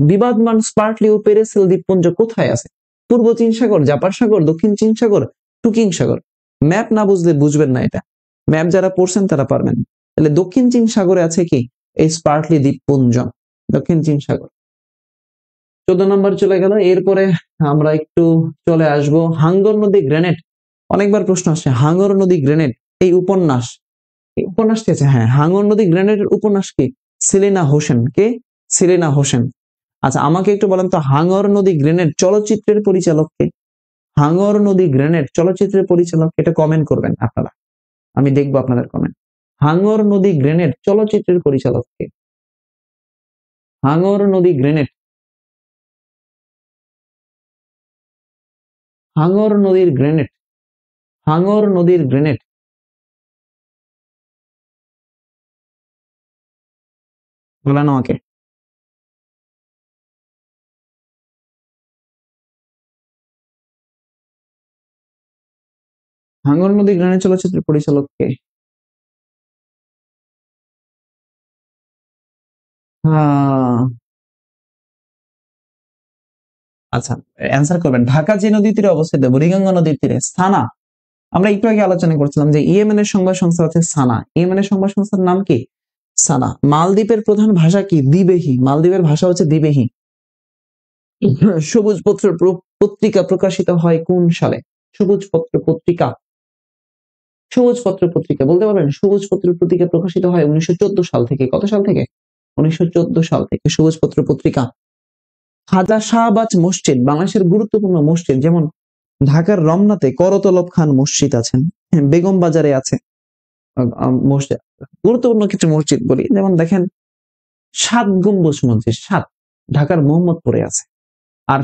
বিবাদমান স্পার্টলি ও পেরেজিল দ্বীপপুঞ্জ কোথায় আছে? পূর্ব চীন সাগর, জাপান সাগর, দক্ষিণ চীন সাগর, টুকিং সাগর। ম্যাপ না বুঝলে বুঝবেন না এটা, ম্যাপ যারা পড়ছেন তারা পারবেন। তাহলে দক্ষিণ চীন সাগরে আছে কি এই স্পার্টলি দ্বীপপুঞ্জ, দক্ষিণ চীন সাগর। 14 নম্বর চলে গেল। এরপরে আমরা একটু চলে আসব হাঙ্গর নদী গ্রেনেড। অনেকবার প্রশ্ন আসছে হাঙ্গর নদী গ্রেনেড, এই উপন্যাসটি আছে, হ্যাঁ, হাঙ্গর নদী গ্রেনেডের উপন্যাস কি? সেলিনা হোসেন। কে? সেলিনা হোসেন। আচ্ছা, আমাকে একটু বলেন তো, হাঙ্গর নদী গ্রেনেড চলচ্চিত্রের পরিচালক কে? হাঙ্গর নদী গ্রেনেড চলচ্চিত্রের পরিচালক, এটা কমেন্ট করবেন আপনারা, আমি দেখবো আপনাদের কমেন্ট। হাঙ্গর নদী গ্রেনেড চলচ্চিত্রের পরিচালক কে? হাঙ্গর নদী গ্রেনেড, হাঙ্গর নদীর গ্রেনেড, হাঙ্গর নদীর গ্রেনেড, বলেন আমাকে। হাঙ্গর নদী গ্রেনেড চলচ্চিত্রের পরিচালক কে? আচ্ছা, অ্যান্সার করবেন। ঢাকা যে নদীর তীরে অবস্থিত, বুড়িগঙ্গা নদীর তীরে। সানা, আমরা একটু আগে আলোচনা করছিলাম যে ইয়েমেনের সংবাদ সংস্থা হচ্ছে সানা। ইয়েমেনের সংবাদ সংস্থার নাম কি? সানা। মালদ্বীপের প্রধান ভাষা কি? দ্বিবেহী। মালদ্বীপের ভাষা হচ্ছে দ্বিবেহী। সবুজ পত্র পত্রিকা প্রকাশিত হয় কোন সালে? সবুজ পত্র পত্রিকা, সবুজ পত্র পত্রিকা বলতে পারবেন? সবুজ পত্র পত্রিকা প্রকাশিত হয় 1914 সাল থেকে। কত সাল থেকে? 1914 সাল থেকে সবুজ পত্র পত্রিকা। খাজা শাহবাজ মসজিদ বাংলাদেশের গুরুত্বপূর্ণ মসজিদ, যেমন ঢাকার রমনাতে করতলব খান মসজিদ আছেন, বেগম বাজারে আছে মসজিদ। গুরুত্বপূর্ণ কিছু মসজিদ বলি, যেমন দেখেন 7 গম্বুজ মসজিদ, 7 ঢাকার মোহাম্মদপুরে আছে। আর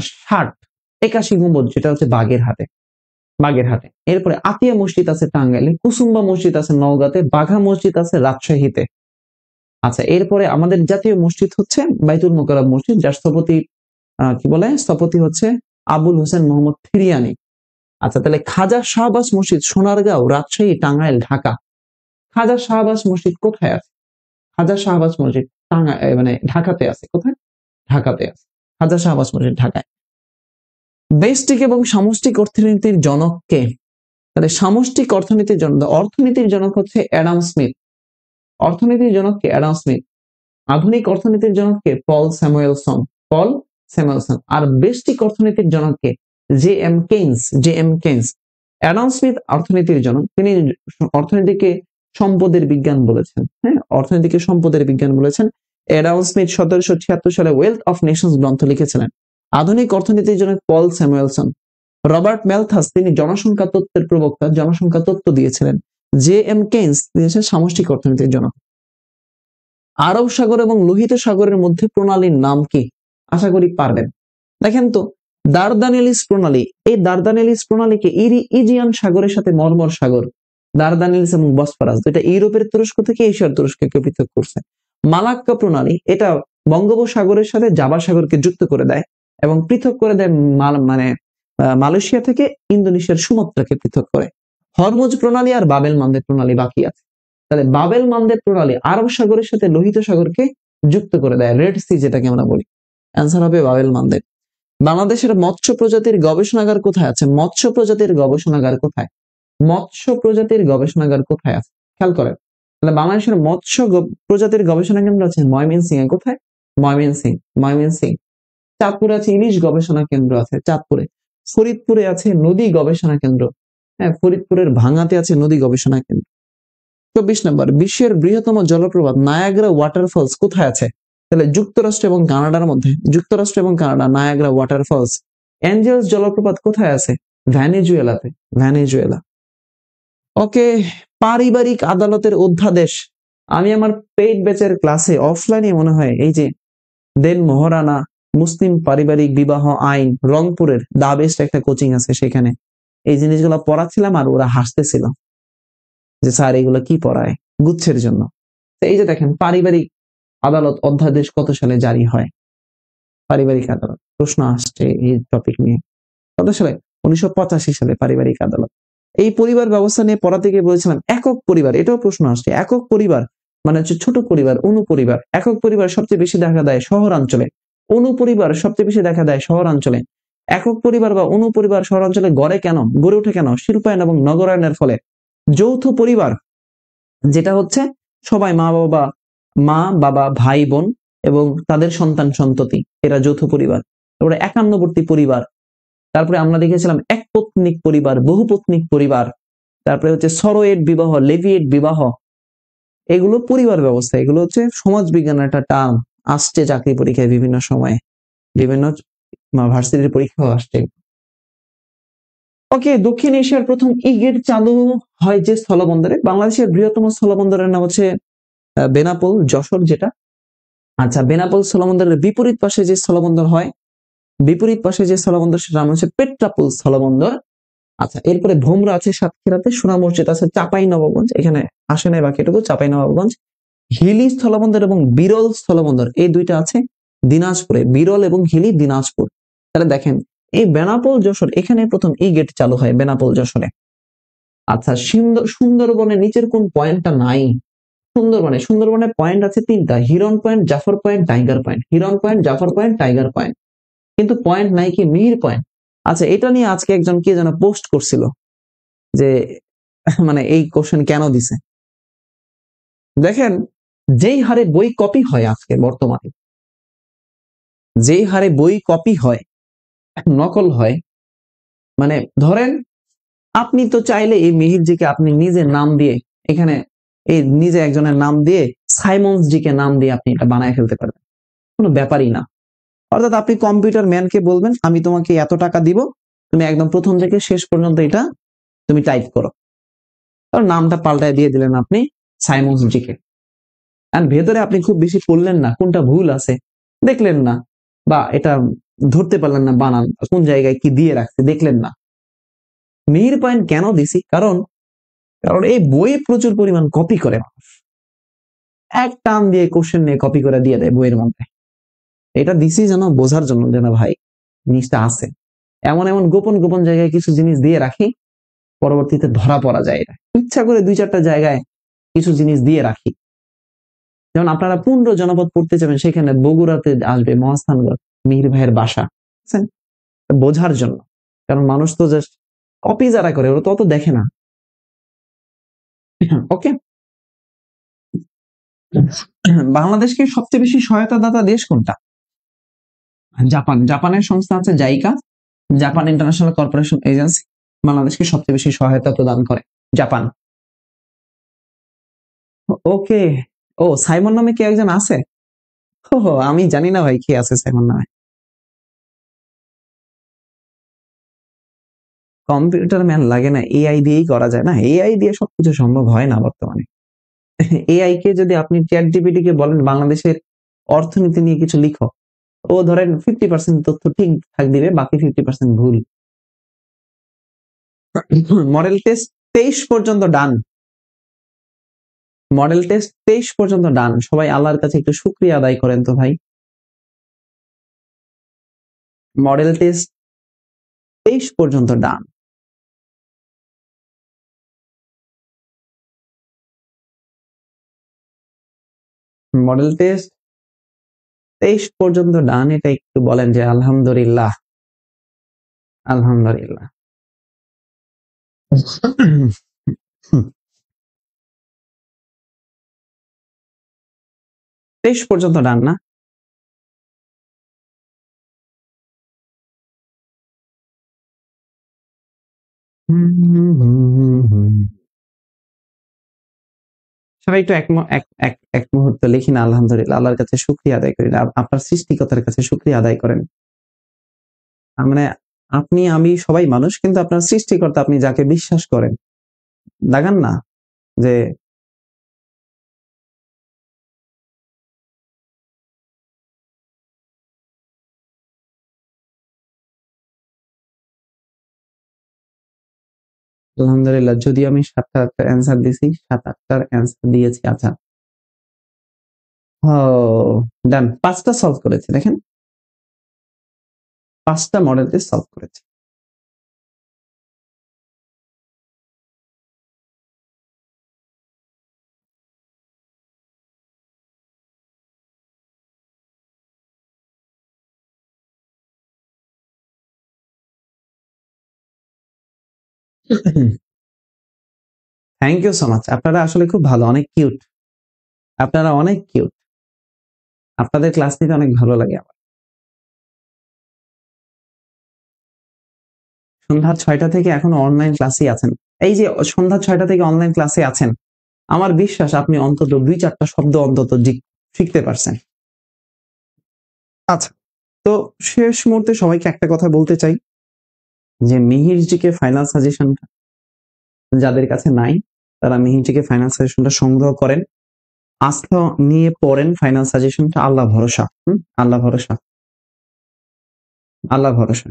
81 গম্বুজ যেটা হচ্ছে বাগেরহাটে। এরপরে আতিয়া মসজিদ আছে টাঙ্গাইলে, কুসুম্বা মসজিদ আছে নওগাঁতে, বাঘা মসজিদ আছে রাজশাহীতে। আচ্ছা, এরপরে আমাদের জাতীয় মসজিদ হচ্ছে বাইতুল মোকাররম মসজিদ, যার স্থপতি হচ্ছে আবুল হোসেন মোহাম্মদ থিরিয়ানি। আচ্ছা, তাহলে খাজা শাহবাজ মসজিদ সোনারগাঁও, রাজশাহী, টাঙ্গাইল, ঢাকা। খাজা শাহবাজ মসজিদ কোথায় আছে? খাজা শাহবাজ মসজিদ ঢাকাতে আছে। কোথায়? ঢাকাতে আছে খাজা শাহবাজ মসজিদ, ঢাকায়। ব্যষ্টিক এবং সামষ্টিক অর্থনীতির জনক কে? তাহলে সামষ্টিক অর্থনীতির জনক, অর্থনীতির জনক হচ্ছে অ্যাডাম স্মিথ। অর্থনীতির জনককে অ্যাডাম স্মিথ। আধুনিক অর্থনীতির জনককে পল স্যামুয়েলসন। পল স্যামুয়েলসন। আর ব্যষ্টিক অর্থনীতির জনককে J M Keynes. J M Keynes. Adam Smith অর্থনীতির জনক, তিনি অর্থনীতিকে সম্পদের বিজ্ঞান বলেছেন। হ্যাঁ, অর্থনীতিকে সম্পদের বিজ্ঞান বলেছেন। অ্যাডাম স্মিথ 1776 সালে ওয়েলথ অফ নেশনস গ্রন্থ লিখেছিলেন। আধুনিক অর্থনীতির জনক পল স্যামুয়েলসন। রবার্ট ম্যালথাস, তিনি জনসংখ্যা তত্ত্বের প্রবক্তা, জনসংখ্যা তত্ত্ব দিয়েছিলেন। জে এম কেইন্স, তিনি হচ্ছেন সামষ্টিক অর্থনীতির জনক। আরব সাগর এবং লোহিত সাগরের মধ্যে প্রণালীর নাম কি? আশা করি পারবেন। দেখেন তো, দারদানেলিস প্রণালী, এই দারদানেলিস প্রণালীকে ইজিয়ান সাগরের সাথে মর্মর সাগর, দারদানেলিস এবং বসফরাস, এটা ইউরোপের তুরস্ক থেকে এশিয়ার তুরস্ককে পৃথক করছে। মালাক্কা প্রণালী, এটা বঙ্গোপসাগরের সাথে জাভা সাগরকে যুক্ত করে দেয় এবং পৃথক করে দেয় মালয়েশিয়া থেকে ইন্দোনেশিয়ার সুমাত্রাকে পৃথক করে। হরমুজ প্রণালী আর বাবেল মানদেব প্রণালী বাকি আছে। তাহলে বাবেল মানদেব প্রণালী আরব সাগরের সাথে লোহিত সাগরকে যুক্ত করে দেয়, রেড সি যেটাকে আমরা বলি। অ্যান্সার হবে বাবেল মানদেব। বাংলাদেশের মৎস্য প্রজাতির গবেষণাগার কোথায় আছে? মৎস্য প্রজাতির গবেষণাগার কোথায়? মৎস্য প্রজাতির গবেষণাগার কোথায় আছে? খেয়াল করেন। তাহলে বাংলাদেশের মৎস্য প্রজাতির গবেষণা কেন্দ্র আছে ময়মনসিং এ। কোথায়? ময়মনসিং। ময়মনসিং। চাঁদপুরে আছে ইলিশ গবেষণা কেন্দ্র আছে চাঁদপুরে। ফরিদপুরে আছে নদী গবেষণা কেন্দ্র। হ্যাঁ, ফরিদপুরের ভাঙাতে আছে নদী গবেষণা কেন্দ্র। 24 নম্বর, বিশ্বের বৃহত্তম জলপ্রপাত নায়াগ্রা ওয়াটারফলস কোথায় আছে? তাহলে যুক্তরাষ্ট্র এবং কানাডার মধ্যে। যুক্তরাষ্ট্র এবং কানাডা, নায়াগ্রা ওয়াটারফলস। অ্যাঞ্জেলস জলপ্রপাত কোথায় আছে? ভেনেজুয়েলাতে। ভেনেজুয়েলা। ওকে, পারিবারিক আদালতের অধ্যাদেশ। আমি আমার পেইড ব্যাচের ক্লাসে অফলাইনে মনে হয় এই যে দেন মহারানা মুসলিম পারিবারিক বিবাহ আইন রংপুরের দা বেস্ট একটা কোচিং আছে, সেখানে এই জিনিসগুলো পড়াচ্ছিলাম আর ওরা হাসতেছিল যে স্যার এগুলো কি পড়ায় গুচ্ছের জন্য। এই যে দেখেন, পারিবারিক আদালত অধ্যাদেশ কত সালে জারি হয়? পারিবারিক আদালত প্রশ্ন আসছে এই টপিক নিয়ে। কত সালে? 1985 সালে পারিবারিক আদালত। এই পরিবার ব্যবস্থা নিয়ে পড়াতে গিয়ে বলেছিলাম একক পরিবার, এটাও প্রশ্ন আসছে। একক পরিবার মানে হচ্ছে ছোট পরিবার, অনুপরিবার। একক পরিবার সবচেয়ে বেশি দেখা দেয় শহরাঞ্চলে, অনুপরিবার সবচেয়ে বেশি দেখা দেয় শহরাঞ্চলে। একক পরিবার বা অনুপরিবার শহরাঞ্চলে গড়ে ওঠে কেন? শিল্পায়ন এবং নগরায়নের ফলে। যৌথ পরিবার যেটা হচ্ছে সবাই মা বাবা ভাই বোন এবং তাদের সন্তান সন্ততি, এরা যৌথ পরিবার। তারপরে একান্নবর্তী পরিবার, তারপরে আমরা দেখেছিলাম একপত্নিক পরিবার, বহুপত্নিক পরিবার, তারপরে হচ্ছে সরোয়েট বিবাহ, লেভিয়েট বিবাহ। এগুলো পরিবার ব্যবস্থা, এগুলো হচ্ছে সমাজ বিজ্ঞানের একটা টার্ম, আসছে চাকরি পরীক্ষায় বিভিন্ন সময়ে, বিভিন্ন ভার্সিটির পরীক্ষাও আসছে। ওকে, দক্ষিণ এশিয়ার প্রথম ই-গেট চালু হয় যে স্থলবন্দরে? বাংলাদেশের বৃহত্তম স্থলবন্দরের নাম হচ্ছে বেনাপোল যশোর যেটা। আচ্ছা, বেনাপোল স্থলবন্দরের বিপরীত পাশে যে স্থলবন্দর হয়, বিপরীত পাশে যে স্থলবন্দর সেটা নাম হচ্ছে পেট্রাপোল স্থলবন্দর। আচ্ছা, এরপরে ভোমরা আছে সাতক্ষীরাতে, সোনা মসজিদ আছে চাঁপাই নবাবগঞ্জ, এখানে আসে নাই বাকি এটুকু, চাঁপাই নবাবগঞ্জ। হিলি স্থলবন্দর এবং বিরল স্থলবন্দর এই দুইটা আছে দিনাজপুরে, বিরল এবং হিলি দিনাজপুর। তাহলে দেখেন, এই বেনাপোল যশোর এখানে প্রথম ই গেট চালু হয় বেনাপোল যশোরে। আচ্ছা, সুন্দরবনের নিচের কোন পয়েন্টটা নাই? সুন্দরবনে পয়েন্ট আছে 3টা, Hiron point, Jafar point, tiger point. Hiron point, Jafar point, tiger point. কিন্তু পয়েন্ট নাই কি? মিহির পয়েন্ট। আচ্ছা, এটা নিয়ে আজকে একজন কে যেন পোস্ট করছিল যে মানে এই কোশ্চেন কেন দিছে। দেখেন, যেই হারে বই কপি হয় আজকে বর্তমানে, যেই হারে বই কপি হয়, নকল হয়, মানে ধরেন আপনি তো চাইলে এই মিহিরজিকে আপনি নিজের নাম দিয়ে এখানে এই নিজে একজনের নাম দিয়ে সাইমন্স জিকে নাম দিয়ে আপনি এটা বানায় ফেলতে পারবেন, কোনো ব্যাপারই না। অর্থাৎ আপনি কম্পিউটার ম্যানকে বলবেন আমি তোমাকে এত টাকা দিব, তুমি একদম প্রথম থেকে শেষ পর্যন্ত এটা তুমি টাইপ করো, কারণ নামটা পাল্টায় দিয়ে দিলেন আপনি সাইমন্স জিকে। আর ভেতরে আপনি খুব বেশি পড়লেন না, কোনটা ভুল আছে দেখলেন না, বা এটা ধরতে পারলেন না বানান কোন জায়গায় কি দিয়ে রাখছে দেখলেন না। মিহির পয়েন্ট কেন দিছি? কারণ এই বই প্রচুর পরিমাণ কপি করে মানুষ, এক টান দিয়ে কোশ্চেন নিয়ে কপি করে দিয়ে দেয় বইয়ের মধ্যে। এটা দিছি যেন বোঝার জন্য যে না ভাই জিনিসটা আছে। এমন এমন গোপন গোপন জায়গায় কিছু জিনিস দিয়ে রাখি, পরবর্তীতে ধরা পড়া যায়। এটা ইচ্ছা করে 2-4টা জায়গায় কিছু জিনিস দিয়ে রাখি। যেমন আপনারা পুন্ড জনপদ পড়তে যাবেন, সেখানে বগুড়াতে আসবে মহাস্থানগড় মিহির ভাইয়ের বাসা, বোঝার জন্য। কারণ মানুষ তো জাস্ট কপি যারা করে ওরা তো অত দেখে না। ওকে, বাংলাদেশকে সবচেয়ে বেশি সহায়তা দাতা দেশ কোনটা? জাপান। জাপানের সংস্থা আছে JICA, Japan international corporation agency বাংলাদেশকে সবচেয়ে বেশি সহায়তা প্রদান করে, জাপান। ওকে, ও সাইমন নামে কে একজন আছে? ও আমি জানি না ভাই কে আছে সাইমন নামে। কম্পিউটার ম্যান লাগে না, এআই দিয়েই করা যায় না, এআই দিয়ে সবকিছু সম্ভব হয় না বর্তমানে। এআই কে যদি আপনি চ্যাট জিপিটি কে বলেন বাংলাদেশের অর্থনীতি নিয়ে কিছু লিখো, ও ধরেন 50% তথ্য ঠিক ঠাক দিবে, বাকি 50% ভুল। মডেল টেস্ট 23 পর্যন্ত ডান, মডেল টেস্ট 23 পর্যন্ত ডান। সবাই আল্লাহর কাছে একটু শুকরিয়া আদায় করেন তো ভাই। মডেল টেস্ট 23 পর্যন্ত ডান। মডেল টেস্ট 23 পর্যন্ত ডান, এটা একটু বলেন যে আলহামদুলিল্লাহ, আলহামদুলিল্লাহ। 23 পর্যন্ত ডান না? সবাই একটু এক মুহূর্ত লিখি না আলহামদুলিল্লাহ, আল্লাহর কাছে শুকরিয়া আদায় করি না, আপনার সৃষ্টিকর্তার কাছে শুকরিয়া আদায় করেন। মানে আপনি আমি সবাই মানুষ, কিন্তু আপনার সৃষ্টিকর্তা আপনি যাকে বিশ্বাস করেন, লাগান না যে আলহামদুলিল্লাহ। যদি আমি 7টা অ্যান্সার দিয়েছি, 7-8টার অ্যান্সার দিয়েছি। আচ্ছা, ও ডান, 5টা সলভ করেছি, দেখেন 5টা মডেল টেস্ট সলভ করেছি। থ্যাংক ইউ সো মাচ, আপনারা আসলে খুব ভালো, অনেক কিউট, আপনারা অনেক কিউট, আপনাদের ক্লাস নিতে অনেক ভালো লাগে আমার। সন্ধ্যা 6টা থেকে এখনো অনলাইন ক্লাসে আছেন। এই যে সন্ধ্যা 6টা থেকে অনলাইন ক্লাসে আছেন, আমার বিশ্বাস আপনি অন্তত 2-4টা শব্দ অন্তত শিখতে পারছেন। আচ্ছা, তো শেষ মুহূর্তে সবাইকে একটা কথা বলতে চাই যে মিহিরজিকে ফাইনাল সাজেশনটা যাদের কাছে নাই, তারা মিহিরজিকে ফাইনাল সাজেশনটা সংগ্রহ করেন, আস্থা নিয়ে পড়েন ফাইনাল সাজেশনটা। আল্লাহ ভরসা, আল্লাহ ভরসা, আল্লাহ ভরসা।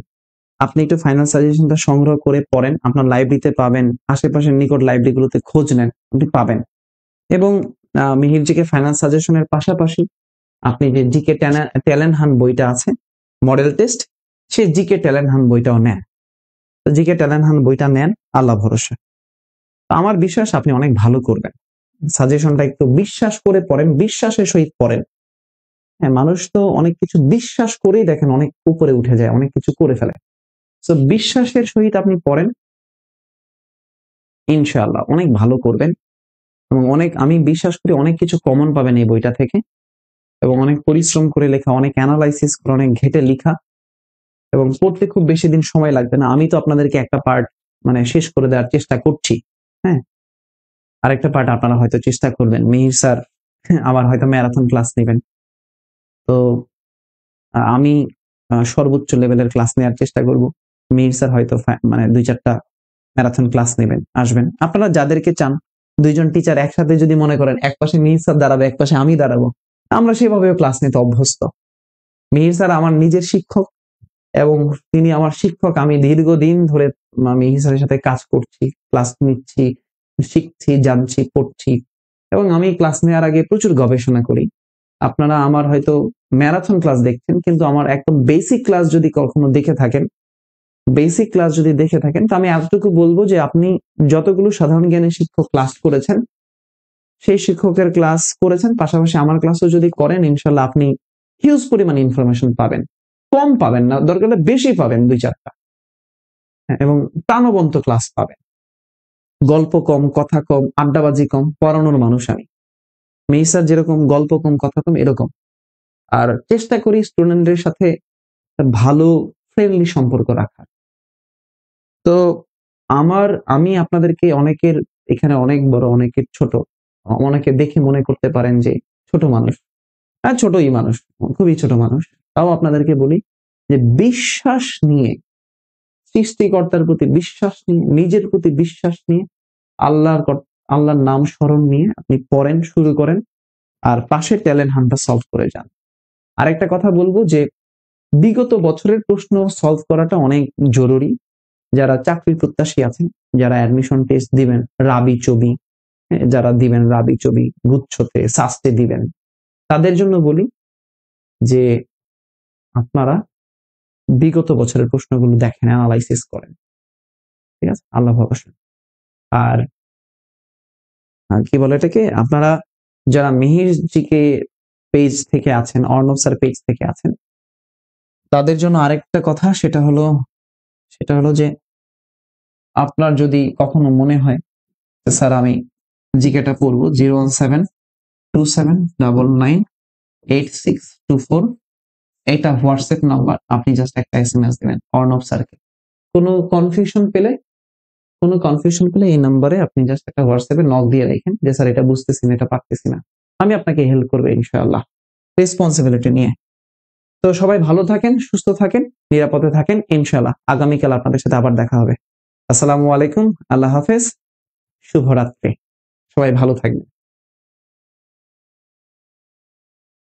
আপনি একটু ফাইনাল সাজেশনটা সংগ্রহ করে পড়েন, আপনার লাইব্রেরিতে পাবেন, আশেপাশের নিকট লাইব্রেরিগুলোতে খোঁজ নেন, আপনি পাবেন। এবং মিহিরজিকে ফাইনাল সাজেশনের পাশাপাশি আপনি যে জিকে ট্যালেন্ট হান্ট বইটা আছে, মডেল টেস্ট, সেই জিকে ট্যালেন্ট হান্ট বইটাও নেন। জিকে ট্যালেন্ট হান্ট বইটা নেন, আল্লাহ ভরসা। আমার বিশ্বাস আপনি অনেক ভালো করবেন। সাজেশনটা একটু বিশ্বাস করে পড়েন, বিশ্বাসের সহিত পড়েন। হ্যাঁ, মানুষ তো অনেক কিছু বিশ্বাস করেই দেখেন অনেক উপরে উঠে যায়, অনেক কিছু করে ফেলে। তো বিশ্বাসের সহিত আপনি পড়েন, ইনশাআল্লাহ অনেক ভালো করবেন। এবং আমি বিশ্বাস করি অনেক কিছু কমন পাবেন এই বইটা থেকে। এবং অনেক পরিশ্রম করে লেখা, অনেক অ্যানালাইসিস করে, অনেক ঘেটে লিখা, এবং পড়তে খুব বেশি দিন সময় লাগবে না। আমি তো আপনাদেরকে একটা পার্ট মানে শেষ করে দেওয়ার চেষ্টা করছি, হ্যাঁ, আরেকটা পার্ট আপনারা হয়তো চেষ্টা করবেন। মিহির স্যার আবার হয়তো ম্যারাথন ক্লাস নেবেন, তো আমি সর্বোচ্চ লেভেলের ক্লাস নেওয়ার চেষ্টা করব। মিহির স্যার হয়তো মানে 2-4টা ম্যারাথন ক্লাস নেবেন, আসবেন। আপনারা যাদেরকে চান, 2জন টিচার একসাথে যদি মনে করেন এক পাশে মিহির স্যার দাঁড়াবে, এক পাশে আমি দাঁড়াবো, আমরা সেভাবেও ক্লাস নিতে অভ্যস্ত। মিহির স্যার আমার নিজের শিক্ষক, এবং তিনি আমার শিক্ষক। আমি দীর্ঘদিন ধরে মিহির স্যারের সাথে কাজ করছি, ক্লাস নিচ্ছি, শিখছি, জানছি, পড়ছি, এবং আমি ক্লাস নেওয়ার আগে প্রচুর গবেষণা করি। আপনারা আমার হয়তো ম্যারাথন ক্লাস দেখছেন, কিন্তু আমার একদম বেসিক ক্লাস যদি কখনো দেখে থাকেন, বেসিক ক্লাস যদি দেখে থাকেন, তো আমি এতটুকু বলবো যে আপনি যতগুলো সাধারণ জ্ঞানের শিক্ষক ক্লাস করেছেন, সেই শিক্ষকের ক্লাস করেছেন, পাশাপাশি আমার ক্লাসও যদি করেন, ইনশাল্লাহ আপনি হিউজ পরিমাণ ইনফরমেশন পাবেন। কম পাবেন না, দরকার হলে বেশি পাবেন, 2-4টা। এবং প্রাণবন্ত ক্লাস পাবেন। গল্প কম, কথা কম, আড্ডাবাজি কম, পড়ানোর মানুষ আমি। মেইসার যেরকম গল্প কম, কথা কম, এরকম। আর চেষ্টা করি স্টুডেন্টদের সাথে ভালো ফ্রেন্ডলি সম্পর্ক রাখার। তো আমি আপনাদেরকে অনেকের এখানে অনেক বড়, অনেকের ছোট, অনেকে দেখে মনে করতে পারেন যে ছোট মানুষ। হ্যাঁ, ছোটই মানুষ, খুবই ছোট মানুষ। তাও আপনাদেরকে বলি যে বিশ্বাস নিয়ে, সৃষ্টিকর্তার প্রতি বিশ্বাস নিয়ে, নিজের প্রতি বিশ্বাস নিয়ে, আল্লাহর নাম স্মরণ নিয়ে আপনি পড়েন, শুরু করেন, আর পাশের ট্যালেন্ট হান্টটা সলভ করে যান। আরেকটা কথা বলবো যে বিগত বছরের প্রশ্ন সলভ করাটা অনেক জরুরি। যারা চাকরির প্রত্যাশী আছেন, যারা অ্যাডমিশন টেস্ট দিবেন, রাবি চবি, যারা দিবেন রাবি চবি, গুচ্ছতে, সাস্টে দিবেন, তাদের জন্য বলি যে আপনারা বিগত বছরের প্রশ্নগুলো দেখেন, অ্যানালাইসিস করেন। ঠিক আছে, আল্লাহ ভরসা। আর কি বলে এটাকে, আপনারা যারা মিহির জিকে পেজ থেকে আছেন, অর্ণব স্যার পেজ থেকে আছেন, তাদের জন্য আরেকটা কথা, সেটা হলো যে আপনার যদি কখনো মনে হয় স্যার আমি জিকেটা পড়বো, 01727998624, এটা হোয়াটসঅ্যাপ নাম্বার। আপনি জাস্ট একটা SMS দিবেন অর্ণব স্যারকে। কোনো কনফিউশন পেলে এই নাম্বারে আপনি জাস্ট একটা হোয়াটসঅ্যাপে নক দিয়ে রাখেন যে স্যার এটা বুঝতেছি না, এটা পারতেছি না, আমি আপনাকে হেল্প করবো ইনশাআল্লাহ, রেসপন্সিবিলিটি নিয়ে। তো সবাই ভালো থাকেন, সুস্থ থাকেন, নিরাপদে থাকেন ইনশাআল্লাহ। আগামীকাল আপনাদের সাথে আবার দেখা হবে। আসসালামু আলাইকুম, আল্লাহ হাফেজ, শুভরাত্রি, সবাই ভালো থাকবেন।